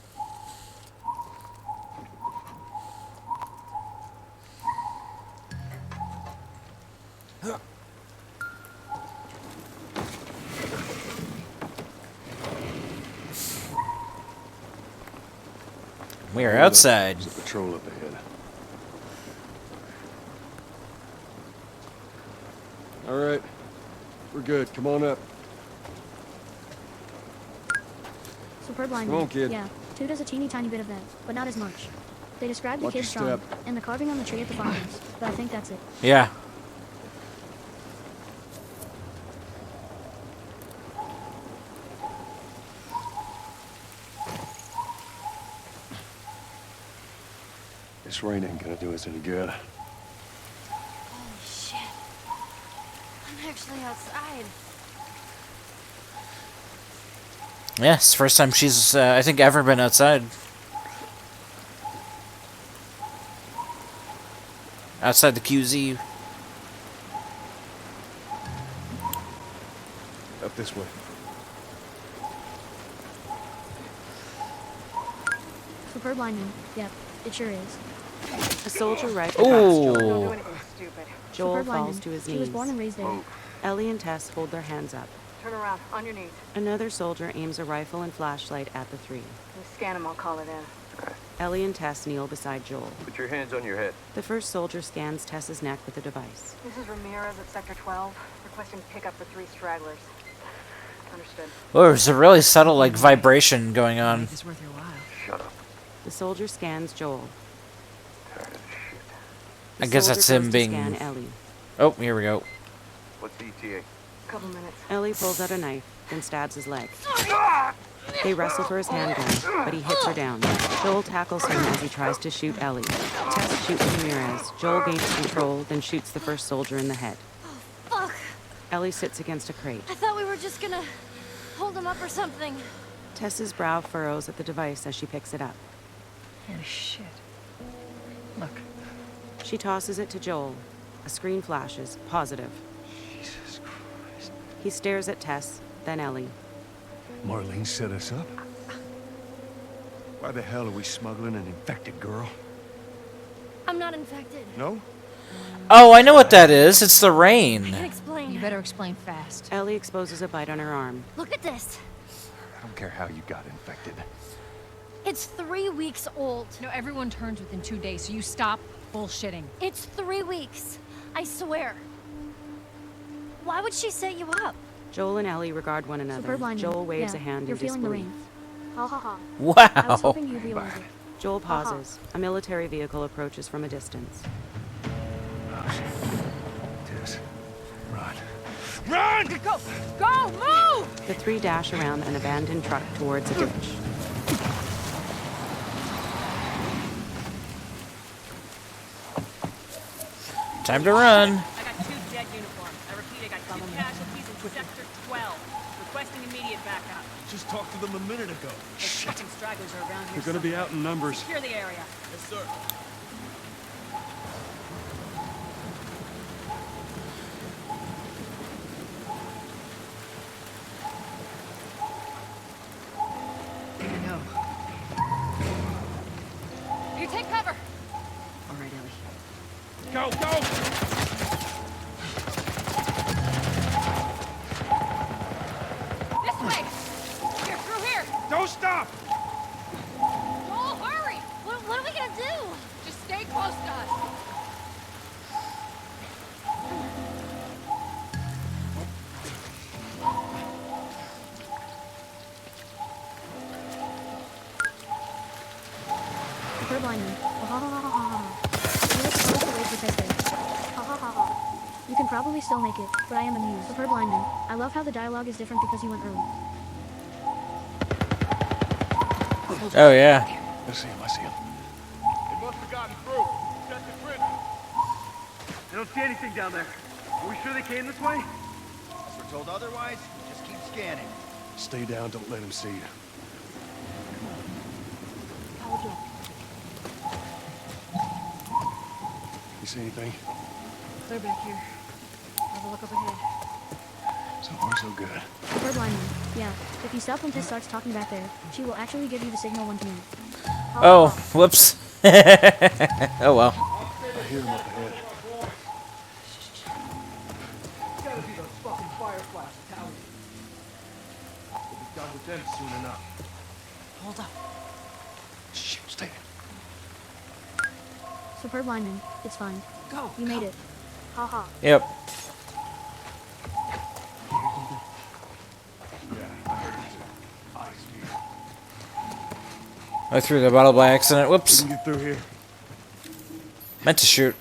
We are outside. There's a patrol up ahead. All right, we're good. Come on up. Superb lineman. Come on, kid. Yeah, 2 does a teeny tiny bit of that, but not as much. They describe the Watch your kid's strong, step. and the carving on the tree at the farmhouse, but I think that's it. Yeah. This rain ain't gonna do us any good. Holy shit. I'm actually outside. Yeah, it's the first time she's, I think, ever been outside. Outside the QZ. Up this way. Superb lineman. Yep, it sure is. A soldier rifle past Joel. Ooh. Joel Superb falls lineman. to his She knees. was born and raised there. Ellie and Tess hold their hands up. Turn around, on your knees. Another soldier aims a rifle and flashlight at the three. You scan them, I'll call it in. Ellie and Tess kneel beside Joel. Put your hands on your head. The first soldier scans Tess's neck with a device. This is Ramirez at Sector 12, requesting pickup for 3 stragglers. Understood. Oh, there's a really subtle, like, vibration going on. It's worth your while. Shut up. The soldier scans Joel. Tired of shit. The I guess soldier that's goes him to being... scan Ellie. Oh, here we go. What's the ETA? Couple minutes. Ellie pulls out a knife, then stabs his leg. They wrestle for his handgun, but he hits her down. Joel tackles him as he tries to shoot Ellie. Tess shoots Ramirez. Joel gains control, then shoots the first soldier in the head. Fuck. Ellie sits against a crate. I thought we were just gonna hold him up or something. Tess's brow furrows at the device as she picks it up. Holy shit. Look. She tosses it to Joel. A screen flashes, positive. Jesus Christ. He stares at Tess, then Ellie. Marlene set us up? Why the hell are we smuggling an infected girl? I'm not infected. No? Oh, I know what that is. It's the I rain. can explain. You better explain fast. Ellie exposes a bite on her arm. Look at this. I don't care how you got infected. It's 3 weeks old. No, everyone turns within 2 days, so you stop bullshitting. It's 3 weeks. I swear. Why would she set you up? Joel and Ellie regard one another. Superb lineman. Joel waves Yeah, a hand you're in feeling the disbelief. rain. Ha ha ha. I Wow. was hoping you'd realize it. Joel pauses. A military vehicle approaches from a distance. Tess, run. Run! Go! Go! Move! The three dash around an abandoned truck towards a ditch. Time to run. I got 2 dead uniforms. I repeat, I got 2 casualties in Sector 12. Requesting immediate backup. Just talked to them a minute ago. Those fucking stragglers are around here. They're gonna be somewhere. out in numbers. Secure the area. Yes, sir. Take cover. All right, Ellie. Go, go! This way. Here, through here. Don't stop! Joel, hurry. What are we gonna do? Just stay close to us. Superb lineman. Ha ha ha ha ha. You were supposed to wait for this. Ha ha ha ha. You can probably still make it, but I am amused. Superb lineman. I love how the dialogue is different because you went early. Oh, yeah. I see him, I see him. They must have gotten through. Check the grid. I don't see anything down there. Are we sure they came this way? If we're told otherwise, just keep scanning. Stay down, don't let him see you. You see anything? Clear back here. Have a look up ahead. So far, so good. Superb lineman. Yeah. If you stop when Tess starts talking back there, she will actually give you the signal when to move. Oh, whoops. Oh, well. I hear him up ahead. It's gotta be those fucking Fireflies, Italian. We'll be done with them soon enough. Hold up. Shh, stay. Superb lineman. It's fine. Go. You made it. Ha ha. Yep. I threw the bottle by accident. We Whoops. can get through here. Meant to shoot.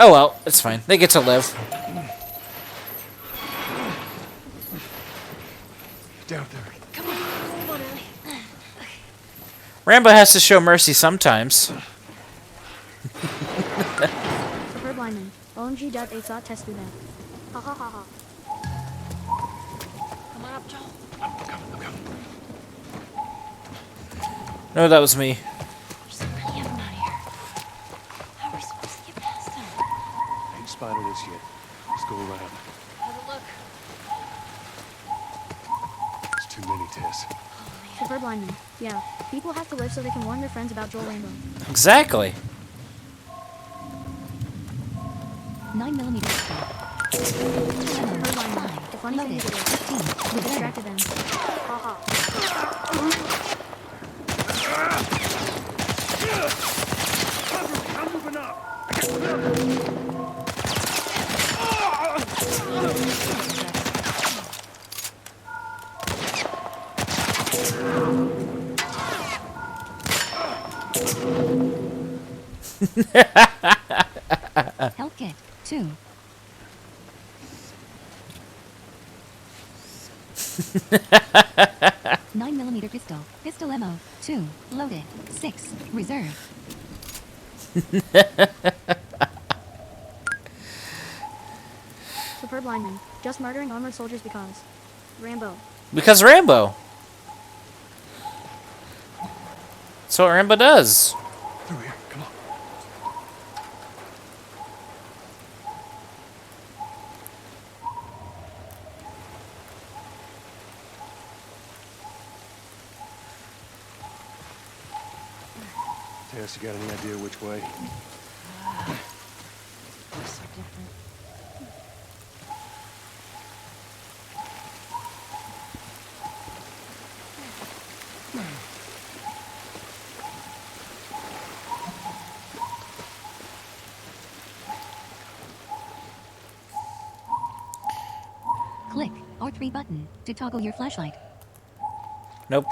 Oh well, it's fine. They get to live. Down there. Come on. Come on, Ellie. Rambo has to show mercy sometimes. Superb lineman. OMG that they thought Tess through that. Ha ha ha ha. Come on up, Joel. I'm coming, I'm coming. No, that was me. There's so many of them out here. How are we supposed to get past them? I ain't spotted us yet. Let's go around. Have a look. There's too many, Tess. Superb lineman. Yeah. People have to live so they can warn their friends about Joel Rambo. Exactly. 9mm. Superb lineman. The funny thing is, we distracted them. Ha ha. I'm moving up. Health kit. 2. Nine millimeter pistol. Pistol ammo. 2. Loaded. 6. Reserve. Superb lineman. Just murdering armored soldiers because. Rambo. Because Rambo. That's what Rambo does. Through here, come on. Tess, you got any idea which way? They're so different. Click R3 button to toggle your flashlight. Nope.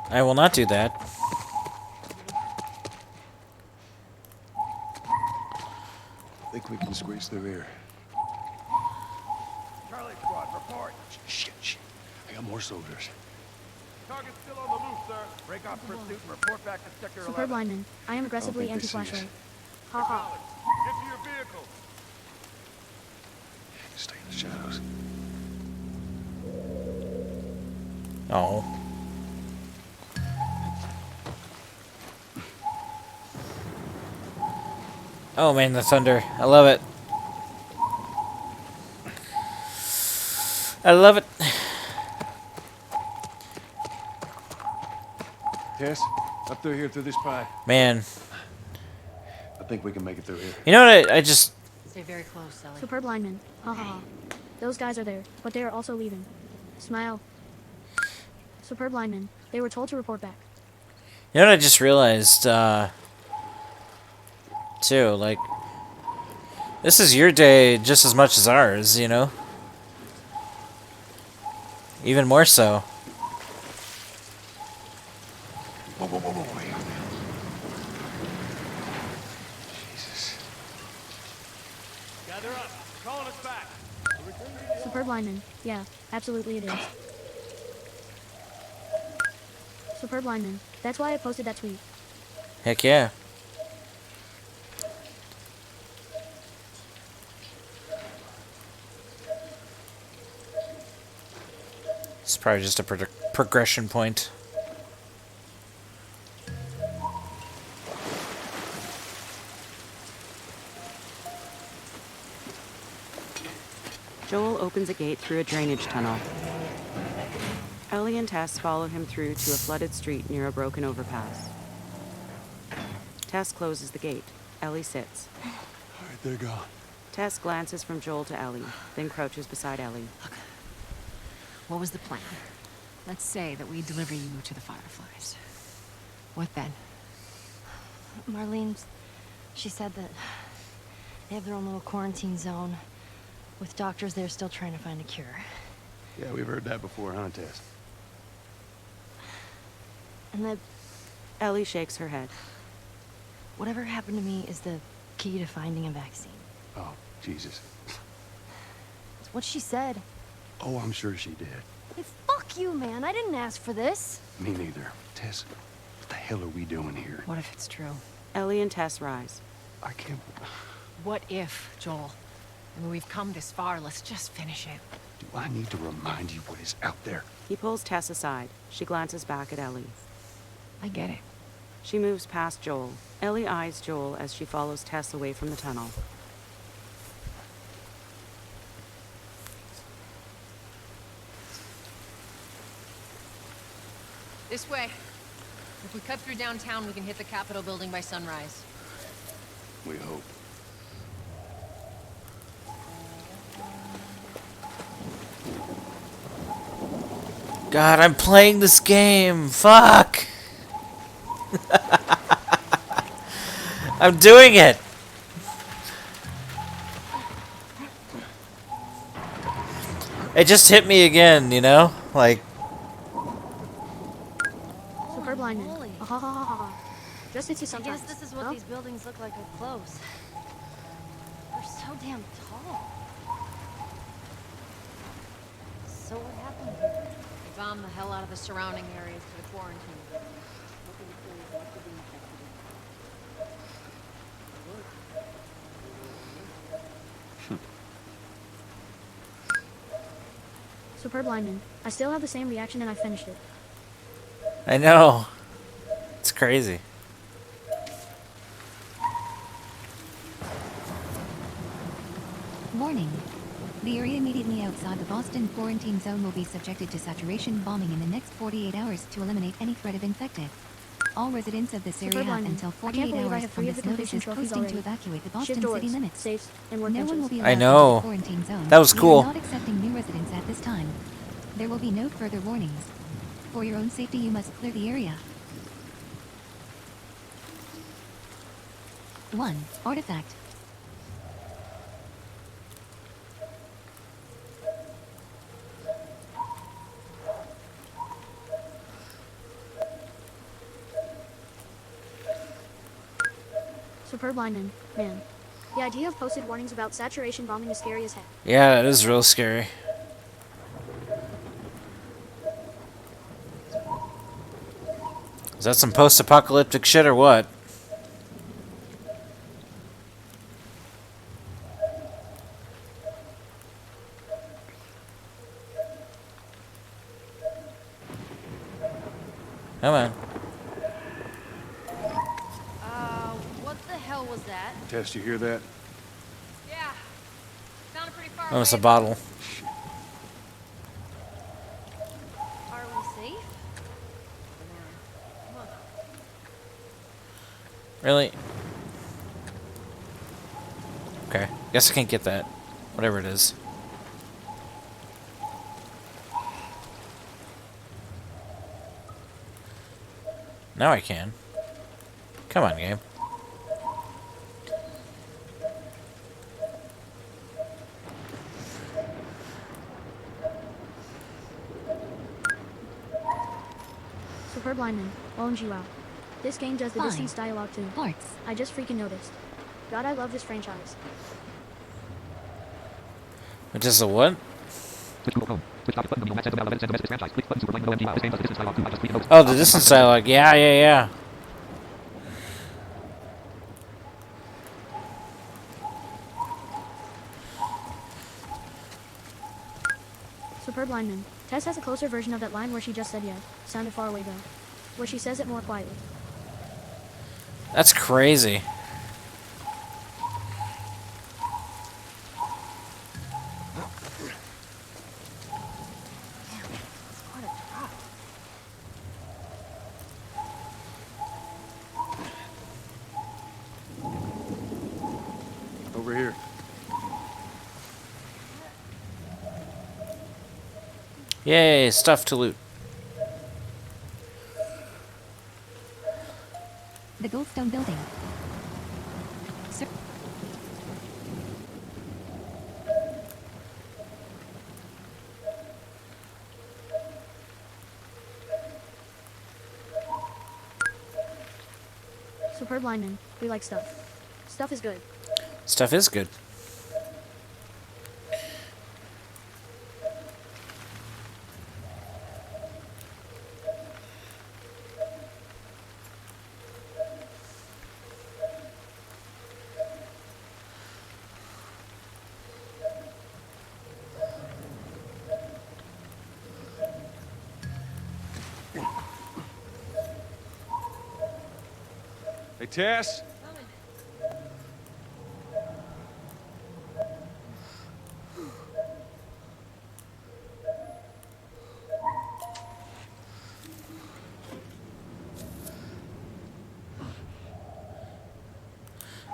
I will not do that. Think we can squeeze through here. Charlie Squad, report. Shit. I got more soldiers. Target's still on the loose, sir. Break off pursuit and report back to Sector 11. Superb lineman. I am aggressively think they see us. anti-flashlight. Ha ha. Get to your vehicle. Stay in the shadows. Oh. Oh man, the thunder. I love it. I love it. Tess, up through here through this pipe. Man. I think we can make it through here. You know what? I just... Stay very close, Ellie. Superb lineman. Ha ha ha. Those guys are there, but they are also leaving. Smile. Superb lineman. They were told to report back. You know what I just realized, too, like, this is your day just as much as ours, you know? Even more so. Whoa, whoa, whoa, whoa, wait. Jesus. Gather up. Calling us back. Superb lineman. Yeah, absolutely it is. Superb lineman. That's why I posted that tweet. Heck yeah. It's probably just a progression point. Joel opens a gate through a drainage tunnel. Ellie and Tess follow him through to a flooded street near a broken overpass. Tess closes the gate. Ellie sits. All right, they're gone. Tess glances from Joel to Ellie, then crouches beside Ellie. What was the plan? Let's say that we deliver you to the Fireflies. What then? Marlene, she said that they have their own little quarantine zone with doctors there still trying to find a cure. Yeah, we've heard that before, huh, Tess? And that Ellie shakes her head. whatever happened to me is the key to finding a vaccine. Oh, Jesus. It's what she said. Oh, I'm sure she did. Hey, fuck you, man. I didn't ask for this. Me neither. Tess, what the hell are we doing here? What if it's true? Ellie and Tess rise. I can't... What if, Joel? I mean, we've come this far. Let's just finish it. Do I need to remind you what is out there? He pulls Tess aside. She glances back at Ellie. I get it. She moves past Joel. Ellie eyes Joel as she follows Tess away from the tunnel. This way. If we cut through downtown, we can hit the Capitol building by sunrise. We hope. God, I'm playing this game. Fuck. I'm doing it. It just hit me again, you know? Like, Superb lineman. Ha ha ha ha ha. Just hits you I sometimes. guess this is what no? these buildings look like up close. They're so damn tall. So what happened here? They bombed the hell out of the surrounding areas to the quarantine. Superb lineman. I still have the same reaction and I finished it. I know. It's crazy. Warning. The area immediately outside the Boston quarantine zone will be subjected to saturation bombing in the next 48 hours to eliminate any threat of infected. All residents of this area Superb have lineman. until I can't 48 believe I hours have from 3 of this the notice completion is trophies posting already. to evacuate the Shift Boston doors, city limits. safes, and work No one benches. will be I allowed know. into the quarantine zone. That was We are cool. not accepting new residents at this time. There will be no further warnings. For your own safety, you must clear the area. 1. Artifact. Superb lineman. Man. The idea of posted warnings about saturation bombing is scary as heck. Yeah, it is real scary. Is that some post-apocalyptic shit or what? Come on. What the hell was that? Tess, you hear that? Yeah. Sounded pretty far That was a away. bottle. Are we safe? Come on. Really? Okay. Guess I can't get that. Whatever it is. Now I can. Come on, game. Superb lineman, OMG wow. This game does the Fine. distance dialogue too. Parts. I just freaking noticed. God, I love this franchise. Which is a what? Oh, the distance dialogue. Yeah, yeah, yeah. Superb lineman. Tess has a closer version of that line where she just said yeah. Sounded far away though. Where she says it more quietly. That's crazy. Over here. Yay, stuff to loot. The Goldstone Building. Sir. Superb lineman. We like stuff. Stuff is good. Stuff is good. Hey, Tess?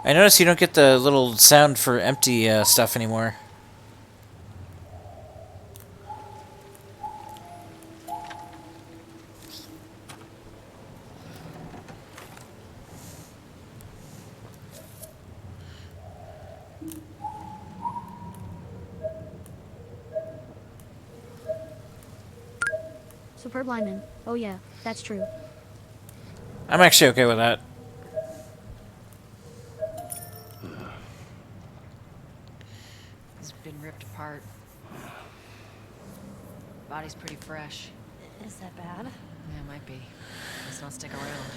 I notice you don't get the little sound for empty stuff anymore. Superb lineman. Oh yeah, that's true. I'm actually okay with that. He's been ripped apart. Body's pretty fresh. Is that bad? Yeah, it might be. Let's not stick around.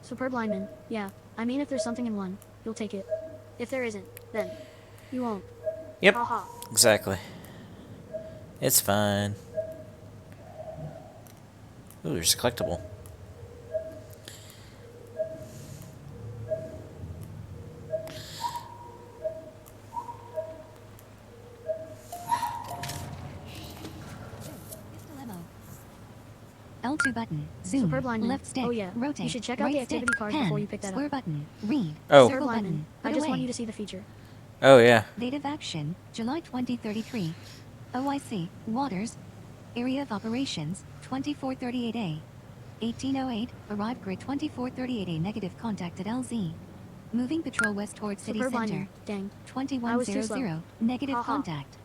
Superb lineman. Yeah, I mean if there's something in one, you'll take it. If there isn't, then you won't. Yep. Haha. Exactly. It's fine. Ooh, there's a collectible. L2 button. Zoom. Superb lineman. Left stick. Oh yeah. Rotate. You should check out right the activity stick. card Pen. before you pick that Square up. button. Read. Oh. Circle Superb button. lineman. I Put just want away. you to see the feature. Oh, yeah. Date of action, July 2033. OIC, Waters. Area of operations, 2438A. 1808, arrived grid 2438A, negative contact at LZ. Moving patrol west towards city Superb center. lineman. Dang. I was too slow. 2100, negative Haha. contact.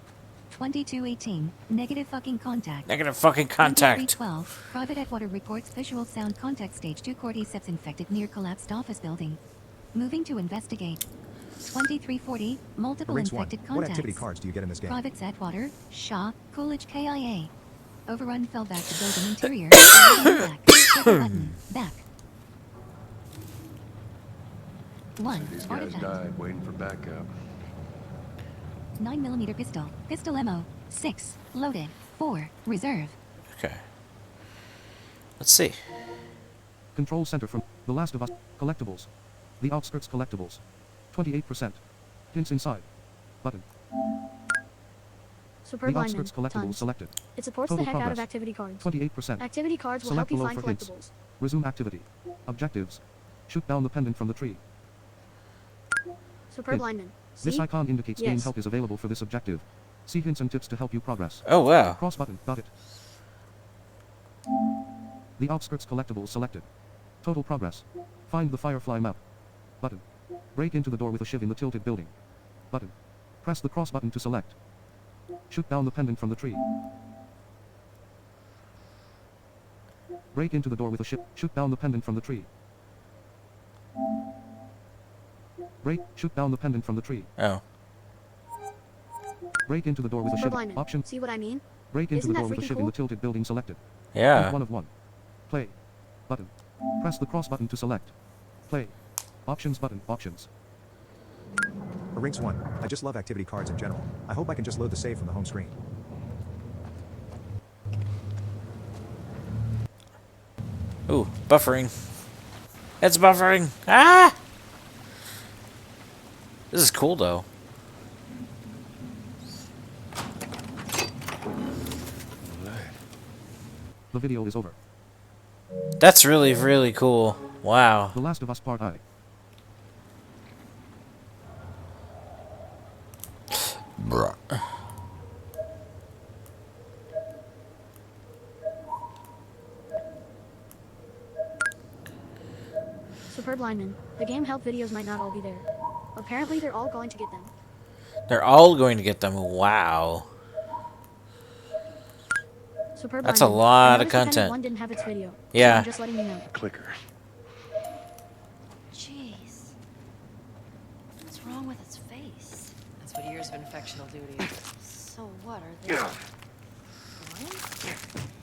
2218, negative fucking contact. Negative fucking contact. 2312, Private Atwater reports visual sound contact stage 2 cordyceps infected near collapsed office building. Moving to investigate. 2340, multiple Rings 1. infected What contacts. activity cards do you get in this game? Private Atwater, Shaw, Coolidge KIA. Overrun fell back to building interior. Back. Click button. Back. 1. These guys Artifact. died waiting for backup. 9mm pistol. Pistol ammo. 6. Loaded. 4. Reserve. Okay. Let's see. Control center from The Last of Us. Collectibles. The Outskirts collectibles. 28%. Hints inside. Button. Superb The lineman. outskirts collectibles Tons. selected. It supports Total the heck out of progress. activity cards. 28%. Activity cards will Select help you below find for hints. collectibles. Resume activity. Objectives. Shoot down the pendant from the tree. Superb Hint. lineman. This See? icon indicates game Yes. help is available for this objective. See hints and tips to help you progress. Oh, wow. Cross button. Got it. The outskirts collectibles selected. Total progress. Find the Firefly map. Button. Break into the door with a shiv in the tilted building. Button. Press the cross button to select. Shoot down the pendant from the tree. Break into the door with a ship. Shoot down the pendant from the tree. Shoot down the pendant from the tree. Oh. Break into the door with a Superb shiv. lineman. Option. See what I mean? Break into Isn't the that door with a freaking shiv in cool? the tilted building selected. Yeah. Hint 1 of 1. Play. Button. Press the cross button to select. Play. Options button. Options. Rinks 1. I just love activity cards in general. I hope I can just load the save from the home screen. Ooh, buffering. It's buffering. Ah! This is cool, though. The video is over. That's really, really cool. Wow. The Last of Us Part I. Bruh. Superb lineman. The game help videos might not all be there. Apparently they're all going to get them. They're all going to get them. Wow. Superb That's a lineman. lot I of noticed the pendant content. one didn't have its video. So Yeah. I'm just letting you know. Clicker. Jeez. What's wrong with its face? That's what years of infection will do to you. So what, are they blind?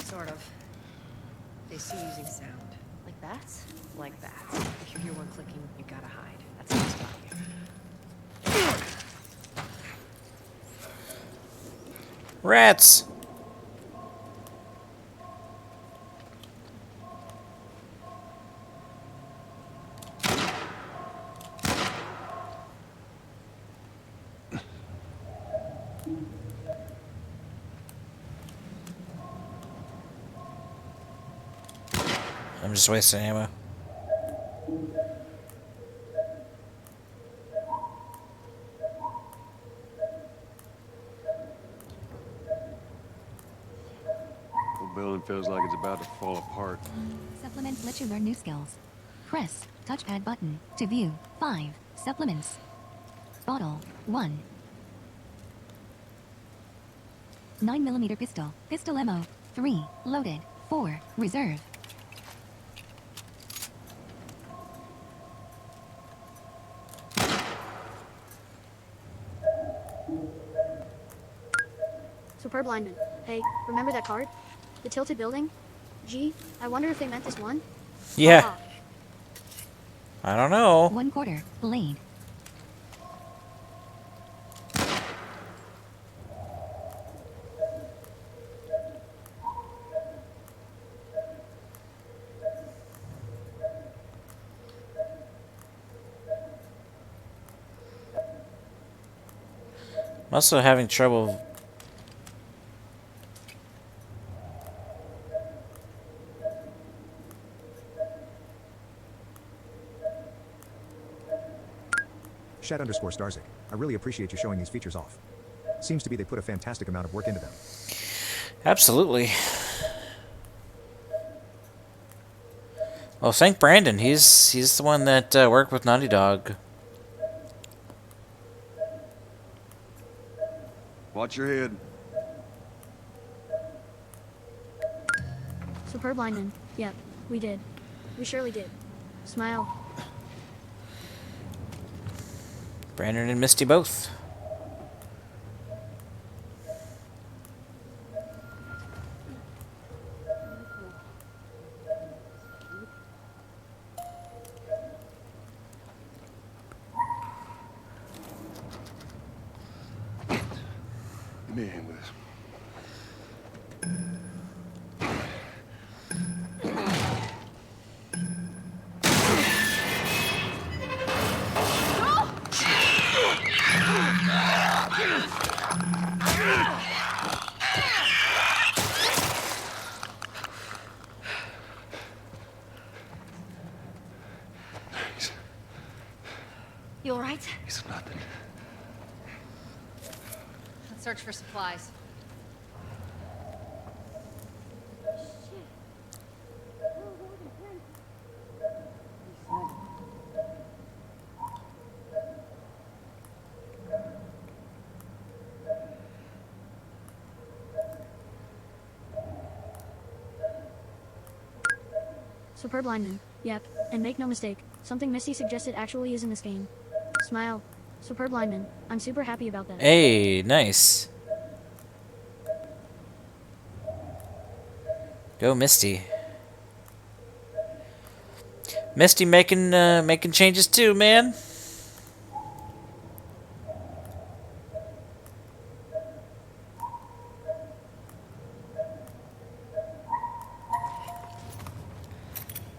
Sort of. They see using sound. Like bats? Like that. If you hear one clicking, you gotta hide. That's how they spot you. Rats. I'm just wasting ammo. The building feels like it's about to fall apart. Supplements let you learn new skills. Press touchpad button to view 5 supplements. Bottle 1. 9mm pistol. Pistol ammo 3. Loaded 4. Reserve. Superb lineman. Hey, remember that card? The tilted building? Gee, I wonder if they meant this one? Yeah. Ah, I don't know. 1/4 blade. I'm also having trouble. Shed_Starzik. I really appreciate you showing these features off. Seems to be they put a fantastic amount of work into them. Absolutely. Well, thank Brandon. He's the one that worked with Naughty Dog. Watch your head. superb lineman. Yep, we did. We surely did. Smile. Brandon and Misty both. Give me a hand with this. You alright? It's nothing. Let's search for supplies. Superb lineman. Yep. And make no mistake, something Misty suggested actually is in this game. Smile. Superb lineman. I'm super happy about that. Hey, nice. Go Misty. Misty making changes too, man.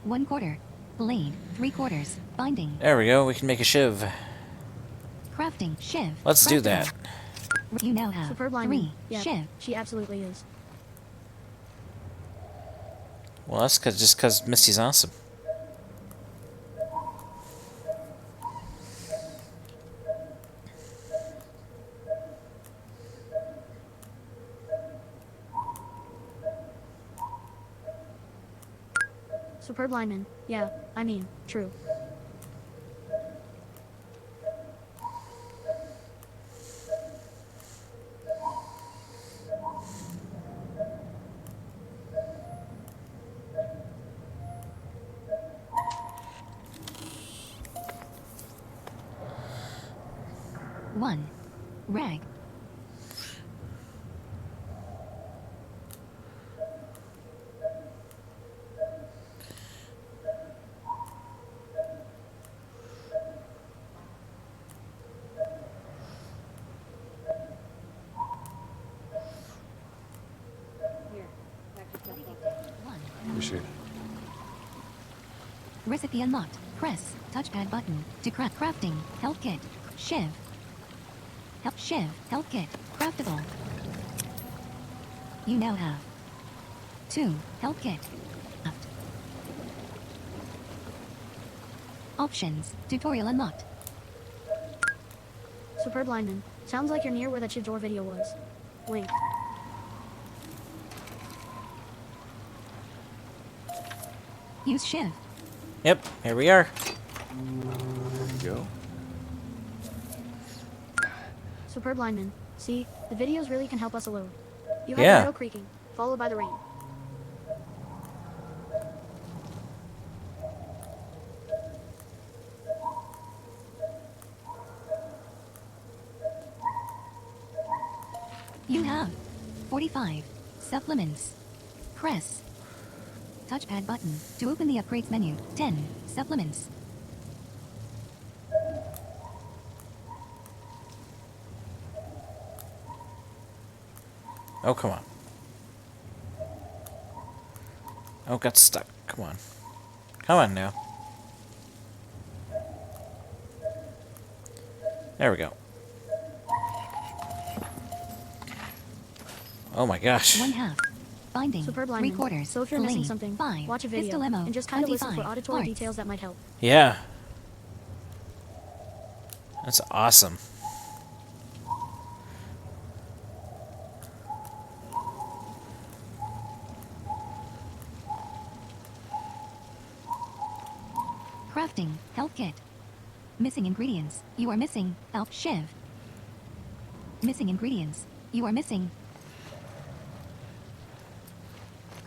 One quarter. Blade. 3/4. Binding. There we go. We can make a shiv. Crafting. Shiv. Let's do Craftable. that. You now have Superb lineman. 3. Yep. Shiv. She absolutely is. Well, that's just because Misty's awesome. Superb lineman. Yeah, I mean, true. One. Rag. Appreciate it. Recipe unlocked. Press touchpad button to crafting. Health kit. Shiv. Shiv. Health kit. Craftable. You now have 2 health kit. Craft. Options. Tutorial unlocked. Superb lineman. Sounds like you're near where that Shiv door video was. Wink. Use Shiv. Yep, here we are. There you go. Superb lineman. See, the videos really can help us a load. You have Yeah. the metal creaking, followed by the rain. You have 45 supplements. Press touchpad button to open the upgrades menu. 10 supplements. Oh, come on. Oh, got stuck. Come on. Come on now. There we go. Oh my gosh. 1/2. Binding. Superb lineman. 3/4. So if you're missing Blade. something, 5. watch a video Pistol ammo. and just kind of listen for 25 auditory parts. details that might help. Yeah. That's awesome. Crafting. Health kit. Missing ingredients. You are missing Shiv. Missing ingredients. You are missing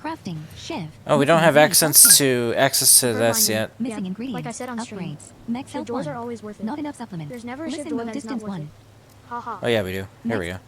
crafting. Shiv. Oh, we don't Missing have ingredients. access to Superb this lineman. yet. Missing Yeah, ingredients. like I said on stream, Upgrades. Max Shiv health doors 1. are always worth it. Not enough supplement. There's never a Shiv Listen door mode that is not distance worth 1. it. Haha. Oh yeah, we do. Here we go.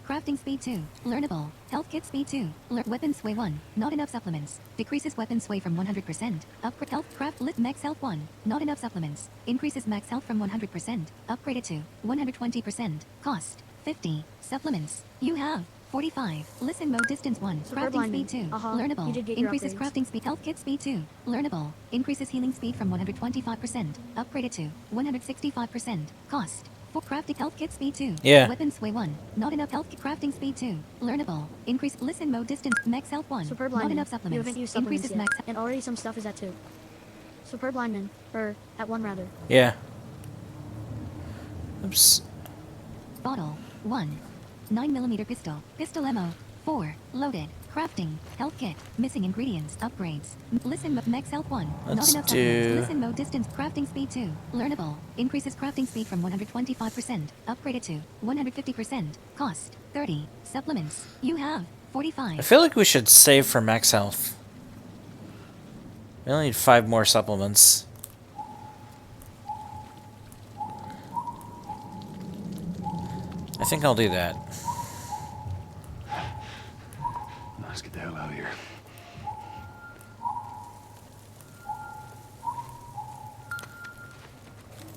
Crafting speed 2. Learnable. Health kit speed 2. Weapon sway 1. Not enough supplements. Decreases weapon sway from 100%. Upgrade health craft lit max health 1. Not enough supplements. Increases max health from 100%. Upgraded to 120%. Cost 50. Supplements. You have 45. Listen mode distance 1. Superb Crafting lineman. speed 2. Uh-huh. Learnable. You did get your Increases upgrades. crafting speed. Health kit speed 2. Learnable. Increases healing speed from 125%. Upgraded to 165%. Cost For crafting health kit speed 2. Yeah. Weapon sway 1. Not enough health kit crafting speed 2. Learnable. Increase listen mode distance. Max health 1. Superb Not lineman. enough You supplements. haven't used supplements Increases yet, max. and already some stuff is at 2. Superb lineman. At 1 rather. Yeah. Oops. Bottle. 1. 9mm pistol. Pistol ammo. 4. Loaded. Crafting. Health kit. Missing ingredients. Upgrades. Listen max health 1. Let's Not enough do- supplements. Listen mode distance. Crafting speed 2. Learnable. Increases crafting speed from 125%. Upgraded to 150%. Cost 30. Supplements. You have 45. I feel like we should save for max health. We only need 5 more supplements. I think I'll do that. Let's get the hell out of here.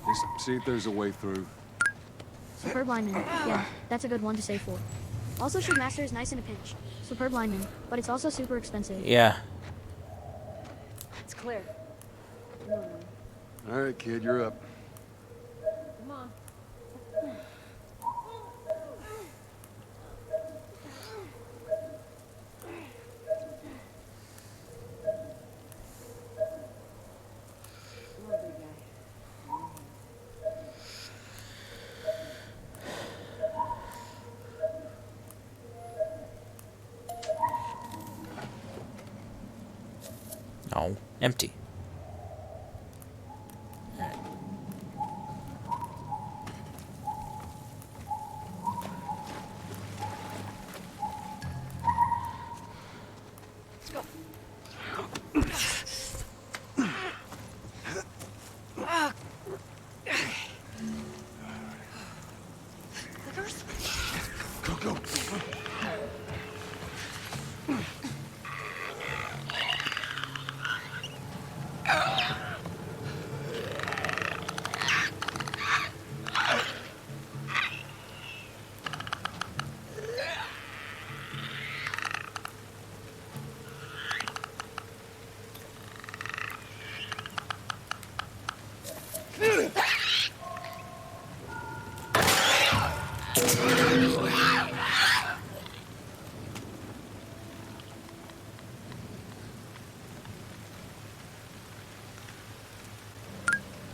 Just see if there's a way through. Superb lineman. Yeah, that's a good one to save for. Also, Shootmaster is nice in a pinch. Superb lineman, but it's also super expensive. Yeah. It's clear. All right, kid, you're up. Come on. No. Empty. Go, go.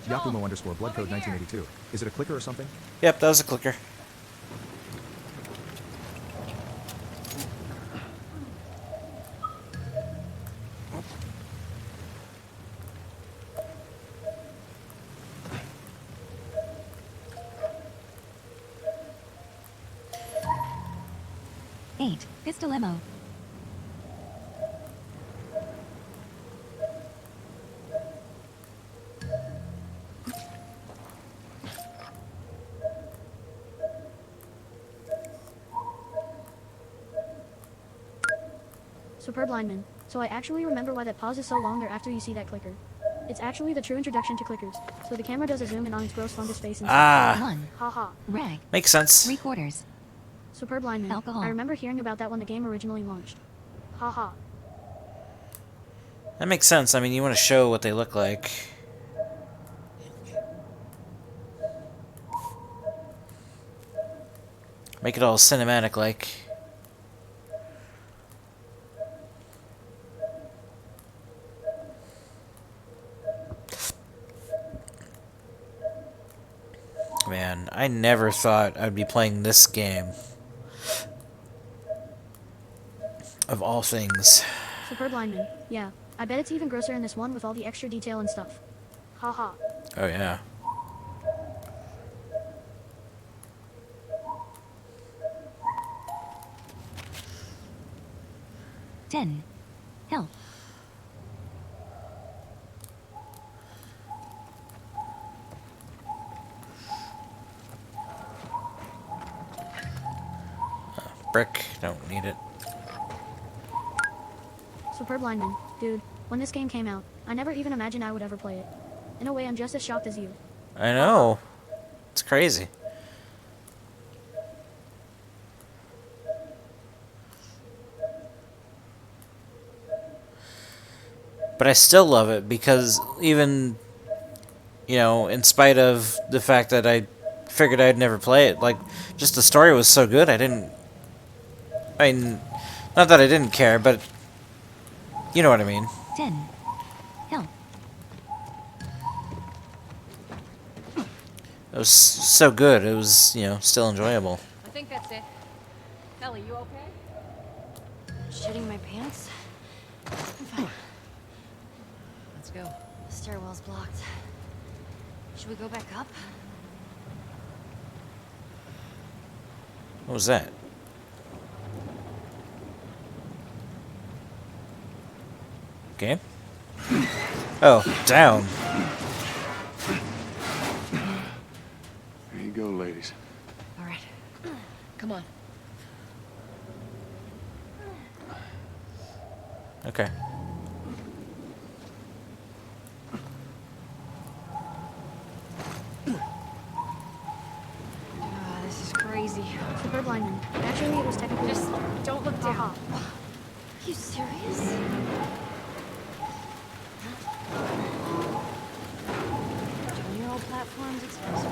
Yakumo_bloodcode 1982. Is it a clicker or something? Yep, that was a clicker. Eight. Pistol ammo. Superb lineman. So I actually remember why that pause is so longer after you see that clicker. It's actually the true introduction to clickers. So the camera does a zoom in on its gross fungus face and Ah. One. Haha. Rag. Makes sense. 3/4. Superb lineman. Alcohol. I remember hearing about that when the game originally launched. Haha. That makes sense. I mean, you want to show what they look like. Make it all cinematic like. Man, I never thought I'd be playing this game. Of all things. Superb lineman. Yeah. I bet it's even grosser in this one with all the extra detail and stuff. Haha. Oh yeah. Ten. Health. Brick, don't need it. Superb lineman. Dude, when this game came out, I never even imagined I would ever play it. In a way, I'm just as shocked as you. I know. It's crazy. But I still love it because even, you know, in spite of the fact that I figured I'd never play it. Like, just the story was so good, I mean, not that I didn't care, but you know what I mean. 10. Help. It was so good, it was, you know, still enjoyable. I think that's it. Ellie, you okay? Shitting my pants? I'm fine. Let's go. The stairwell's blocked. Should we go back up? What was that? Okay. Oh, down. There you go, ladies. All right. Come on. Okay. This is crazy. Superb lineman. Actually, it was technically. Just don't look down. You serious? General platforms expensive.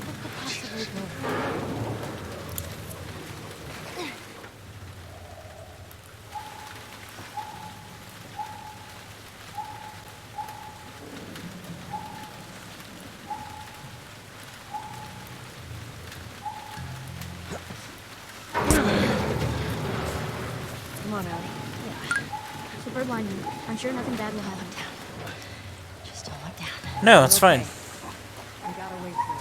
What could possibly go wrong? Come on, Ellie. Yeah. Superb lineman. I'm sure nothing bad will happen. Just don't look down. No, it's fine. We got our way through.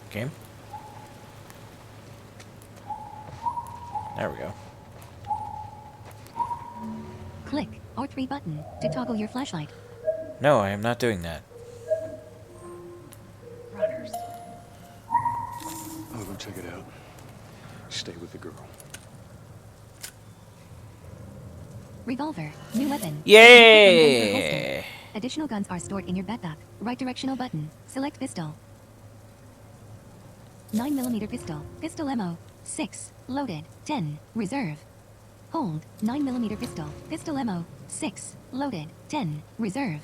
Okay. There we go. Click R3 button to toggle your flashlight. No, I am not doing that. Runners. I'll go check it out. Stay with the girl. Revolver. New weapon. Yay! Additional guns are stored in your backpack. Right directional button. Select pistol. 9mm pistol. Pistol ammo. 6. Loaded. 10. Reserve. Hold. 9mm pistol. Pistol ammo. 6. Loaded. 10. Reserve.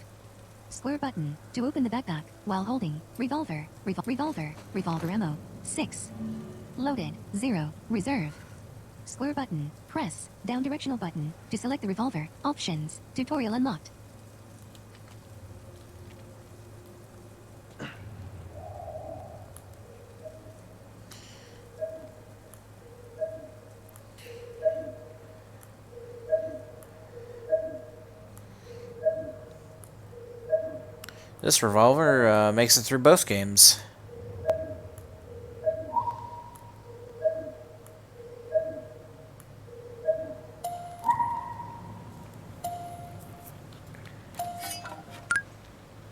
Square button to open the backpack while holding. Revolver. Revolver. Revolver ammo. 6. Loaded. 0. Reserve. Square button. Press down directional button to select the revolver. Options. Tutorial unlocked. This revolver makes it through both games.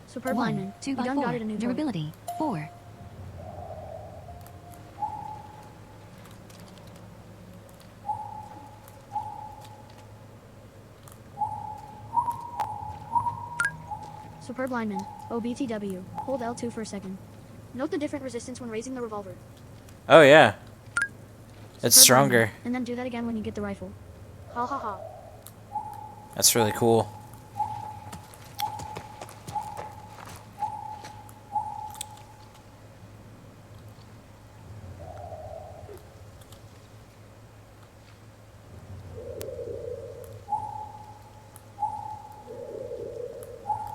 Superb 1. lineman. 2 You by done 4. got it a new toy. Durability. 4. Superb lineman. OBTW. Hold L2 for a second. Note the different resistance when raising the revolver. Oh yeah. It's Superb stronger. lineman. And then do that again when you get the rifle. Ha ha ha. That's really cool.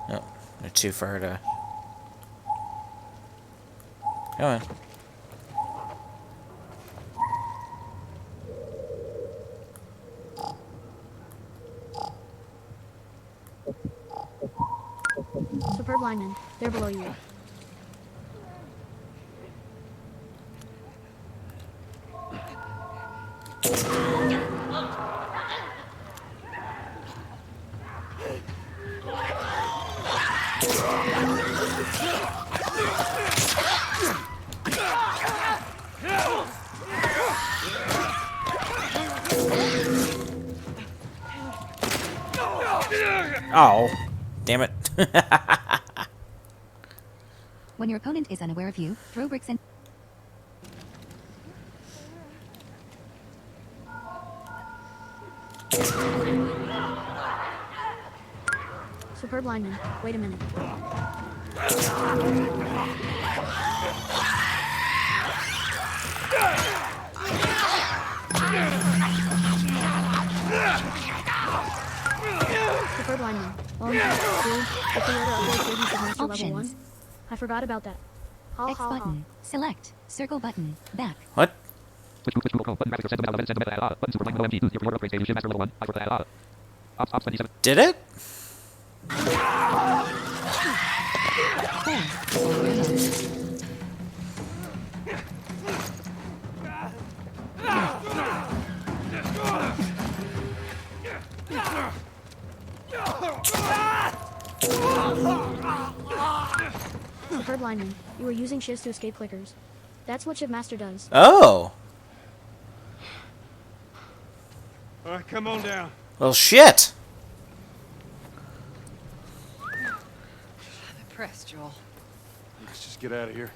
Oh, they're too far to... Come on. Superb lineman. They're below you. Oh, damn it. When your opponent is unaware of you, throw bricks and... Superb lineman. Wait a minute. Superb lineman. Dude, if we were to upgrade Cadence to Master Level 1, I forgot about that. X button. Select. Circle button. Back. What? Did it? Superb lineman. You were using shifts to escape clickers. That's what Shipmaster does. Oh. All right, come on down. Well, shit. I'm impressed, Joel. Let's just get out of here.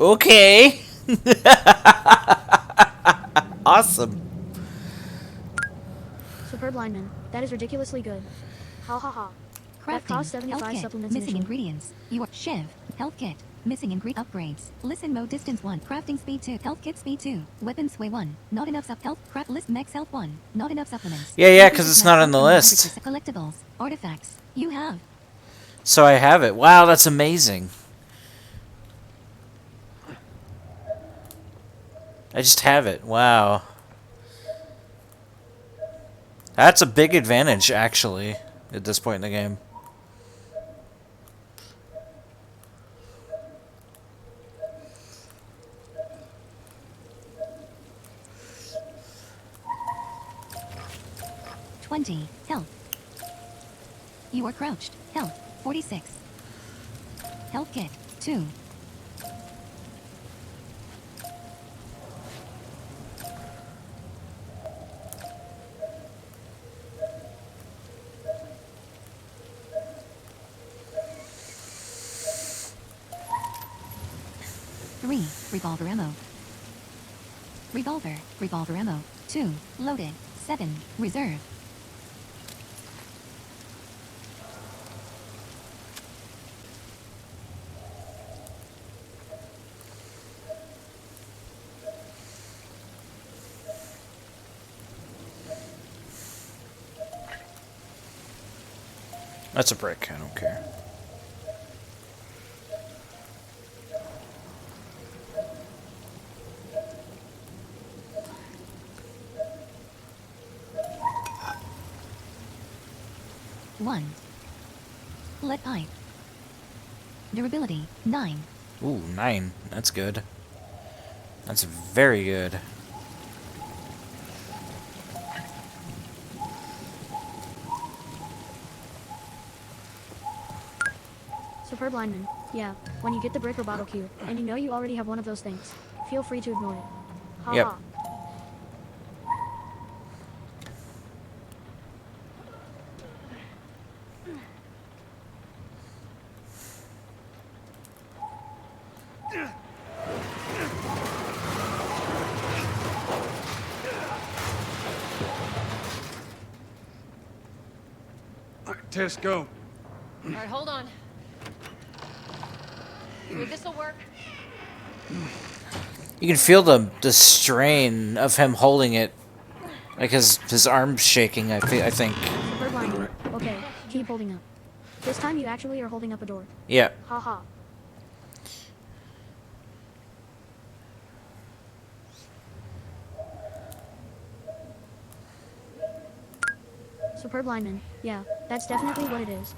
Okay. Awesome. Superb lineman. That is ridiculously good. Ha ha ha. That cost Crafting. 75 Health kit. supplements Missing initially. ingredients. Your Shiv. Health kit. Missing ingredient upgrades. Listen mode distance 1. Crafting speed 2. Health kit speed 2. Weapon sway 1. Not enough health. Craft list max health 1. Not enough supplements. Yeah, because it's not on the list. Collectibles. Artifacts. You have. So I have it. Wow, that's amazing. I just have it. Wow. That's a big advantage, actually, at this point in the game. Health. You are crouched. Health. 46. Health kit. 2. Revolver ammo. Revolver ammo. 2. Loaded. 7. Reserve. That's a brick. I don't care. One. Lead pipe. Durability 9. Ooh, 9. That's good. That's very good. Superb lineman. Yeah, when you get the brick or bottle cube, and you know you already have one of those things, feel free to ignore it. Ha Yep. ha. Tess, go. All right, hold on. Wait, this'll work. You can feel the strain of him holding it, like his arm's shaking. I think. Superb lineman. Okay, keep holding up. This time you actually are holding up a door. Yeah. Ha ha. Superb lineman. Yeah, that's definitely what it is.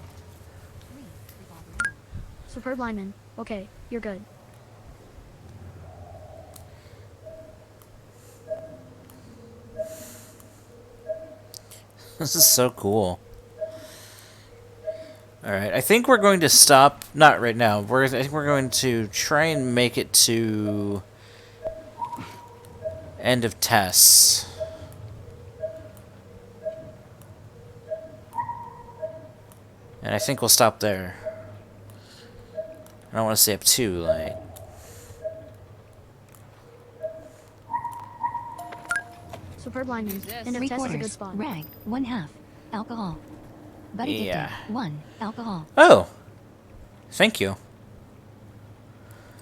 Superb lineman. Okay, you're good. This is so cool. Alright, I think we're going to stop. Not right now. I think we're going to try and make it to end of tests. And I think we'll stop there. I don't want to stay up too late. Superb lineman. End of test is a good spot. Rag, 1/2. Alcohol. But addicted, Yeah. 1. Alcohol. Oh. Thank you.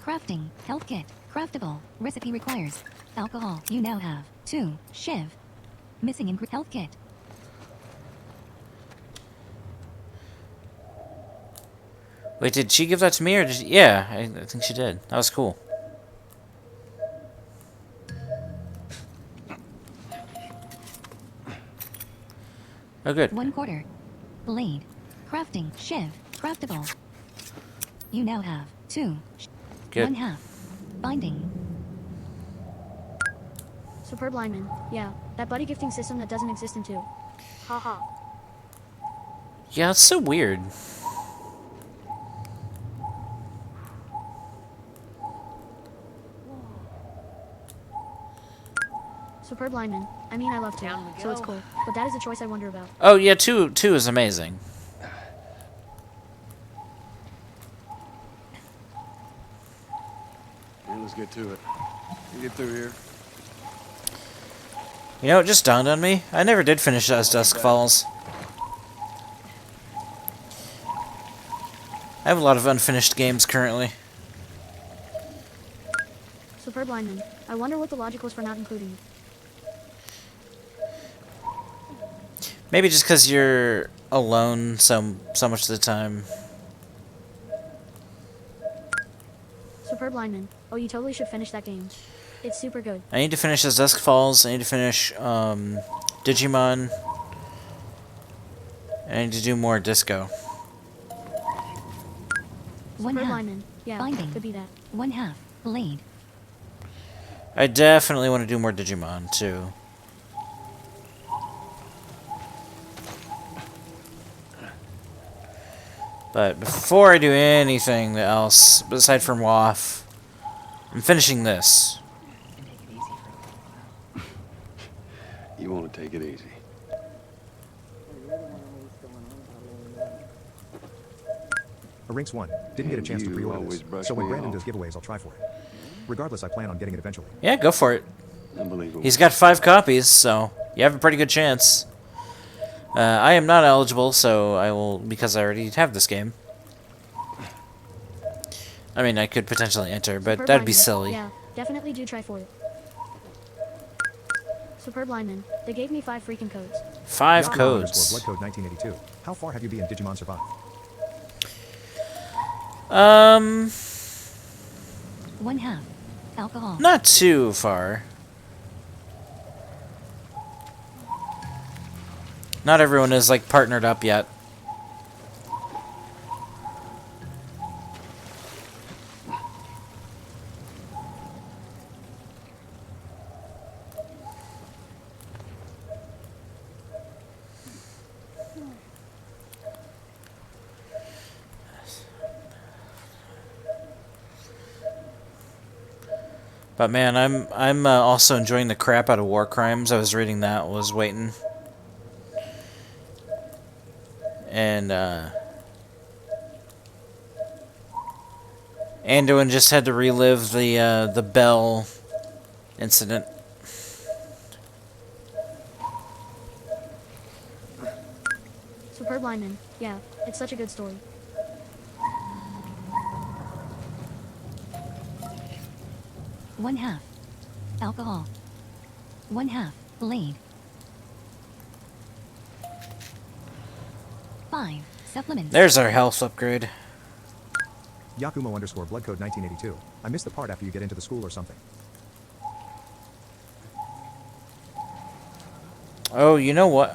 Crafting, health kit, craftable, recipe requires. Alcohol, you now have. 2. Shiv. Missing in health kit. Wait, did she give that to me or did she? Yeah, I think she did. That was cool. Oh, good. 1/4. Blade. Crafting, shiv, craftable. You now have. 2. Good. 1/2. Binding. Superb lineman. Yeah, that buddy gifting system that doesn't exist in 2. Haha. Yeah, it's so weird. Superb lineman. I mean, I love 2, so it's cool. But that is a choice I wonder about. Oh yeah, two is amazing. Yeah, let's get to it. We get through here. You know, it just dawned on me. I never did finish As Dusk Falls. I have a lot of unfinished games currently. Superb lineman. I wonder what the logic was for not including it. Maybe just because you're alone so much of the time. Superb lineman. Oh, you totally should finish that game. It's super good. I need to finish As Dusk Falls. I need to finish Digimon. I need to do more Disco. Superb 1/2. lineman. Yeah, Binding. could be that. 1/2. Blade. I definitely want to do more Digimon too. But before I do anything else, aside from WAF, I'm finishing this. You want to take it easy. A Rinks 1. Didn't get a chance to You pre-order always this, brush so when me Brandon off. does giveaways, I'll try for it. Regardless, I plan on getting it eventually. Yeah, go for it. Unbelievable. He's got 5 copies, so you have a pretty good chance. I am not eligible, so I will, because I already have this game. I mean, I could potentially enter, but Superb that'd be lineman. silly. Yeah, definitely do try for it. Superb lineman. They gave me 5 freaking codes. 5 Yahoo codes. _ Blood Code 1982. How far have you been in Digimon Survive? 1/2. Alcohol. Not too far. Not everyone is, like, partnered up yet. But man, I'm also enjoying the crap out of War Crimes. I was reading that, was waiting. And Anduin just had to relive the Bell incident. Superb lineman. Yeah, it's such a good story. One half. Alcohol. 1/2. Blade. 5. Supplements. There's our health upgrade. Yakumo _ Blood Code 1982. I missed the part after you get into the school or something. Oh, you know what?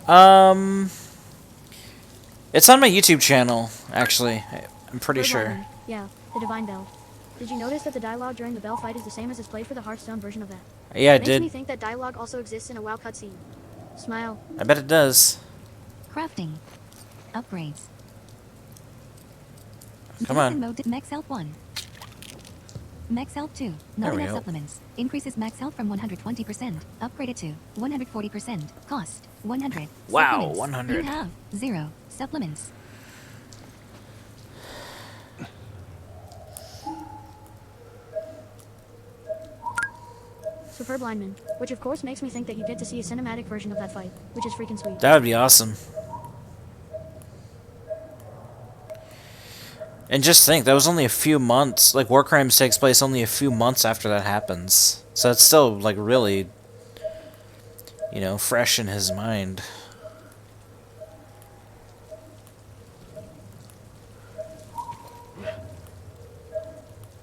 It's on my YouTube channel, actually. I'm pretty Superb sure. lineman. Yeah, the Divine Bell. Did you notice that the dialogue during the Bell fight is the same as is played for the Hearthstone version of that? Yeah, I Makes did. me think that dialogue also exists in a WoW cutscene. Smile. I bet it does. Crafting. Upgrades. Come Medicine on. Mode Max Health 1. Max Health 2. There Not we enough go. supplements. Increases max health from 120%. Upgraded to 140%. Cost 100. Wow, Supplements. 100. You have 0 supplements. Superb lineman, which of course makes me think that you get to see a cinematic version of that fight, which is freaking sweet. That would be awesome. And just think, that was only a few months. Like, War Crimes takes place only a few months after that happens. So it's still, like, really, you know, fresh in his mind.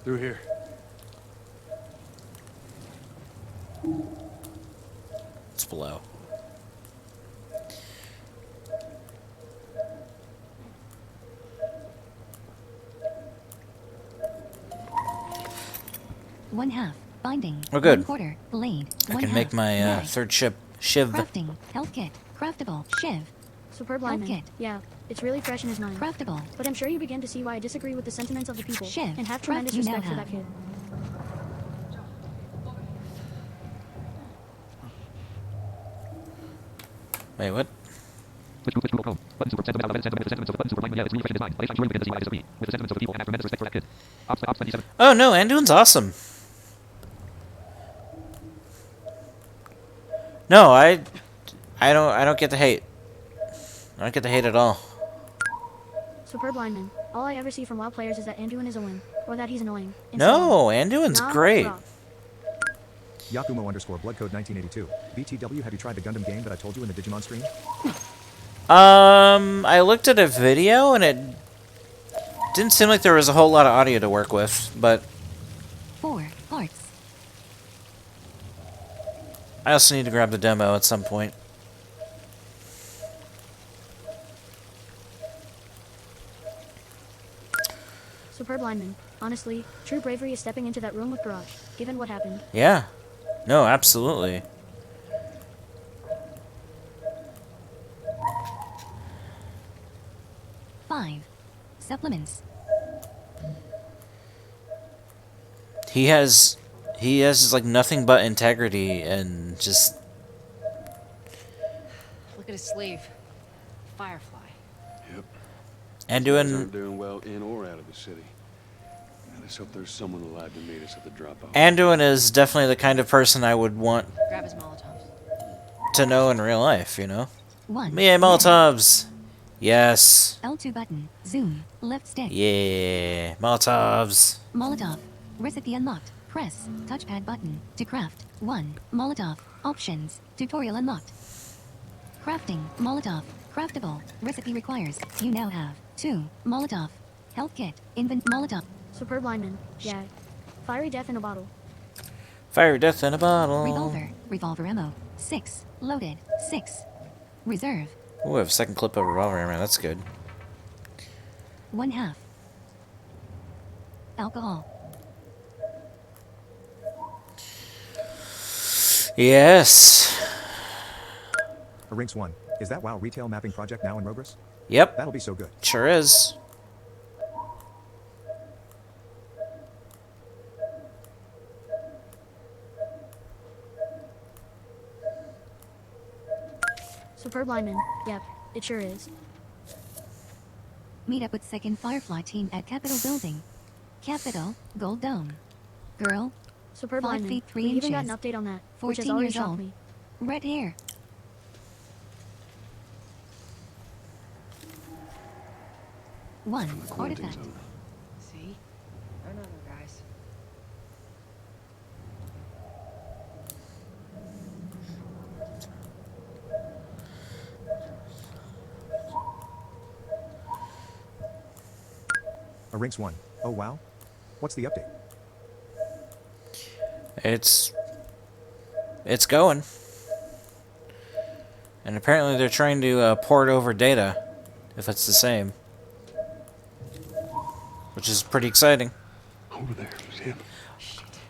Through here. It's below. One half. Binding. Oh, good. 1/4. Blade. I One can half. make my Mag. third shiv. Crafting. Health kit. Craftable. Shiv. Superb Health lineman. kit. Yeah, it's really fresh in his mind. Craftable. But I'm sure you begin to see why I disagree with the sentiments of the people Shiv. and have Craft tremendous you now respect for have. that kid. Wait, what? Oh no, Anduin's awesome. No, I don't get the hate. I don't get the hate at all. Superb lineman. All I ever see from WoW players is that Anduin is a win, or that he's annoying. and No, so on. Anduin's Nah, great. bro. Yakumo_Bloodcode 1982. BTW, have you tried the Gundam game that I told you in the Digimon stream? I looked at a video and it didn't seem like there was a whole lot of audio to work with, but 4 parts. I also need to grab the demo at some point. Superb lineman. Honestly, true bravery is stepping into that room with Garage, given what happened. Yeah. No, absolutely. Five. Supplements. He has just like nothing but integrity and just Look at his sleeve. Firefly. Yep. Anduin Aren't doing well in or out of the city. I just hope there's someone alive to meet us at the drop-off. Anduin is definitely the kind of person I would want Grab his Molotovs. to know in real life, you know? 1. Me and Molotovs. Yes. L2 button. Zoom. Left stick. Yeah. Molotovs. Molotov. Recipe unlocked. Press touchpad button to craft. 1. Molotov. Options. Tutorial unlocked. Crafting. Molotov. Craftable. Recipe requires. You now have 2. Molotov. Health kit. Molotov. Superb lineman. Yeah. Fiery death in a bottle. Fire death in a bottle. Revolver. Revolver ammo. 6. Loaded. 6. Reserve. Ooh, I have a second clip of revolver ammo. That's good. 1 half. Alcohol. Yes. Rinks 1. Is that WoW retail mapping project now in progress? Yep. That'll be so good. Sure is. Superb lineman. Yep, it sure is. Meet up with second Firefly team at Capitol Building. Capitol, Gold Dome. Girl, Superb 5 lineman. feet 3 We inches. even got an update on that, which has 14 already years shocked old. me. Red hair. One artifact. See? Another, guys. Rinks 1. Oh wow? What's the update? It's going. And apparently they're trying to port over data, if it's the same. Which is pretty exciting. Over there, see him?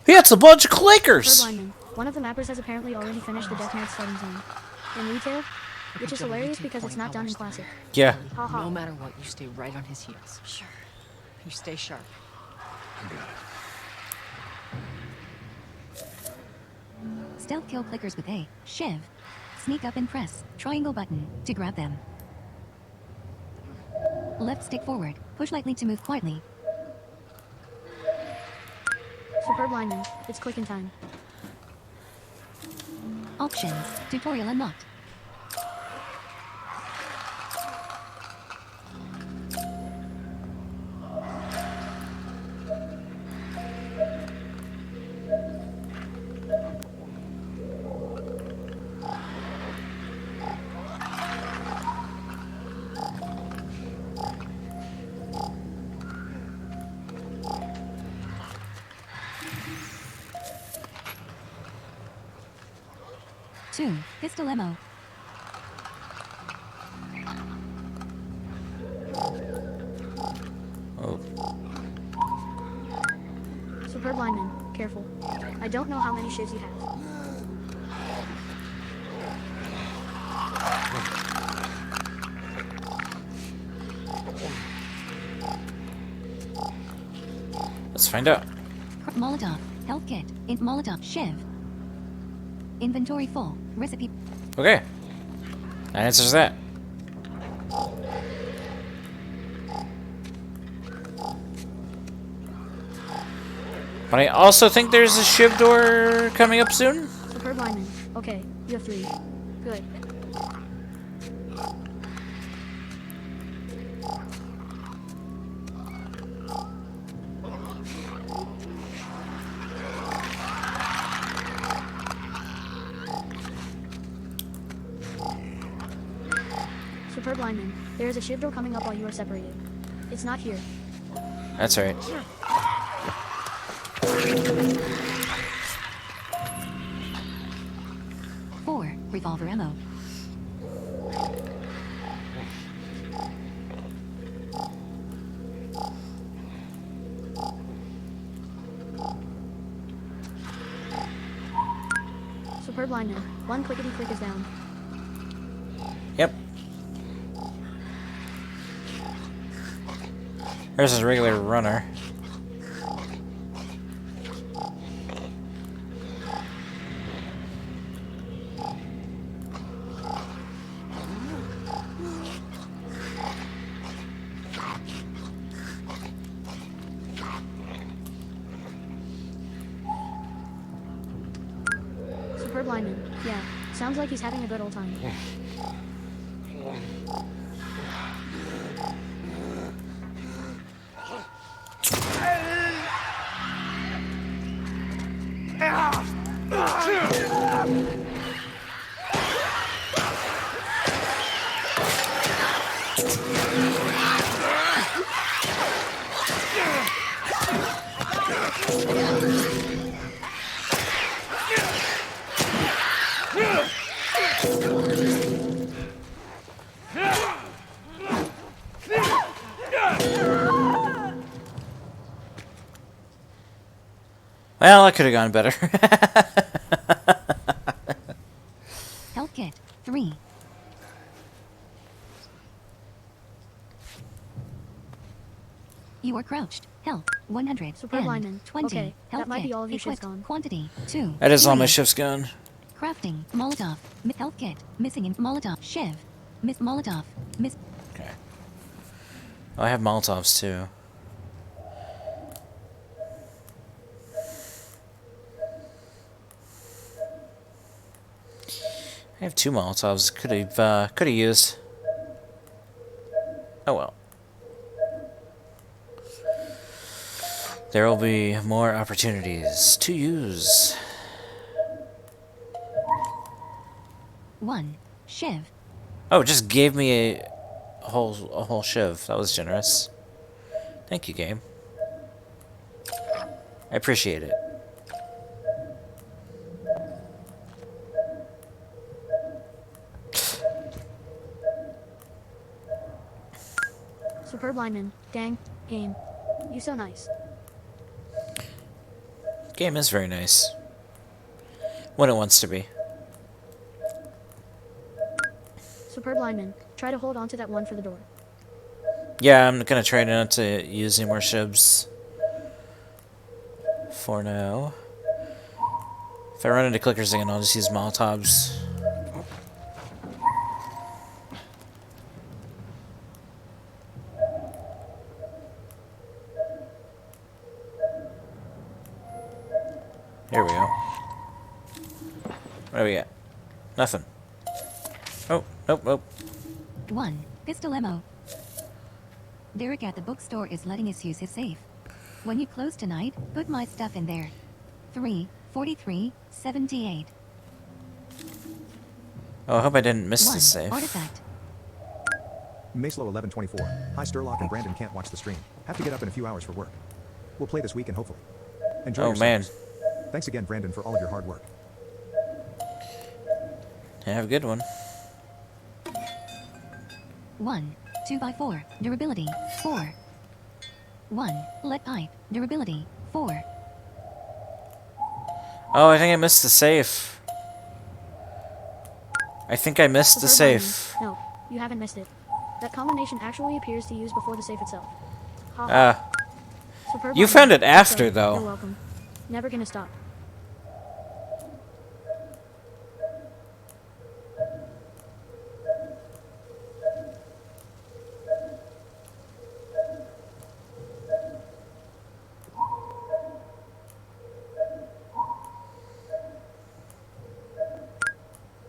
It's a bunch of Superb clickers! lineman. One of the mappers has apparently already finished the deathmatch starting zone. In retail, which is hilarious because it's not done in classic. Yeah. Haha. No matter what, you stay right on his heels. Sure. You stay sharp. Stealth kill clickers with A. Shiv. Sneak up and press triangle button to grab them. Left stick forward. Push lightly to move quietly. Superb lineman. It's clicking time. Options. Tutorial unlocked. Two. Pistol ammo. Oh. Superb lineman, careful. I don't know how many shivs you have. Let's find out. Molotov. Health kit. Int Molotov. Shiv. Inventory full. Recipe. Okay. That answers that. But I also think there's a shiv door coming up soon. Superb lineman. Okay, you have 3. Good. Superb lineman. There is a shiv door coming up while you are separated. It's not here. That's right. Four. Revolver ammo. Superb lineman. 1 clickety click is down. Yep. There's his regular runner. Superb lineman. Yeah, sounds like he's having a good old time. Well, that could have gone better. Health kit. 3. You are crouched. Health. 100. Superb lineman. 20. Okay, Health that might kit. be all of your shifts Equipped. gone. Quantity. 2. That is all 3. my shifts gone. Crafting. Molotov. Health kit. Missing in Molotov. Shiv. Miss Molotov. Miss. Okay. Oh, I have Molotovs too. I have 2 Molotovs. Could have used. Oh well. There will be more opportunities to use. 1. Shiv. Oh, it just gave me a whole shiv. That was generous. Thank you, game. I appreciate it. Superb lineman. Dang, game. You so nice. Game is very nice. When it wants to be. Superb lineman. Try to hold on to that one for the door. Yeah, I'm gonna try not to use any more shivs. For now. If I run into clickers again, I'll just use Molotovs. Here we go. What do we got? Nothing. Oh, nope, nope. 1. Pistol ammo. Derek at the bookstore is letting us use his safe. When you close tonight, put my stuff in there. 3. 4378. Oh, I hope I didn't miss 1. the safe. Artifact. Maslow 1124. Hi, Sturlock and Brandon can't watch the stream. Have to get up in a few hours for work. We'll play this week and hopefully enjoy Oh, man. yourselves. Thanks again, Brandon, for all of your hard work. Have a good one. 1. 2x4. Durability. 4. 1. Lead pipe. Durability. 4. Oh, I think I missed the safe. I think I missed the Superb safe. Lightning. No, you haven't missed it. That combination actually appears to use before the safe itself. Ha ha. Ah. Superb You Lightning. found it after, So, though. You're welcome. Never gonna stop.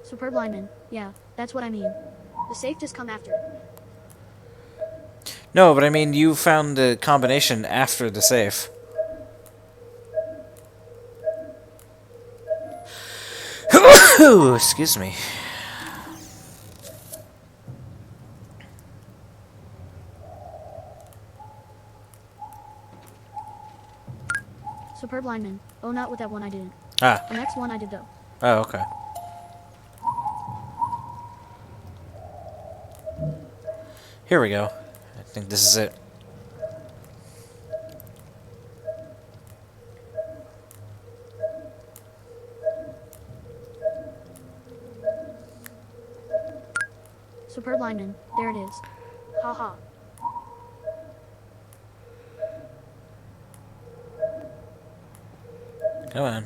Superb lineman. Yeah, that's what I mean. The safe just come after. No, but I mean, you found the combination after the safe. Excuse me. Superb lineman. Oh, not with that one I didn't. Ah. The next one I did though. Oh, okay. Here we go. I think this is it. Superb lineman. There it is. Ha ha. Come on.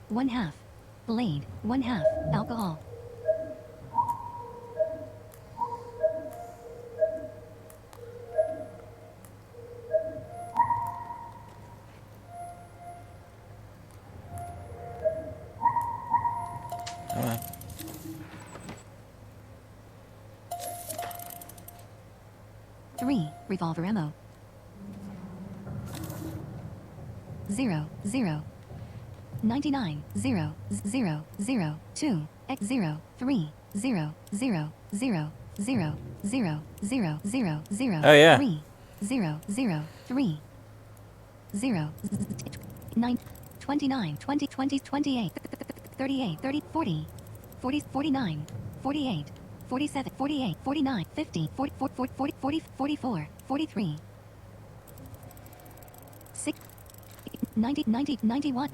One half. Blade. 1/2. Alcohol. Come on. Three. Revolver ammo. 0, 0. 99, 0, 0, 0, 2, x 0, 3, 0, 0, 0, 0, 0, 0, 0, 0, Oh, yeah. 3, 0, 0, 3, 0, 9, 29, 20, 20, 28, 38, 30, 40, 40, 49, 48, 47, 48, 49, 50, 40, 40, 40, 40, 44, 43, 6, 90, 90, 91,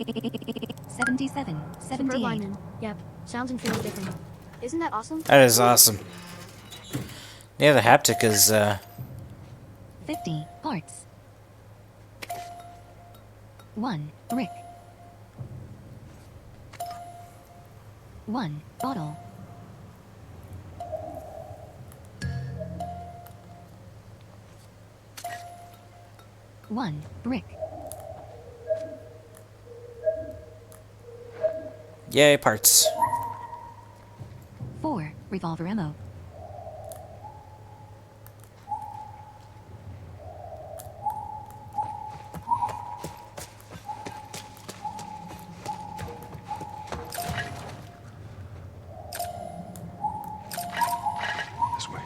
77, Superb 78. lineman. Yep. Sounds and feels different. Isn't that awesome? That is awesome. Yeah, the haptic is, 50 parts. 1 brick. 1 bottle. One brick. yay, parts. 4 revolver ammo. This way.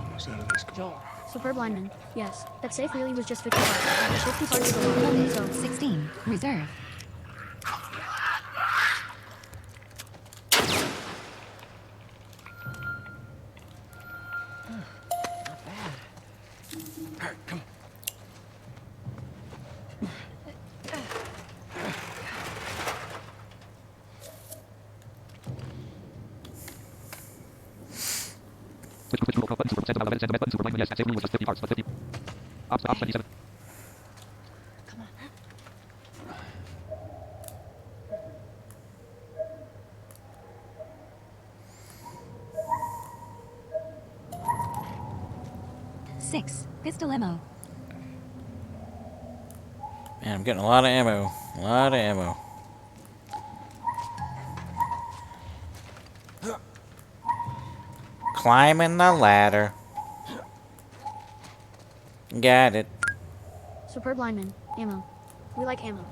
Almost out of this. Joel. Superb lineman. Yes, that safe really was just 50 parts. 50 parts is a lot. So, 16 reserve. Six. Pistol ammo. Man, I'm getting a lot of ammo. A lot of ammo. Climbing the ladder. Got it. Superb lineman. Ammo. We like ammo.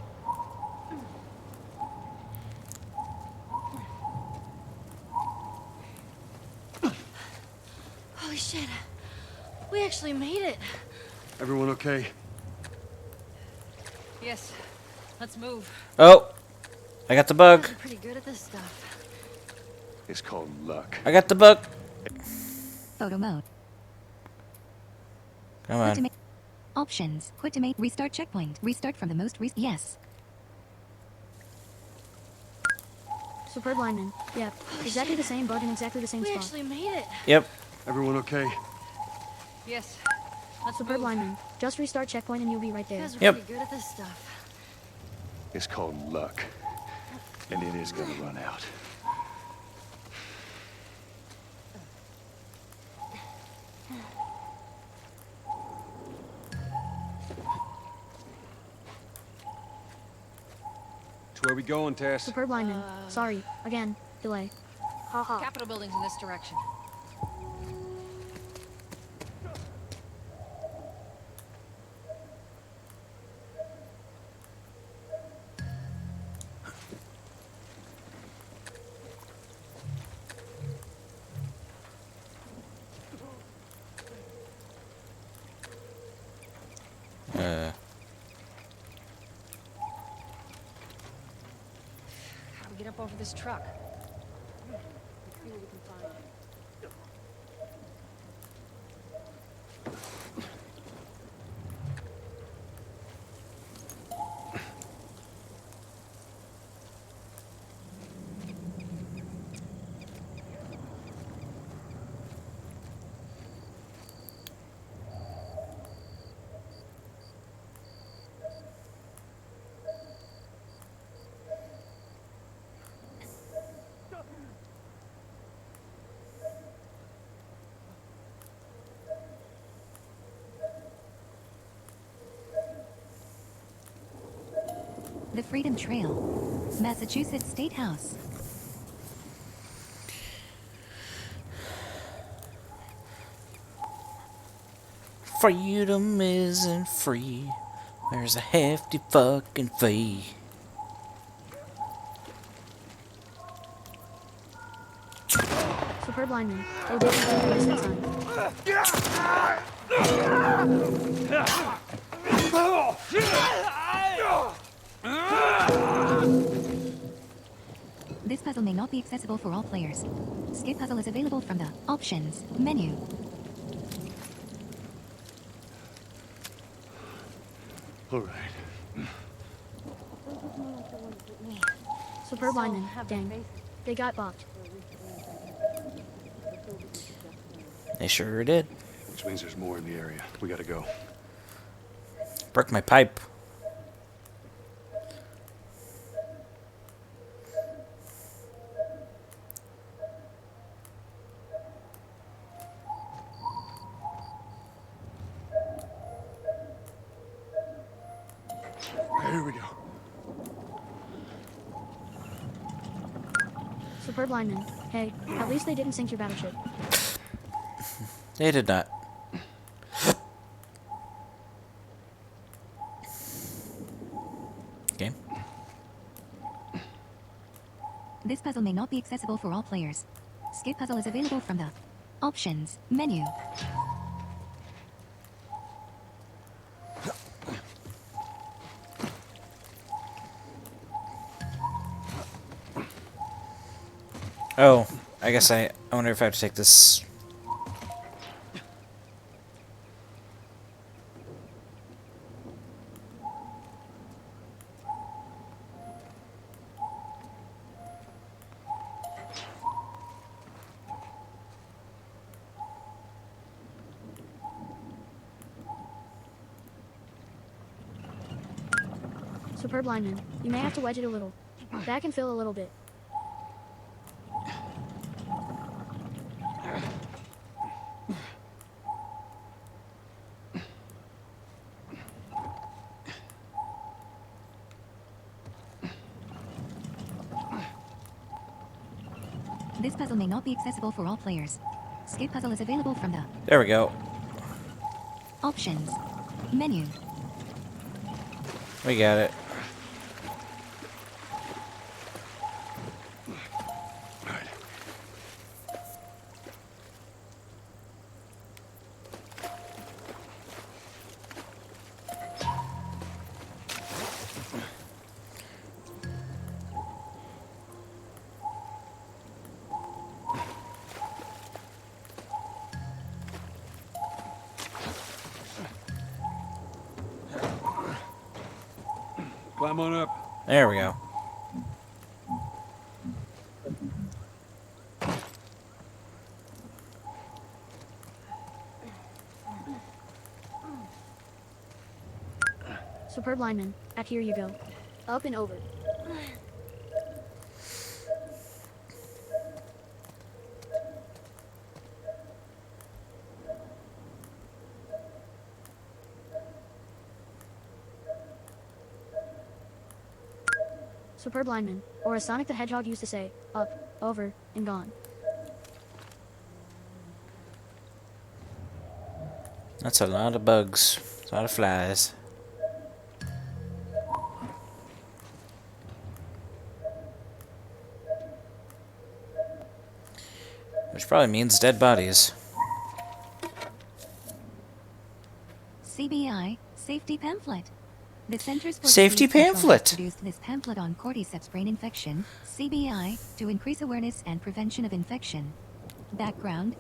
Holy shit. We actually made it. Everyone okay? Yes. Let's move. Oh! I got the bug. I'm pretty good at this stuff. It's called luck. I got the bug. Photo mode. Come on. Quit to make options. Quit to make restart checkpoint. Restart from the most yes. Superb lineman. Yep. Exactly the same bug in exactly the same We spot. actually made it. Yep. Everyone okay? Yes. Let's Superb move. lineman. Just restart checkpoint and you'll be right You there. guys are Yep. pretty good at this stuff. It's called luck. And it is gonna run out. So where we going, Tess? Superb lineman. Sorry. Again. Delay. Haha. Capitol building's in this direction. How do we get up over this truck? See what we can find. The Freedom Trail. Massachusetts State House. Freedom isn't free. There's a hefty fucking fee. Superb lineman. Oh, David, don't waste that This puzzle may not be accessible for all players. Skip puzzle is available from the options menu. All right. Superb lineman. Dang. They got bopped. They sure did. Which means there's more in the area. We gotta go. Broke my pipe. Here we go. Superb lineman. Hey, at least they didn't sink your battleship. They did not. Okay. This puzzle may not be accessible for all players. Skip puzzle is available from the options menu. Oh, I guess I wonder if I have to take this. Superb lineman. You may have to wedge it a little. Back and fill a little bit. This puzzle may not be accessible for all players. Skip puzzle is available from the There we go. options menu. We got it. Climb on up. There we go. Superb lineman. At here you go. Up and over. Superb lineman. Or as Sonic the Hedgehog used to say, up, over, and gone. That's a lot of bugs. A lot of flies. Which probably means dead bodies. CBI Safety Pamphlet. The Centers for Safety Disease Control pamphlet. produced this pamphlet on cordyceps brain infection, CBI, to increase awareness and prevention of infection. Background: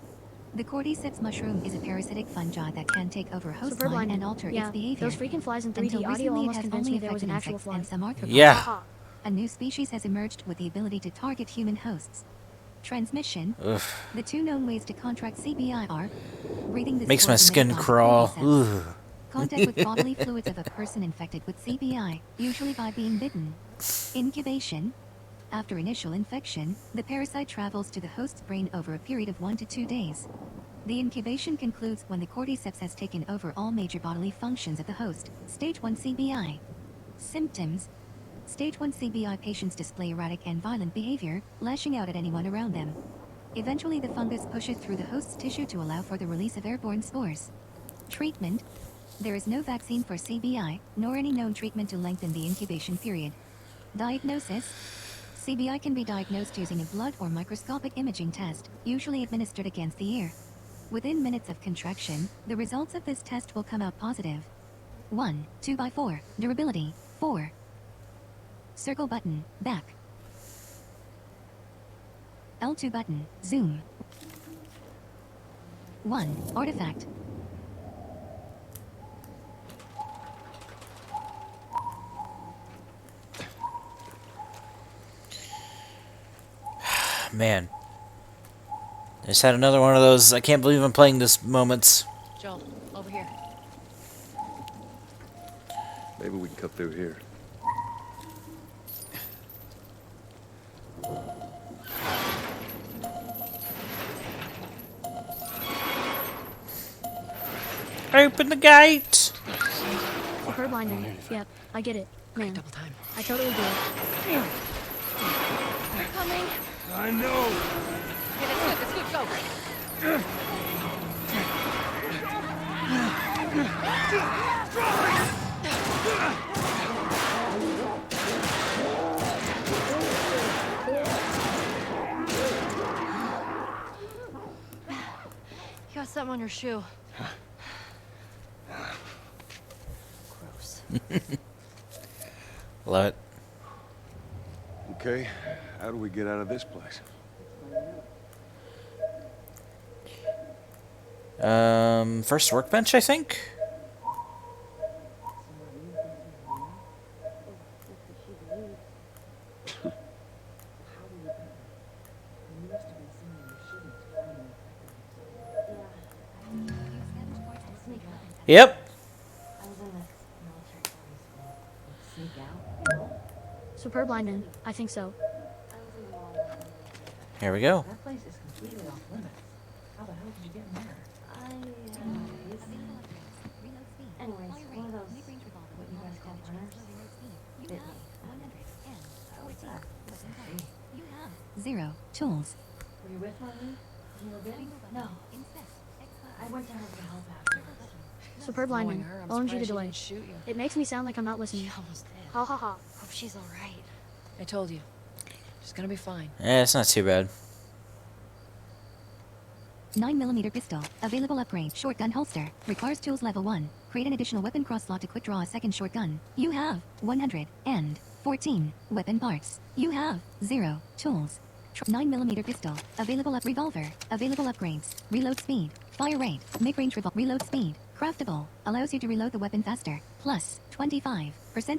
the cordyceps mushroom is a parasitic fungi that can take over host Superb line lineman. and alter Yeah, its behavior. those freaking flies in 3D Until audio recently, it almost has convinced only me there was an affected actual insects fly. and some arthropods. Yeah. A new species has emerged with the ability to target human hosts. Transmission: Ugh. the two known ways to contract CBI are breathing the Makes my spores skin emitted by crawl. cordyceps, Ugh. contact with bodily fluids of a person infected with CBI, usually by being bitten. Incubation: after initial infection, the parasite travels to the host's brain over a period of 1 to 2 days. The incubation concludes when the cordyceps has taken over all major bodily functions of the host. Stage 1 CBI. Symptoms: Stage 1 CBI patients display erratic and violent behavior, lashing out at anyone around them. Eventually, the fungus pushes through the host's tissue to allow for the release of airborne spores. Treatment: there is no vaccine for CBI, nor any known treatment to lengthen the incubation period. Diagnosis: CBI can be diagnosed using a blood or microscopic imaging test, usually administered against the ear. Within minutes of contraction, the results of this test will come out positive. 1, 2x4, durability, 4. Circle button, back. L2 button, zoom. 1, artifact. Man. I just had another one of those I can't believe I'm playing this moments. Joel, over here. Maybe we can cut through here. Open the gate! Superb lineman. Yep, I get it. Man, I totally do it. They're coming. I know. Okay, let's go. You got something on your shoe. Gross. Love it. Okay, how do we get out of this place? First workbench, I think? Yep. Superb lineman. I think so. Here we go. That place is completely off limits. How the hell did you get in there? Anyways, one of those, what you guys call runners, bit me. You have 0 tools. Were you with Marlene? You were bitten? No. I went to her for help afterwards. Superb Knowing lineman. her, I'm OMG surprised the she delay. didn't shoot you. It makes me sound like I'm not listening. She almost did. Ha ha ha. Hope she's alright. I told you. She's gonna be fine. Yeah, it's not too bad. 9mm pistol. Available upgrade. Shotgun holster. Requires tools level 1. Create an additional weapon cross slot to quick draw a second shotgun. You have 114 weapon parts. You have 0 tools. 9mm pistol. Available up revolver. Available upgrades. Reload speed. Fire rate. Mid-range reload speed. Craftable. Allows you to reload the weapon faster. Plus 25%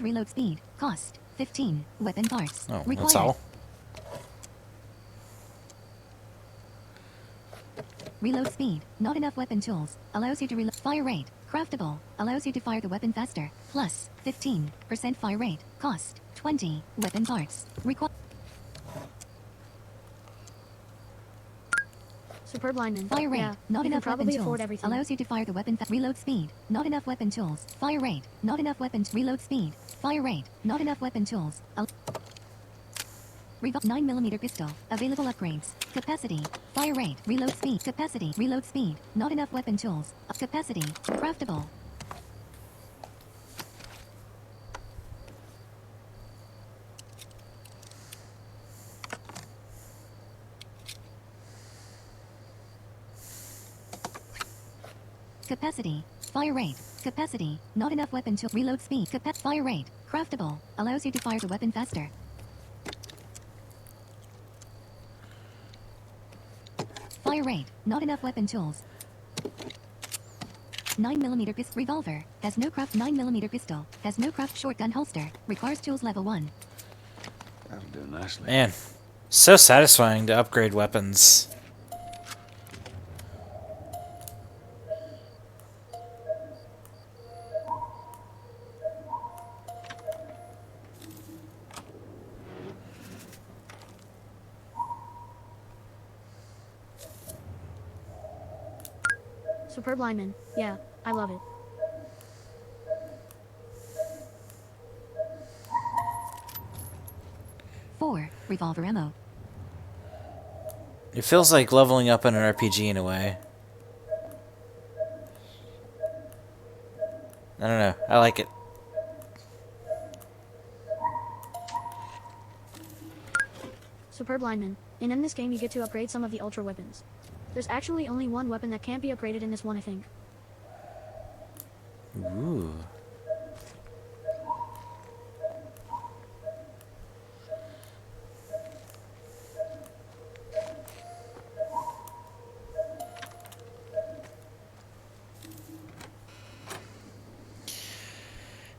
reload speed. Cost 15 weapon parts. Oh, Required. that's all. Reload speed. Not enough weapon tools. Allows you to reload. Fire rate. Craftable. Allows you to fire the weapon faster. Plus 15% fire rate. Cost 20 weapon parts. Superb lineman. Fire rate. Yeah, Not you can enough weapon probably tools. afford everything. Allows you to fire the weapon reload speed. Not enough weapon tools. Fire rate. Not enough weapon reload speed. Fire rate. Not enough weapon tools. 9mm pistol. Available upgrades. Capacity. Fire rate. Reload speed. Capacity. Reload speed. Not enough weapon tools. Capacity. Craftable. Capacity. Fire rate. Capacity. Not enough weapon to reload speed. Fire rate. Craftable. Allows you to fire the weapon faster. Fire rate. Not enough weapon tools. 9mm pistol. Revolver. Has no craft. 9mm pistol. Has no craft. Shotgun holster. Requires tools level 1. That'll do nicely. Man, so satisfying to upgrade weapons. Superb lineman. Yeah, I love it. Four. Revolver ammo. It feels like leveling up in an RPG in a way. I don't know. I like it. Superb lineman. And in this game you get to upgrade some of the ultra weapons. There's actually only one weapon that can't be upgraded in this one, I think. Ooh.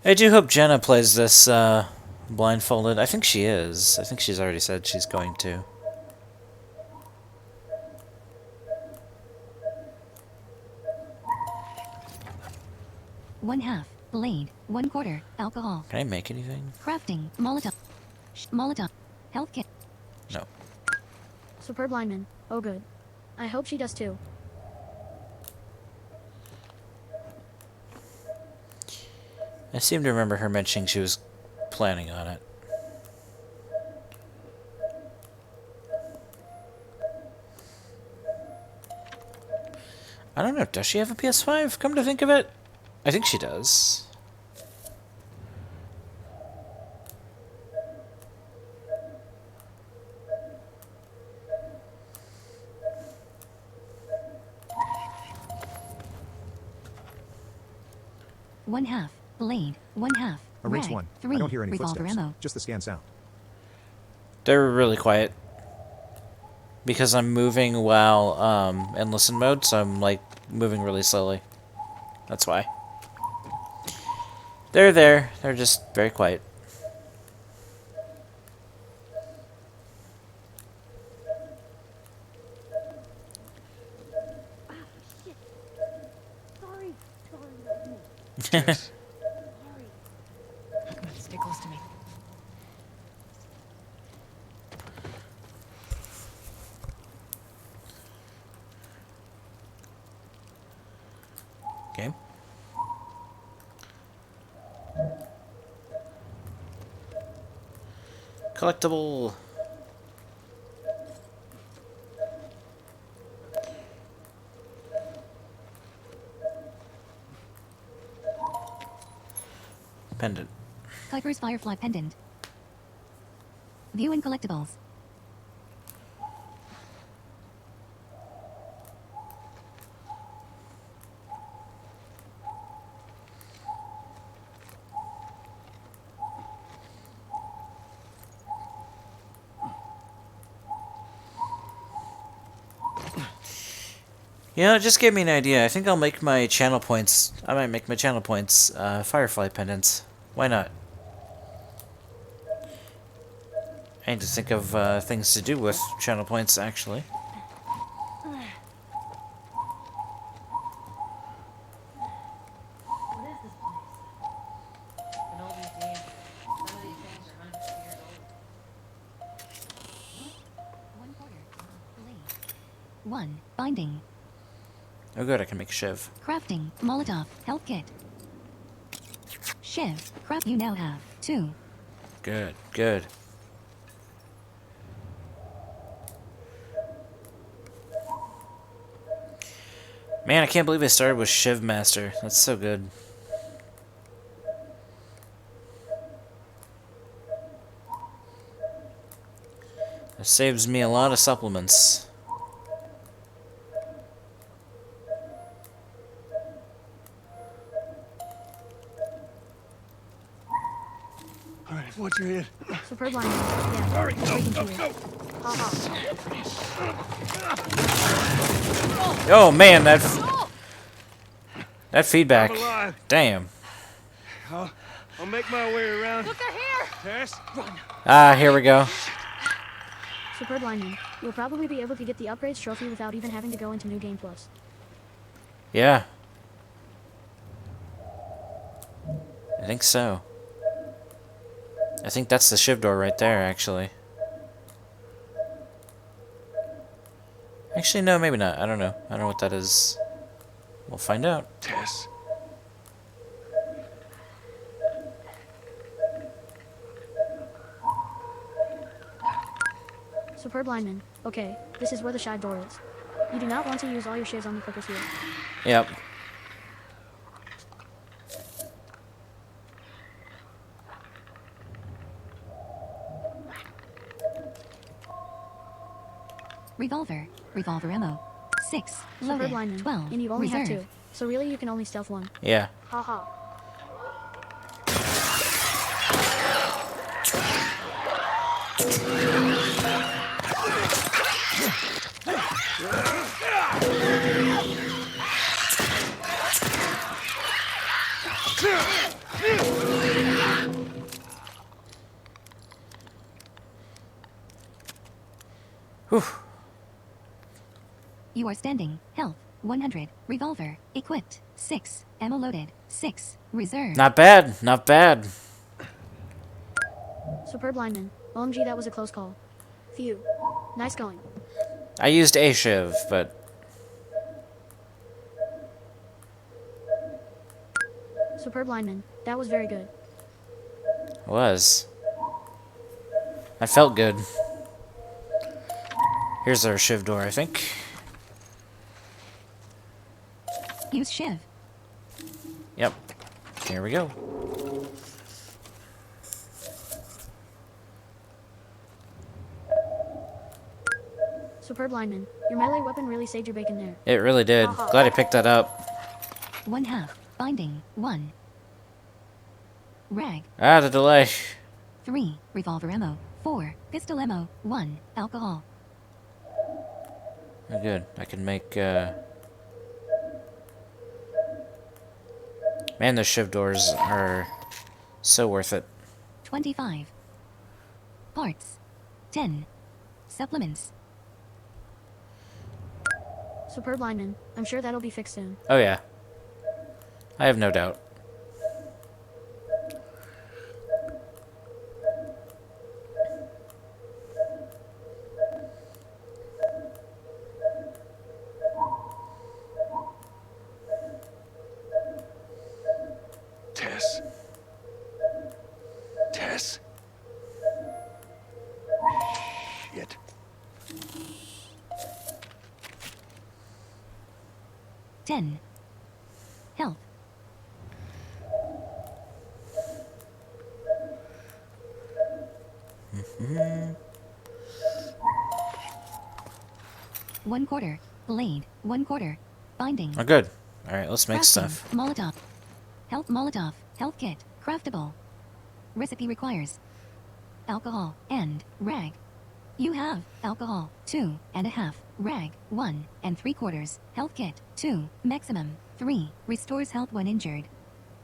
I do hope Jenna plays this blindfolded. I think she is. I think she's already said she's going to. One half. Blade. 1/4. Alcohol. Can I make anything? Crafting. Molotov. Molotov. Health kit. No. Superb lineman. Oh good. I hope she does too. I seem to remember her mentioning she was planning on it. I don't know, does she have a PS5? Come to think of it, I think she does. One half. Blade. One half. Arrange Rag. one. 3. I don't hear any Revolver footsteps. ammo. Just the scan sound. They're really quiet. Because I'm moving while in listen mode, so I'm like moving really slowly. That's why. They're there. They're just very quiet. Come on, stay close Collectible. Pendant. Kuiper's Firefly Pendant. View in collectibles. You know, it just gave me an idea. I think I'll make my channel points. I might make my channel points Firefly pendants. Why not? I need to think of things to do with channel points, actually. What is this place? An old museum. Some of these things are hundreds of years old. 1/4. Blade. 1. Binding. Oh good, I can make Shiv. Crafting. Molotov. Health kit. Shiv. Craft you now have. 2. Good, good. Man, I can't believe I started with Shiv Master. That's so good. It saves me a lot of supplements. All right, once you're in. Superb line. Yeah. Hurry, it's go, freaking go, cute. go. Oh man, that feedback. I'm alive. Damn. I'll make my way around. Look at here! Tess, run. Ah, here we go. Superb lineman. You'll probably be able to get the upgrades trophy without even having to go into New Game Plus. Yeah. I think so. I think that's the Shiv door right there, actually. Actually, no, maybe not. I don't know. I don't know what that is. We'll find out. Tess. Superb lineman. Okay, this is where the shive door is. You do not want to use all your shivs on the clickers here. Yep. Revolver. Revolver ammo. 6. Superb Loaded. lineman. 12. And you only Reserve. have 2. So really you can only stealth 1. Yeah. Haha. Whew. You are standing. Health. 100. Revolver. Equipped. 6. Ammo loaded. 6. Reserve. Not bad. Not bad. Superb lineman. OMG, that was a close call. Phew. Nice going. I used a Shiv, but Superb lineman. That was very good. it was. I felt good. Here's our Shiv door, I think. Use Shiv. Yep. Here we go. Superb lineman. Your melee weapon really saved your bacon there. It really did. Glad I picked that up. 1/2. Binding. 1. Rag. Ah, the delay. 3. Revolver ammo. 4. Pistol ammo. 1. Alcohol. Oh, good. I can make, Man, those Shiv doors are so worth it. 25. Parts. 10. Supplements. Superb lineman. I'm sure that'll be fixed soon. Oh, yeah. I have no doubt. Tess. Tess. 10. Health. Mhm. 1/4. Blade. 1/4. Binding. Oh, good. Alright, let's make Crafting. stuff. Molotov. Health Molotov. Health kit. Craftable. Recipe requires alcohol and rag. You have alcohol 2.5, rag 1 3/4, health kit 2, maximum 3, restores health when injured.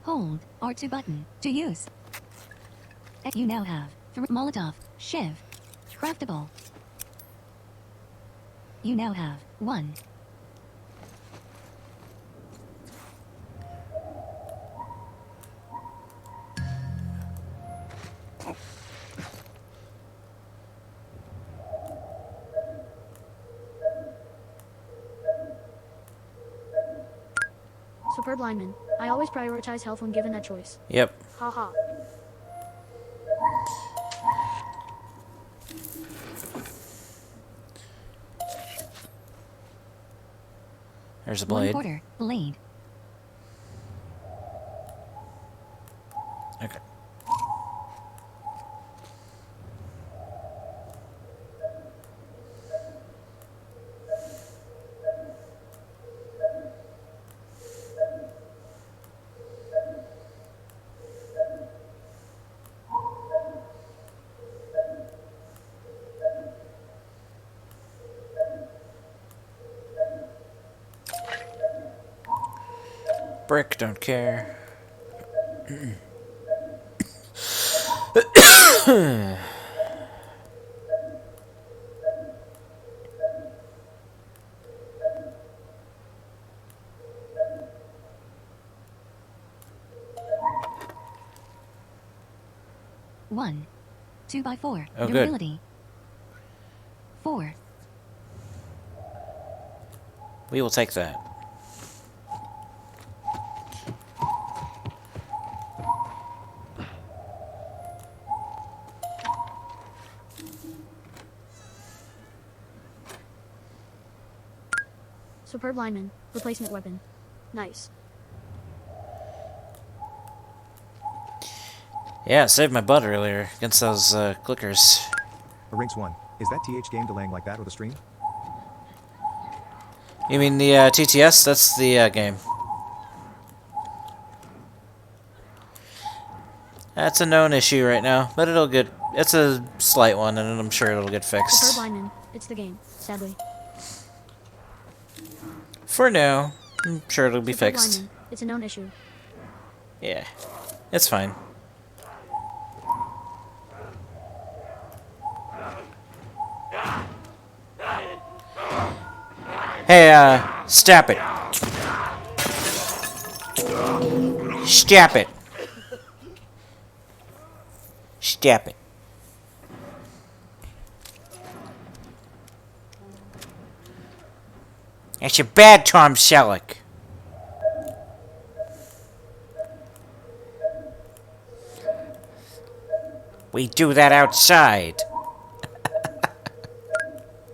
Hold R2 button to use. You now have Molotov, Shiv, craftable. You now have 1. Superb lineman. I always prioritize health when given that choice. Yep. Haha. There's a blade. 1/4. Blade. Okay. Brick, don't care. One. 2x4. Oh, good. Durability. 4. We will take that. Superb lineman. Replacement weapon. Nice. Yeah, saved my butt earlier against those clickers. A Rinks 1. Is that TH game delaying like that or the stream? You mean the TTS? That's the game. That's a known issue right now, but it'll get... It's a slight one, and I'm sure it'll get fixed. Superb lineman. It's the game. Sadly. For now, I'm sure it'll be Superb fixed. lineman. It's a known issue. Yeah, it's fine. Hey, stop it. Stop it. Stop it. That's a bad Tom Selleck. We do that outside.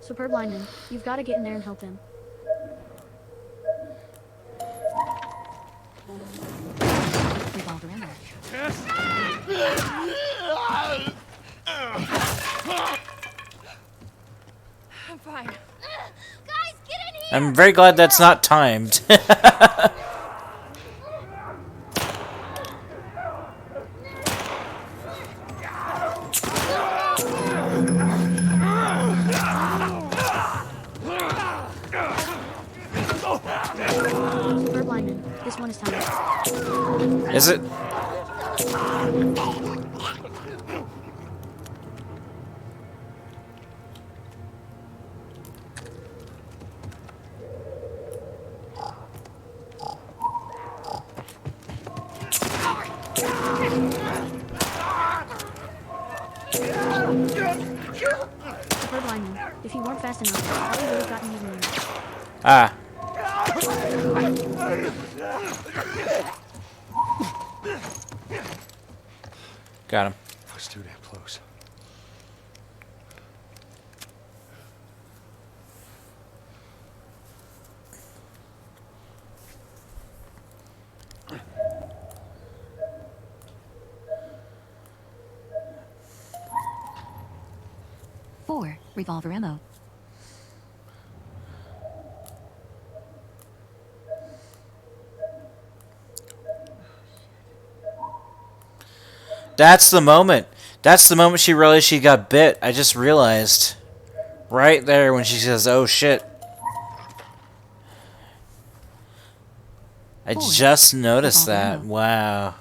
Superb lineman. You've got to get in there and help him. Revolver ammo. I'm fine. Guys, get in here! I'm very glad that's not timed. Superb lineman. This one is timed. Is it? Superb lineman. If you weren't fast enough, I probably would have gotten even more. Ah. Got him. I was too damn close. revolver ammo. That's the moment. That's the moment she realized she got bit. I just realized. Right there when she says, oh shit. I just noticed that. Wow.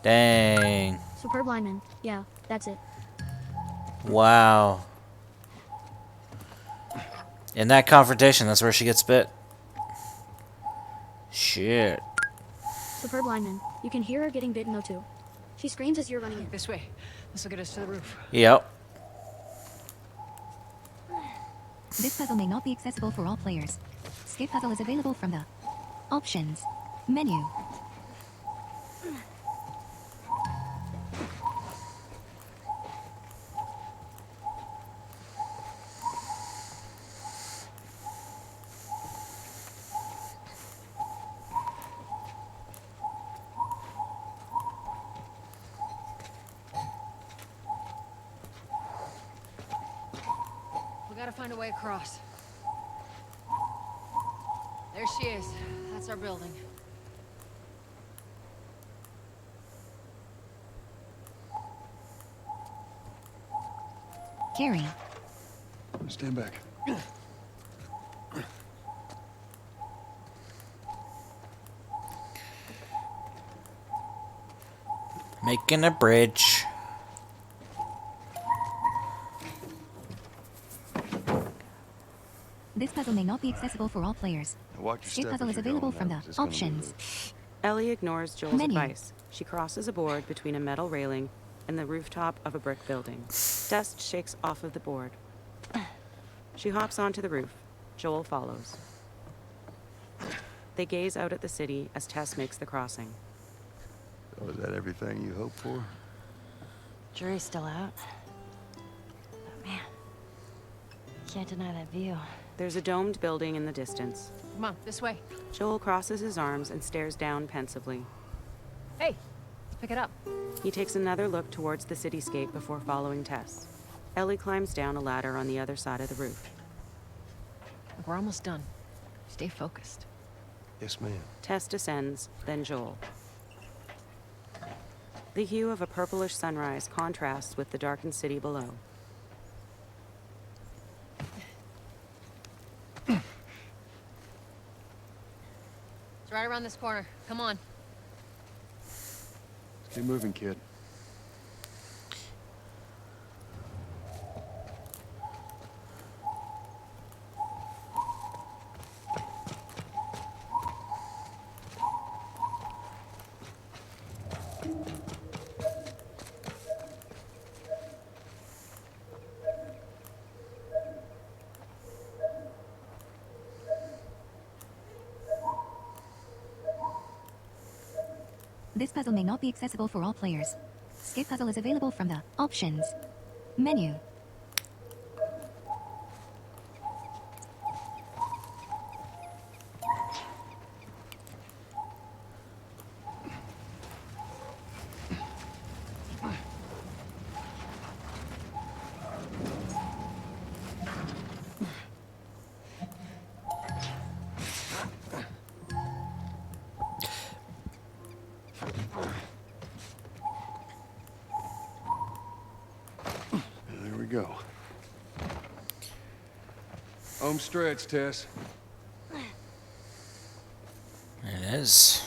Dang. Superb lineman. Yeah, that's it. Wow. In that confrontation, that's where she gets bit. Shit. Superb lineman. You can hear her getting bitten though too. She screams as you're running in. This way. This will get us to the roof. Yep. This puzzle may not be accessible for all players. Skip puzzle is available from the Options menu. We gotta find a way across. There she is. That's our building. Carry. Stand back. Making a bridge. This puzzle may not be accessible for all players. Watch your Skip step puzzle as is you're available going from now, the 'cause it's gonna be Options. Ellie ignores Joel's Menu. advice. She crosses a board between a metal railing and the rooftop of a brick building. Dust shakes off of the board. She hops onto the roof. Joel follows. They gaze out at the city as Tess makes the crossing. Oh, is that everything you hoped for? Jury's still out. But man, can't deny that view. There's a domed building in the distance. Come on, this way. Joel crosses his arms and stares down pensively. Hey, let's pick it up. He takes another look towards the cityscape before following Tess. Ellie climbs down a ladder on the other side of the roof. We're almost done. Stay focused. Yes, ma'am. Tess descends, then Joel. The hue of a purplish sunrise contrasts with the darkened city below. It's right around this corner. Come on. Keep moving, kid. This puzzle may not be accessible for all players. Skip puzzle is available from the Options menu. There we go. Home stretch, Tess. It is.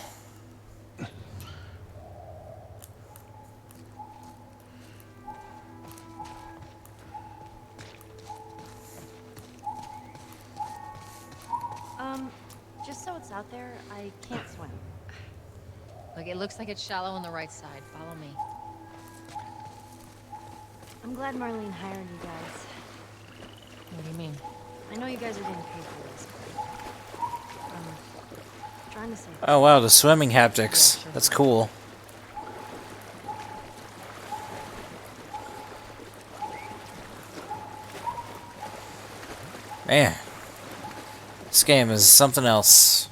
Just so it's out there, I can't swim. Look, it looks like it's shallow on the right side. Follow me. I'm glad Marlene hired you guys. What do you mean? I know you guys are getting paid for this, but I'm trying to save. Oh wow, the swimming haptics. That's cool. Man. This game is something else.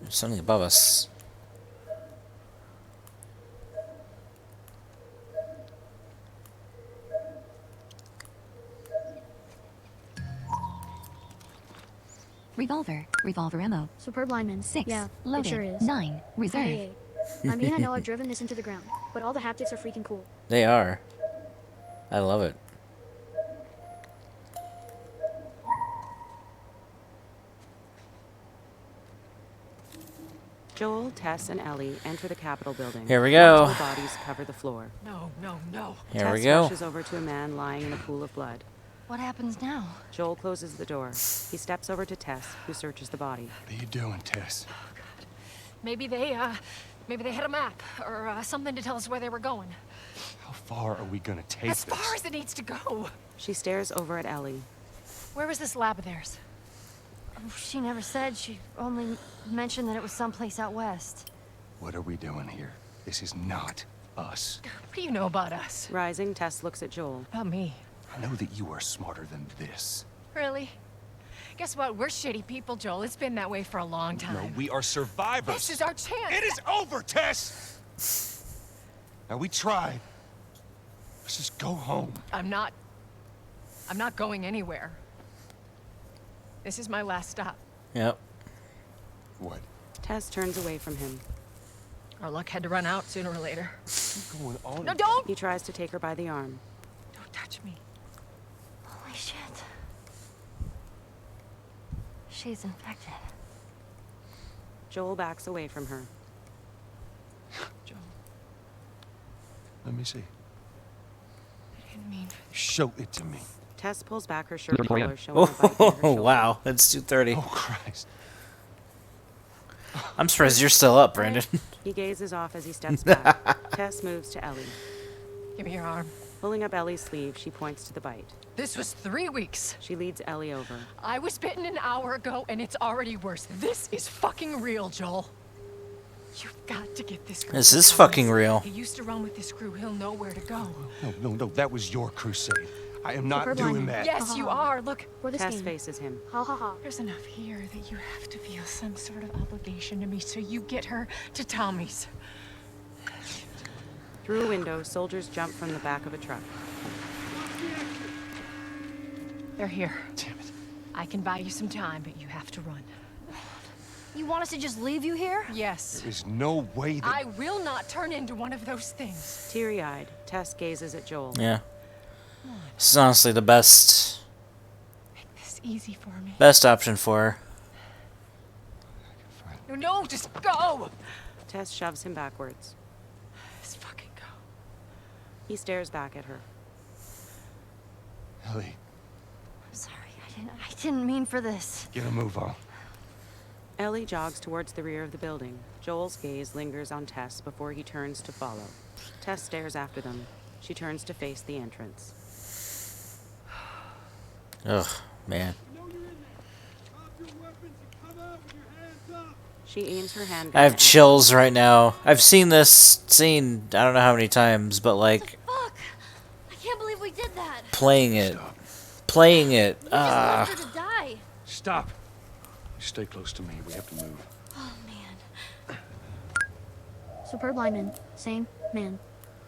There's something above us. Revolver. Revolver ammo. Superb lineman. 6. Yeah, Loaded. it sure is. 9. Reserve. Hey, I mean, I know I've driven this into the ground, but all the haptics are freaking cool. They are. I love it. Joel, Tess, and Ellie enter the Capitol building. Here we go. Multiple bodies cover the floor. No, no, no. Here Tess we go. rushes over to a man lying in a pool of blood. What happens now? Joel closes the door. He steps over to Tess, who searches the body. What are you doing, Tess? Maybe they had a map or something to tell us where they were going. How far are we gonna take As this? far as it needs to go. She stares over at Ellie. Where was this lab of theirs? Oh, she never said. She only mentioned that it was someplace out west. What are we doing here? This is not us. What do you know about us? Rising, Tess looks at Joel. About me. I know that you are smarter than this. Really? Guess what? We're shitty people, Joel. It's been that way for a long time. No, we are survivors. This is our chance. It is over, Tess! Now, we tried. Let's just go home. I'm not going anywhere. This is my last stop. Yep. What? Tess turns away from him. Our luck had to run out sooner or later. What's going on? No, don't! He tries to take her by the arm. Don't touch me. Holy shit. She's infected. Joel backs away from her. Joel, Let me see. I didn't mean... Show it to me. Tess pulls back her shirt collar, showing a bite in her Oh, shoulder. wow. It's 2:30. Oh, Christ. I'm surprised you're still up, Brandon. He gazes off as he steps back. Tess moves to Ellie. Give me your arm. Pulling up Ellie's sleeve, she points to the bite. This was 3 weeks. She leads Ellie over. I was bitten an hour ago, and it's already worse. This is fucking real, Joel. You've got to get this. This is fucking real. He used to run with this crew. He'll know where to go. No, that was your crusade. I am not Superb doing lineman. that. Yes, you are. Look, For this Tess game. faces him. Ha ha ha. there's enough here that you have to feel some sort of obligation to me, so you get her to Tommy's. Through a window, soldiers jump from the back of a truck. They're here. Damn it. I can buy you some time, but you have to run. You want us to just leave you here? Yes. There's no way that... I will not turn into one of those things. Teary-eyed, Tess gazes at Joel. Yeah. This is honestly the best It's easy for me. option for her. No, just go! Tess shoves him backwards. Just fucking go. He stares back at her. Ellie, I'm sorry. I didn't mean for this. get a move on. Ellie jogs towards the rear of the building. Joel's gaze lingers on Tess before he turns to follow. Tess stares after them. She turns to face the entrance. Ugh, man. She aims her handgun. I have at- chills right now. I've seen this scene I don't know how many times, but like Fuck! I can't believe we did that. playing it. Stop. Playing it. We just left her to die. Stop. You stay close to me. We have to move. Oh man. Superb lineman. Same man.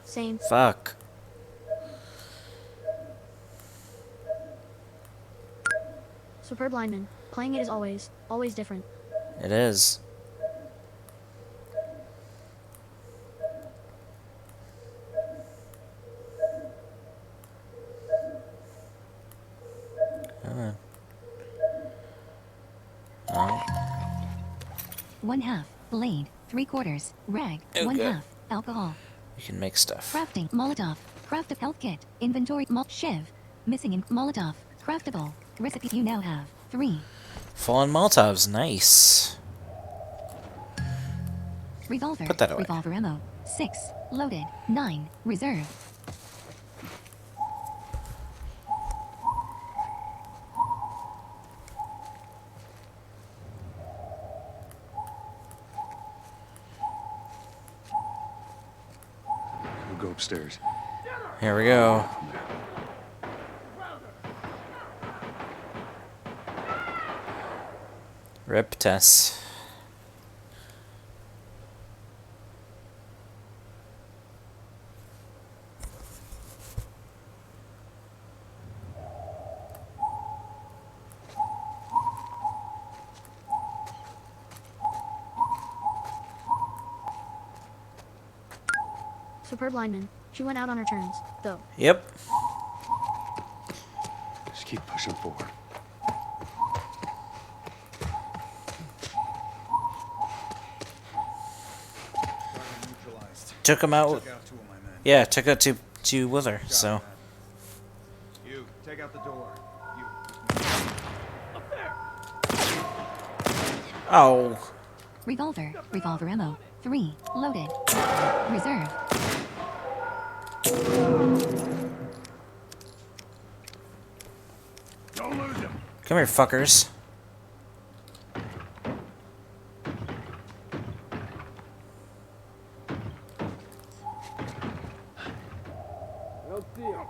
Same. Fuck. Superb lineman. Playing it is always different. It is. Oh. 1/2 blade, 3/4 rag, Okay. 1/2 alcohol. You can make stuff. Crafting Molotov. Craft of health kit. Inventory shiv. Missing in Molotov. Craftable. Recipe you now have 3. Fallen Molotovs, nice. Revolver. Put that away. Revolver ammo. 6. Loaded. 9. Reserve. We'll go upstairs. Here we go. Rip Tess. Superb lineman. She went out on her terms, though. Yep. Just keep pushing forward. Took him out. Took out 2 of my men. Yeah, took out two with her. So. You, take out the door. You. Oh. Revolver. Revolver ammo. 3. Loaded. Reserve. Don't lose him. Come here, fuckers. Don't see him.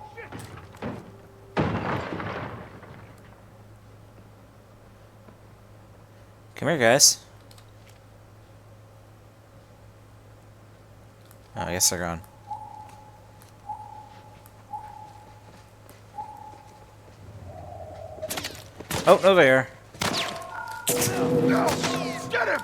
Come here, guys. Oh, I guess they're gone. Oh, no, they are. Get him!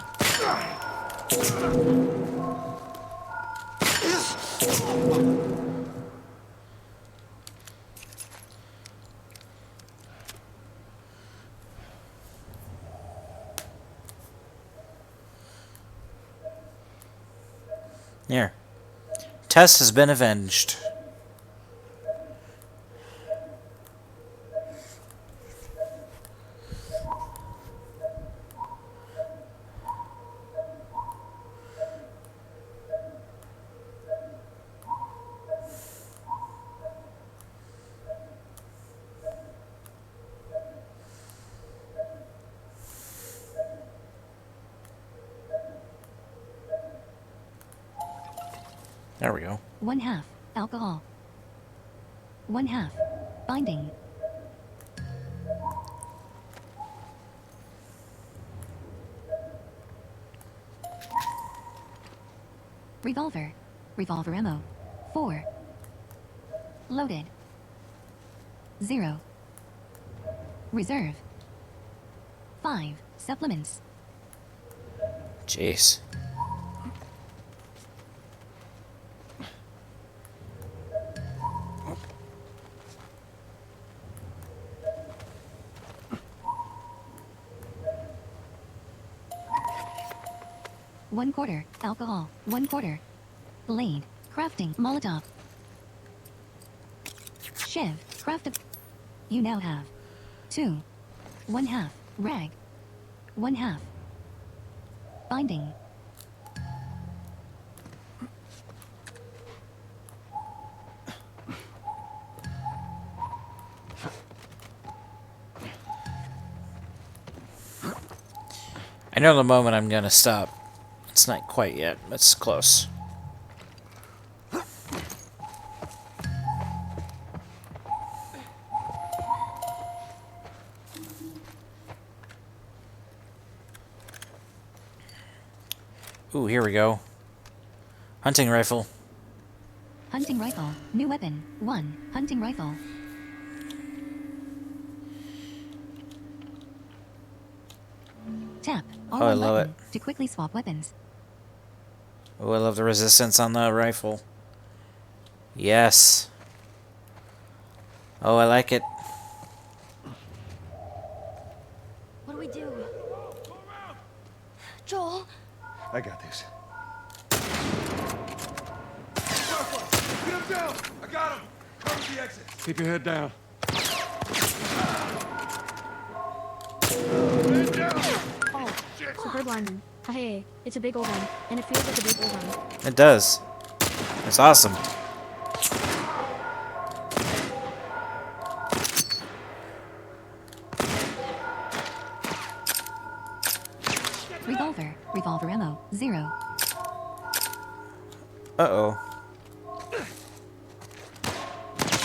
Here. Tess has been avenged. There we go. 1/2 alcohol. 1/2 binding. Revolver. Revolver ammo. 4. Loaded. 0. Reserve. 5 supplements. Jeez. One quarter alcohol. 1/4 blade. Crafting Molotov. Shiv. Craft. You now have 2. 1/2 rag. 1/2 binding. I know the moment I'm gonna stop. It's not quite yet, but it's close. Ooh, here we go. Hunting rifle. Hunting rifle. New weapon. 1. Hunting rifle. Tap. Oh, I love button to quickly swap weapons. Oh, I love the resistance on the rifle. Yes. Oh, I like it. What do we do? Joel? I got this. Get him down! I got him! Cover the exit! Keep your head down. Oh, superb lineman. Hey, it's a big old one, and it feels like a big old one. It does. It's awesome. Revolver. Revolver ammo. 0. Uh-oh.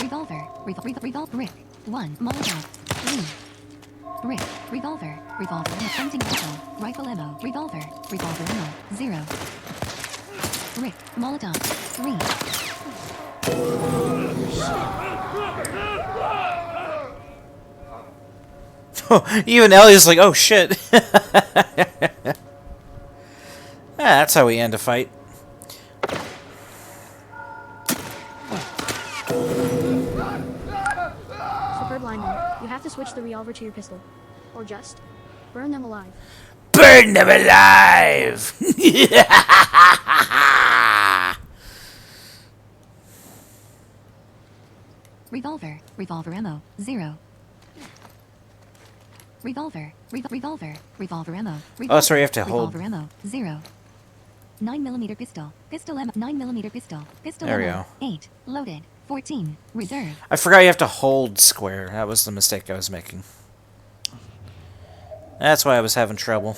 Revolver. Revolver. Brick. 1. Molotov. 3. Brick. Revolver. Revolver ammo. Hunting rifle. Rifle ammo. Revolver. Revolver ammo. 0. Brick. Molotov. 3. Even Ellie's like, oh shit. That's how we end a fight. switch the revolver to your pistol. Or just burn them alive. Burn them alive! Revolver. Revolver ammo. 0. Revolver. Revolver. Revolver ammo. Oh, sorry, you have to hold. Revolver ammo. 0. 9mm pistol. Pistol ammo. 9mm pistol. Pistol There we ammo. go. 8. Loaded. 14. Reserve. I forgot you have to hold square. That was the mistake I was making. That's why I was having trouble.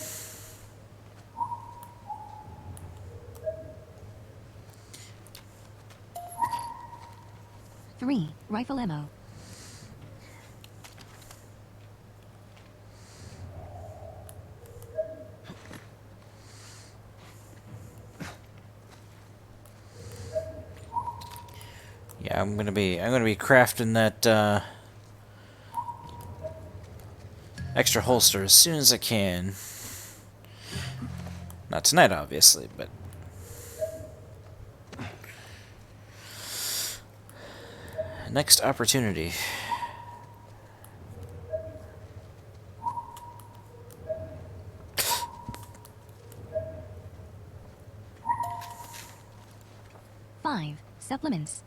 Three. Rifle ammo. Yeah, I'm gonna be crafting that extra holster as soon as I can. Not tonight, obviously, but next opportunity. Five. Supplements.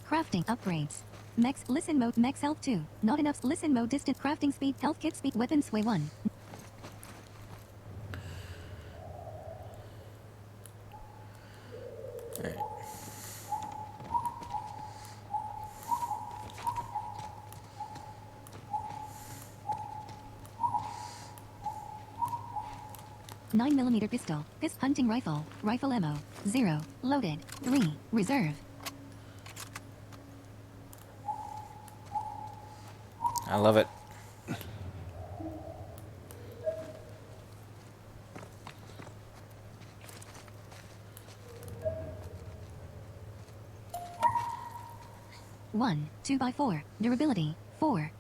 Crafting upgrades. Max listen mode. Max health 2. Not enough listen mode. Distant crafting speed. Health kit speed. Weapon sway 1. Alright. Nine millimeter pistol. Hunting rifle. Rifle ammo. 0. Loaded. 3. Reserve. I love it. One. 2x4. Durability. 4.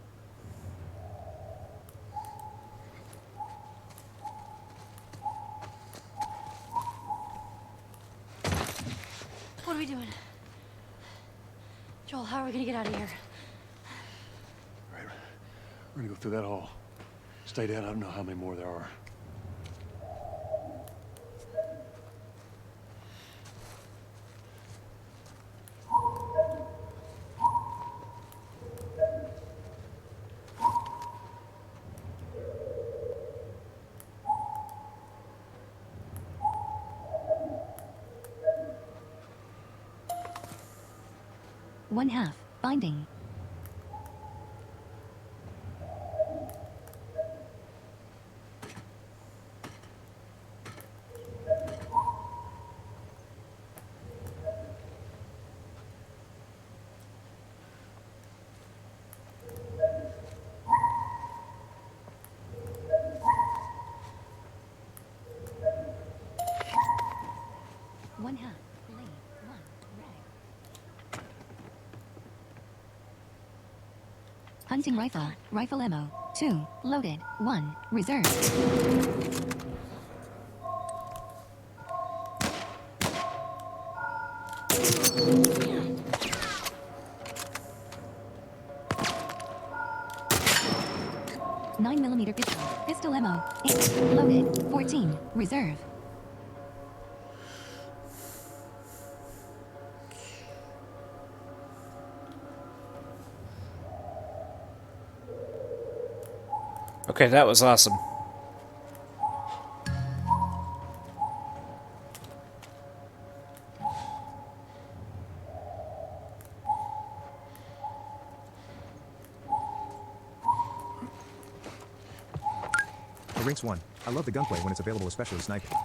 What are we doing? Joel, how are we gonna get out of here? We're gonna go through that hall. Stay down. I don't know how many more there are. One half. Binding. One half. Blade. 1. Rag. Hunting rifle. Rifle ammo. 2. Loaded. 1. Reserve. Nine millimeter pistol. Pistol ammo. 8. Loaded. 14. Reserve. Okay, that was awesome. The Rinks 1. I love the gunplay when it's available, especially sniping.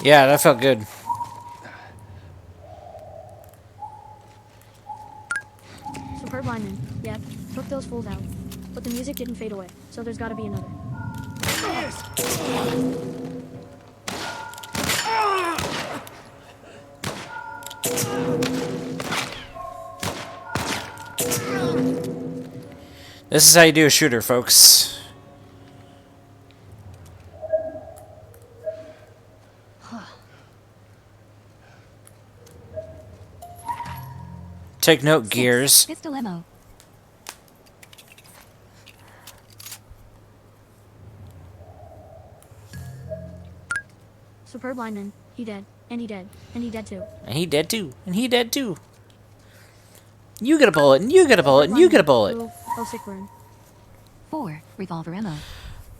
Yeah, that felt good. Superb lineman. Yep, took those fools out. But the music didn't fade away, so there's gotta be another. This is how you do a shooter, folks. Take note, Gears. Pistol ammo. Superb lineman. He dead. And he dead. And he dead too. And he dead too. And he dead too. You get a bullet, and you get a bullet, and you get a bullet. Oh, sick burn. 4. Revolver ammo.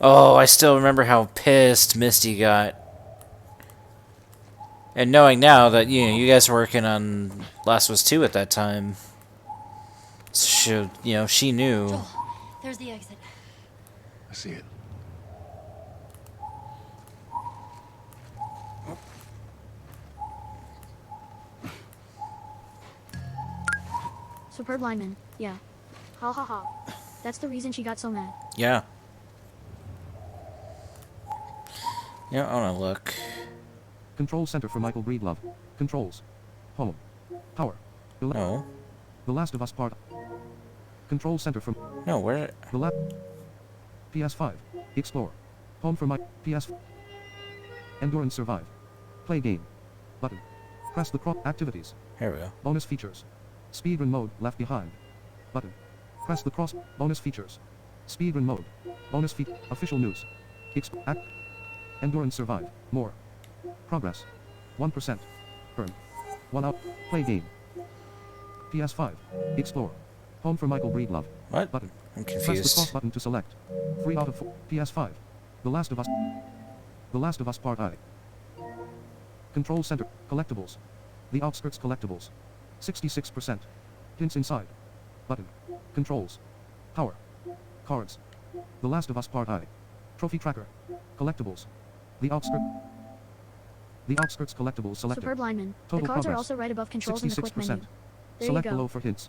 Oh, I still remember how pissed Misty got. And knowing now that, you know, you guys were working on Last of Us 2 at that time. She, you know, she knew. Joel, there's the exit. I see it. Superb lineman. Yeah. Ha ha ha. That's the reason she got so mad. Yeah. Yeah, I wanna look. Control center for Michael Breedlove. Controls. Home. Power. No. The Last of Us Part. Control center for... No, where... The PS5. Explore. Home for my... PS... Endurance Survive. Play game. Button. Press the cross... Activities. Here we go. Bonus features. Speedrun mode. Left behind. Button. Press the cross... Bonus features. Speedrun mode. Bonus feat... Official news. Endurance Survive. More. Progress. 1%. Earn. 1 out. Play game. PS5. Explore. Home for Michael Breedlove. What? Button. I'm Press the confused. cross button to select. 3 out of 4. PS5. The Last of Us. The Last of Us Part I. Control Center. Collectibles. The Outskirts Collectibles. 66%. Hints inside. Button. Controls. Power. Cards. The Last of Us Part I. Trophy Tracker. Collectibles. The Outskirts Collectibles selected. Superb lineman. Total The cards are progress. also right above controls in the quick 66%. menu. There you Select go. below for hints.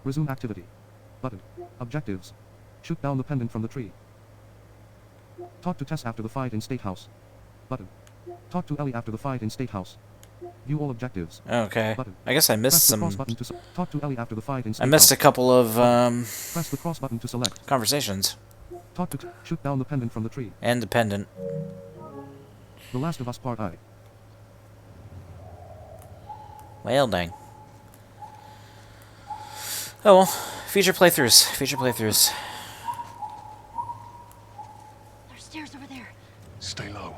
Resume activity. Button. Objectives. Shoot down the pendant from the tree. Talk to Tess after the fight in State House. Button. Talk to Ellie after the fight in State House. View all objectives. Okay. Button. I guess I missed Press the some... cross button to talk to Ellie after the fight in State I missed House. a couple of, Press the cross button to select. conversations. Talk to shoot down the pendant from the tree. And the pendant. The Last of Us Part I. Well, dang. Oh well. Future playthroughs. Future playthroughs. There's stairs over there. Stay low.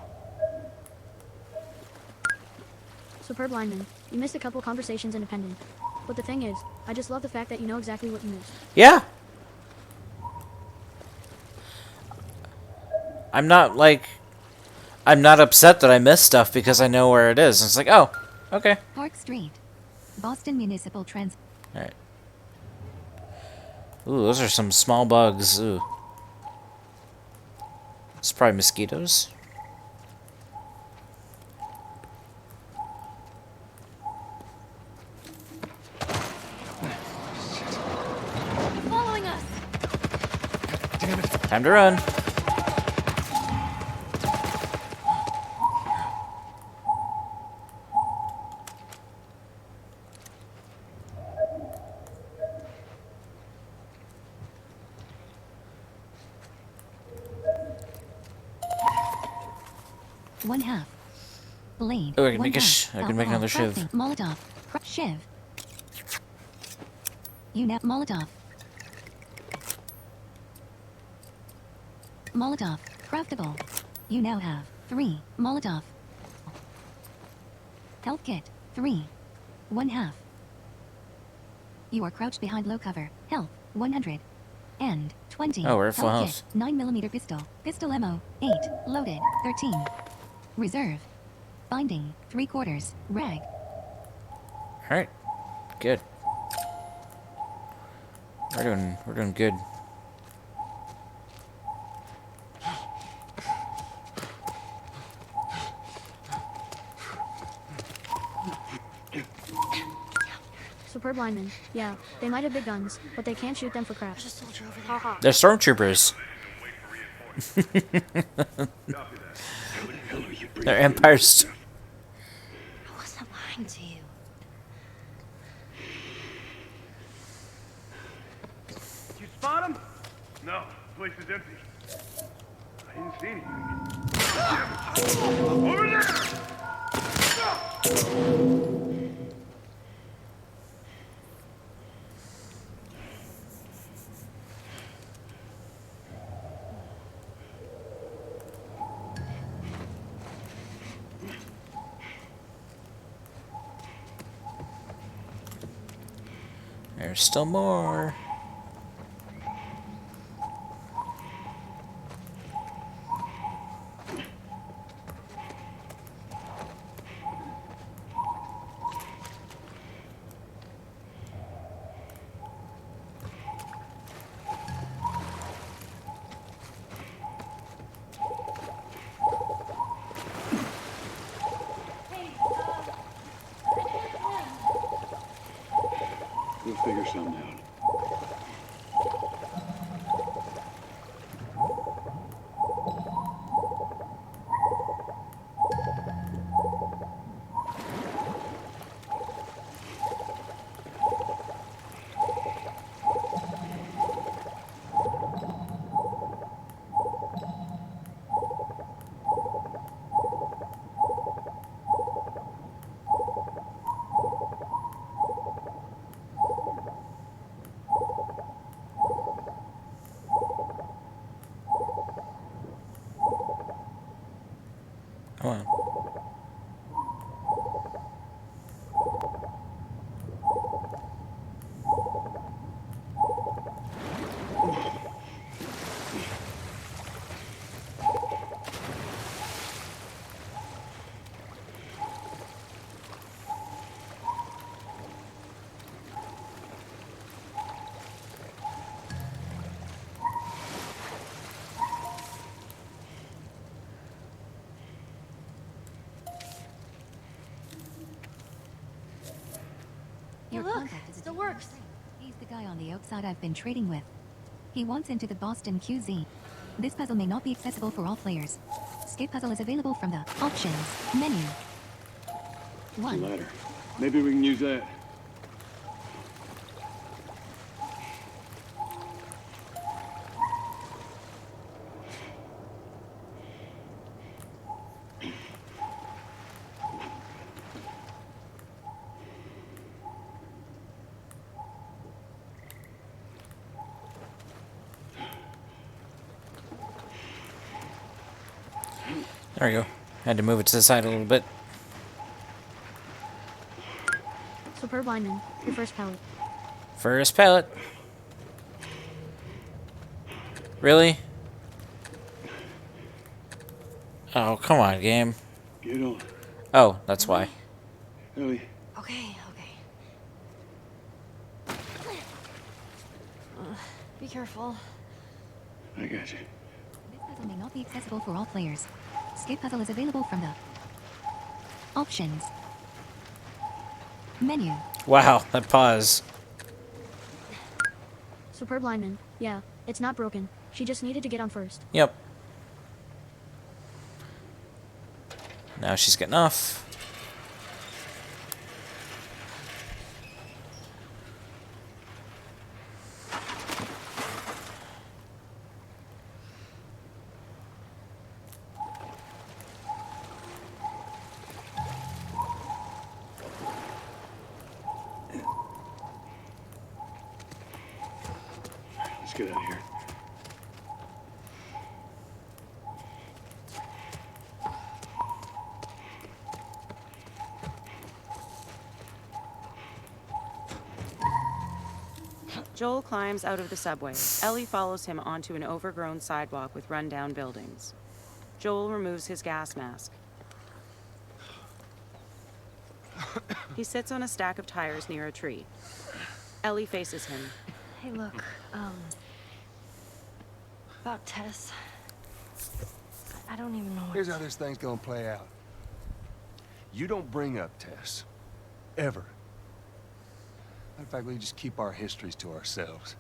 Superb lineman. You missed a couple conversations independent. But the thing is, I just love the fact that you know exactly what you missed. Yeah. I'm not, like... I'm not upset that I missed stuff because I know where it is. It's like, oh, okay. Park Street. Boston Municipal Trans... Alright. Ooh, those are some small bugs. Ooh. It's probably mosquitoes. Following us. Damn it. Time to run. One half. Blade. Oh, I can One make a half. I can make another Alcohol. shiv. Crafting. Molotov. Shiv. Molotov. Molotov. Craftable. You now have 3 Molotov. Health kit. 3. 1 half. You are crouched behind low cover. Health. 100. And 20. Oh, we're at full Health health. kit. 9mm pistol. Pistol ammo. 8. Loaded. 13. Reserve. Binding. 3/4. Rag. Alright. Good. We're doing good. Superb lineman. Yeah, they might have big guns, but they can't shoot them for crap. Haha. They're stormtroopers. They're Empire I wasn't lying to you. You spot him? No, the place is empty. I didn't see anything. Over there! There's still more. We'll figure something out. Come on. Your look, contact is a still works. He's the guy on the outside I've been trading with. He wants into the Boston QZ. This puzzle may not be accessible for all players. Skip puzzle is available from the options menu. The 1. ladder. Maybe we can use that. There we go. Had to move it to the side a little bit. Superb lineman, your first pallet. First pallet. Really? Oh, come on, game. Get on. Oh, that's why. Ellie. Okay, okay. Be careful. I got you. This puzzle may not be accessible for all players. Skip puzzle is available from the options menu. Wow, that pause. Superb lineman, yeah, it's not broken. She just needed to get on first. Yep. Now she's getting off. Let's get out of here. Joel climbs out of the subway. Ellie follows him onto an overgrown sidewalk with rundown buildings. Joel removes his gas mask. He sits on a stack of tires near a tree. Ellie faces him. Hey, look, about Tess. I don't even know what Here's how this thing's gonna play out. You don't bring up Tess. Ever. Matter of fact, we just keep our histories to ourselves.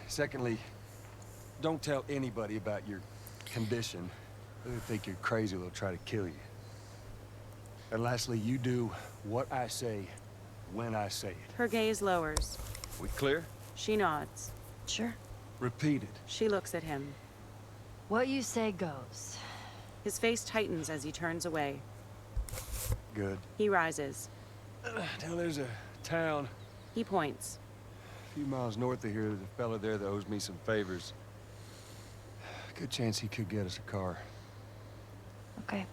Secondly, don't tell anybody about your condition. They think you're crazy, they'll try to kill you. And lastly, you do what I say, when I say it. Her gaze lowers. We clear? She nods. Sure. Repeat it. She looks at him. What you say goes. His face tightens as he turns away. Good. He rises. Now there's a town He points. a few miles north of here. There's a fella there that owes me some favors. Good chance he could get us a car. Okay.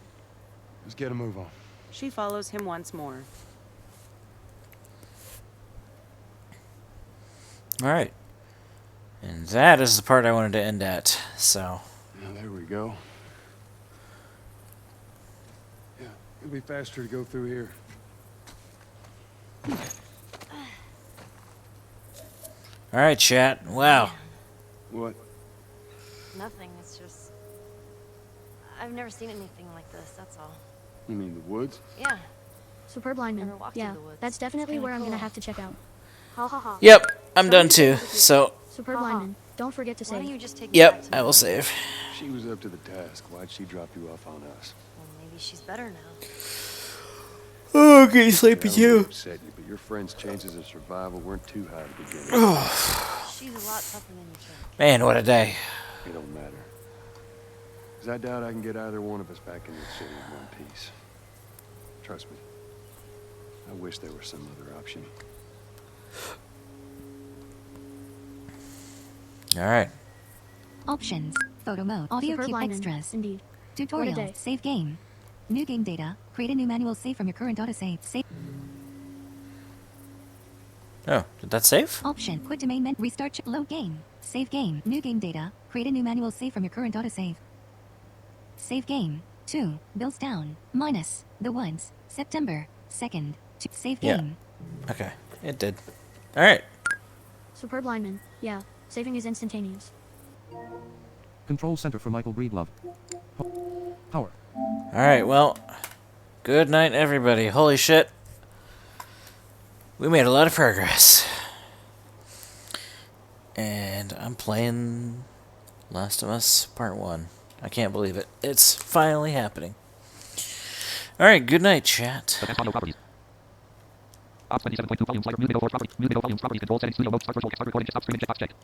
Let's get a move on. She follows him once more. Alright. And that is the part I wanted to end at, so. Now, there we go. Yeah, it'll be faster to go through here. Alright, chat. Wow. What? Nothing, it's just... I've never seen anything like this, that's all. You mean the woods? Yeah. Superb lineman. Never walked Yeah, through the woods. that's definitely It's where I'm kinda gonna cool. have to check out. Ha ha ha. Yep, I'm done too, so. Superb lineman. Don't forget to Why save. don't you just take me Yep, back to I will Mom? save. She was up to the task. Why'd she drop you off on us? Well, maybe she's better now. Oh, getting sleepy I don't too. wanna upset you, but your friend's chances of survival weren't too high to begin with. She's a lot tougher than you think. Man, what a day. It don't matter. 'Cause I doubt I can get either one of us back in this city in one piece. Trust me. I wish there was some other option. Alright. Options. Photo mode. Audio Superb cube lineman. extras. Indeed. Tutorial. day. Save game. New game data. Create a new manual save from your current autosave. Save. Oh, did that save? Option. Quit to main menu. Restart. Load game. Save game. New game data. Create a new manual save from your current autosave. Save game. 2. Bills down. Minus. The Woods. September 2nd. Save Yeah. game. Okay, it did. Alright. Superb lineman. Yeah, saving is instantaneous. Control center for Michael Breedlove. Power. Alright, well, good night, everybody. Holy shit. We made a lot of progress. And I'm playing Last of Us Part 1. I can't believe it. It's finally happening. Alright, good night, chat. Ops 27.2 volume slider, new video volumes property, control settings, studio mode, start virtual, start recording, stop streaming, checkbox checked.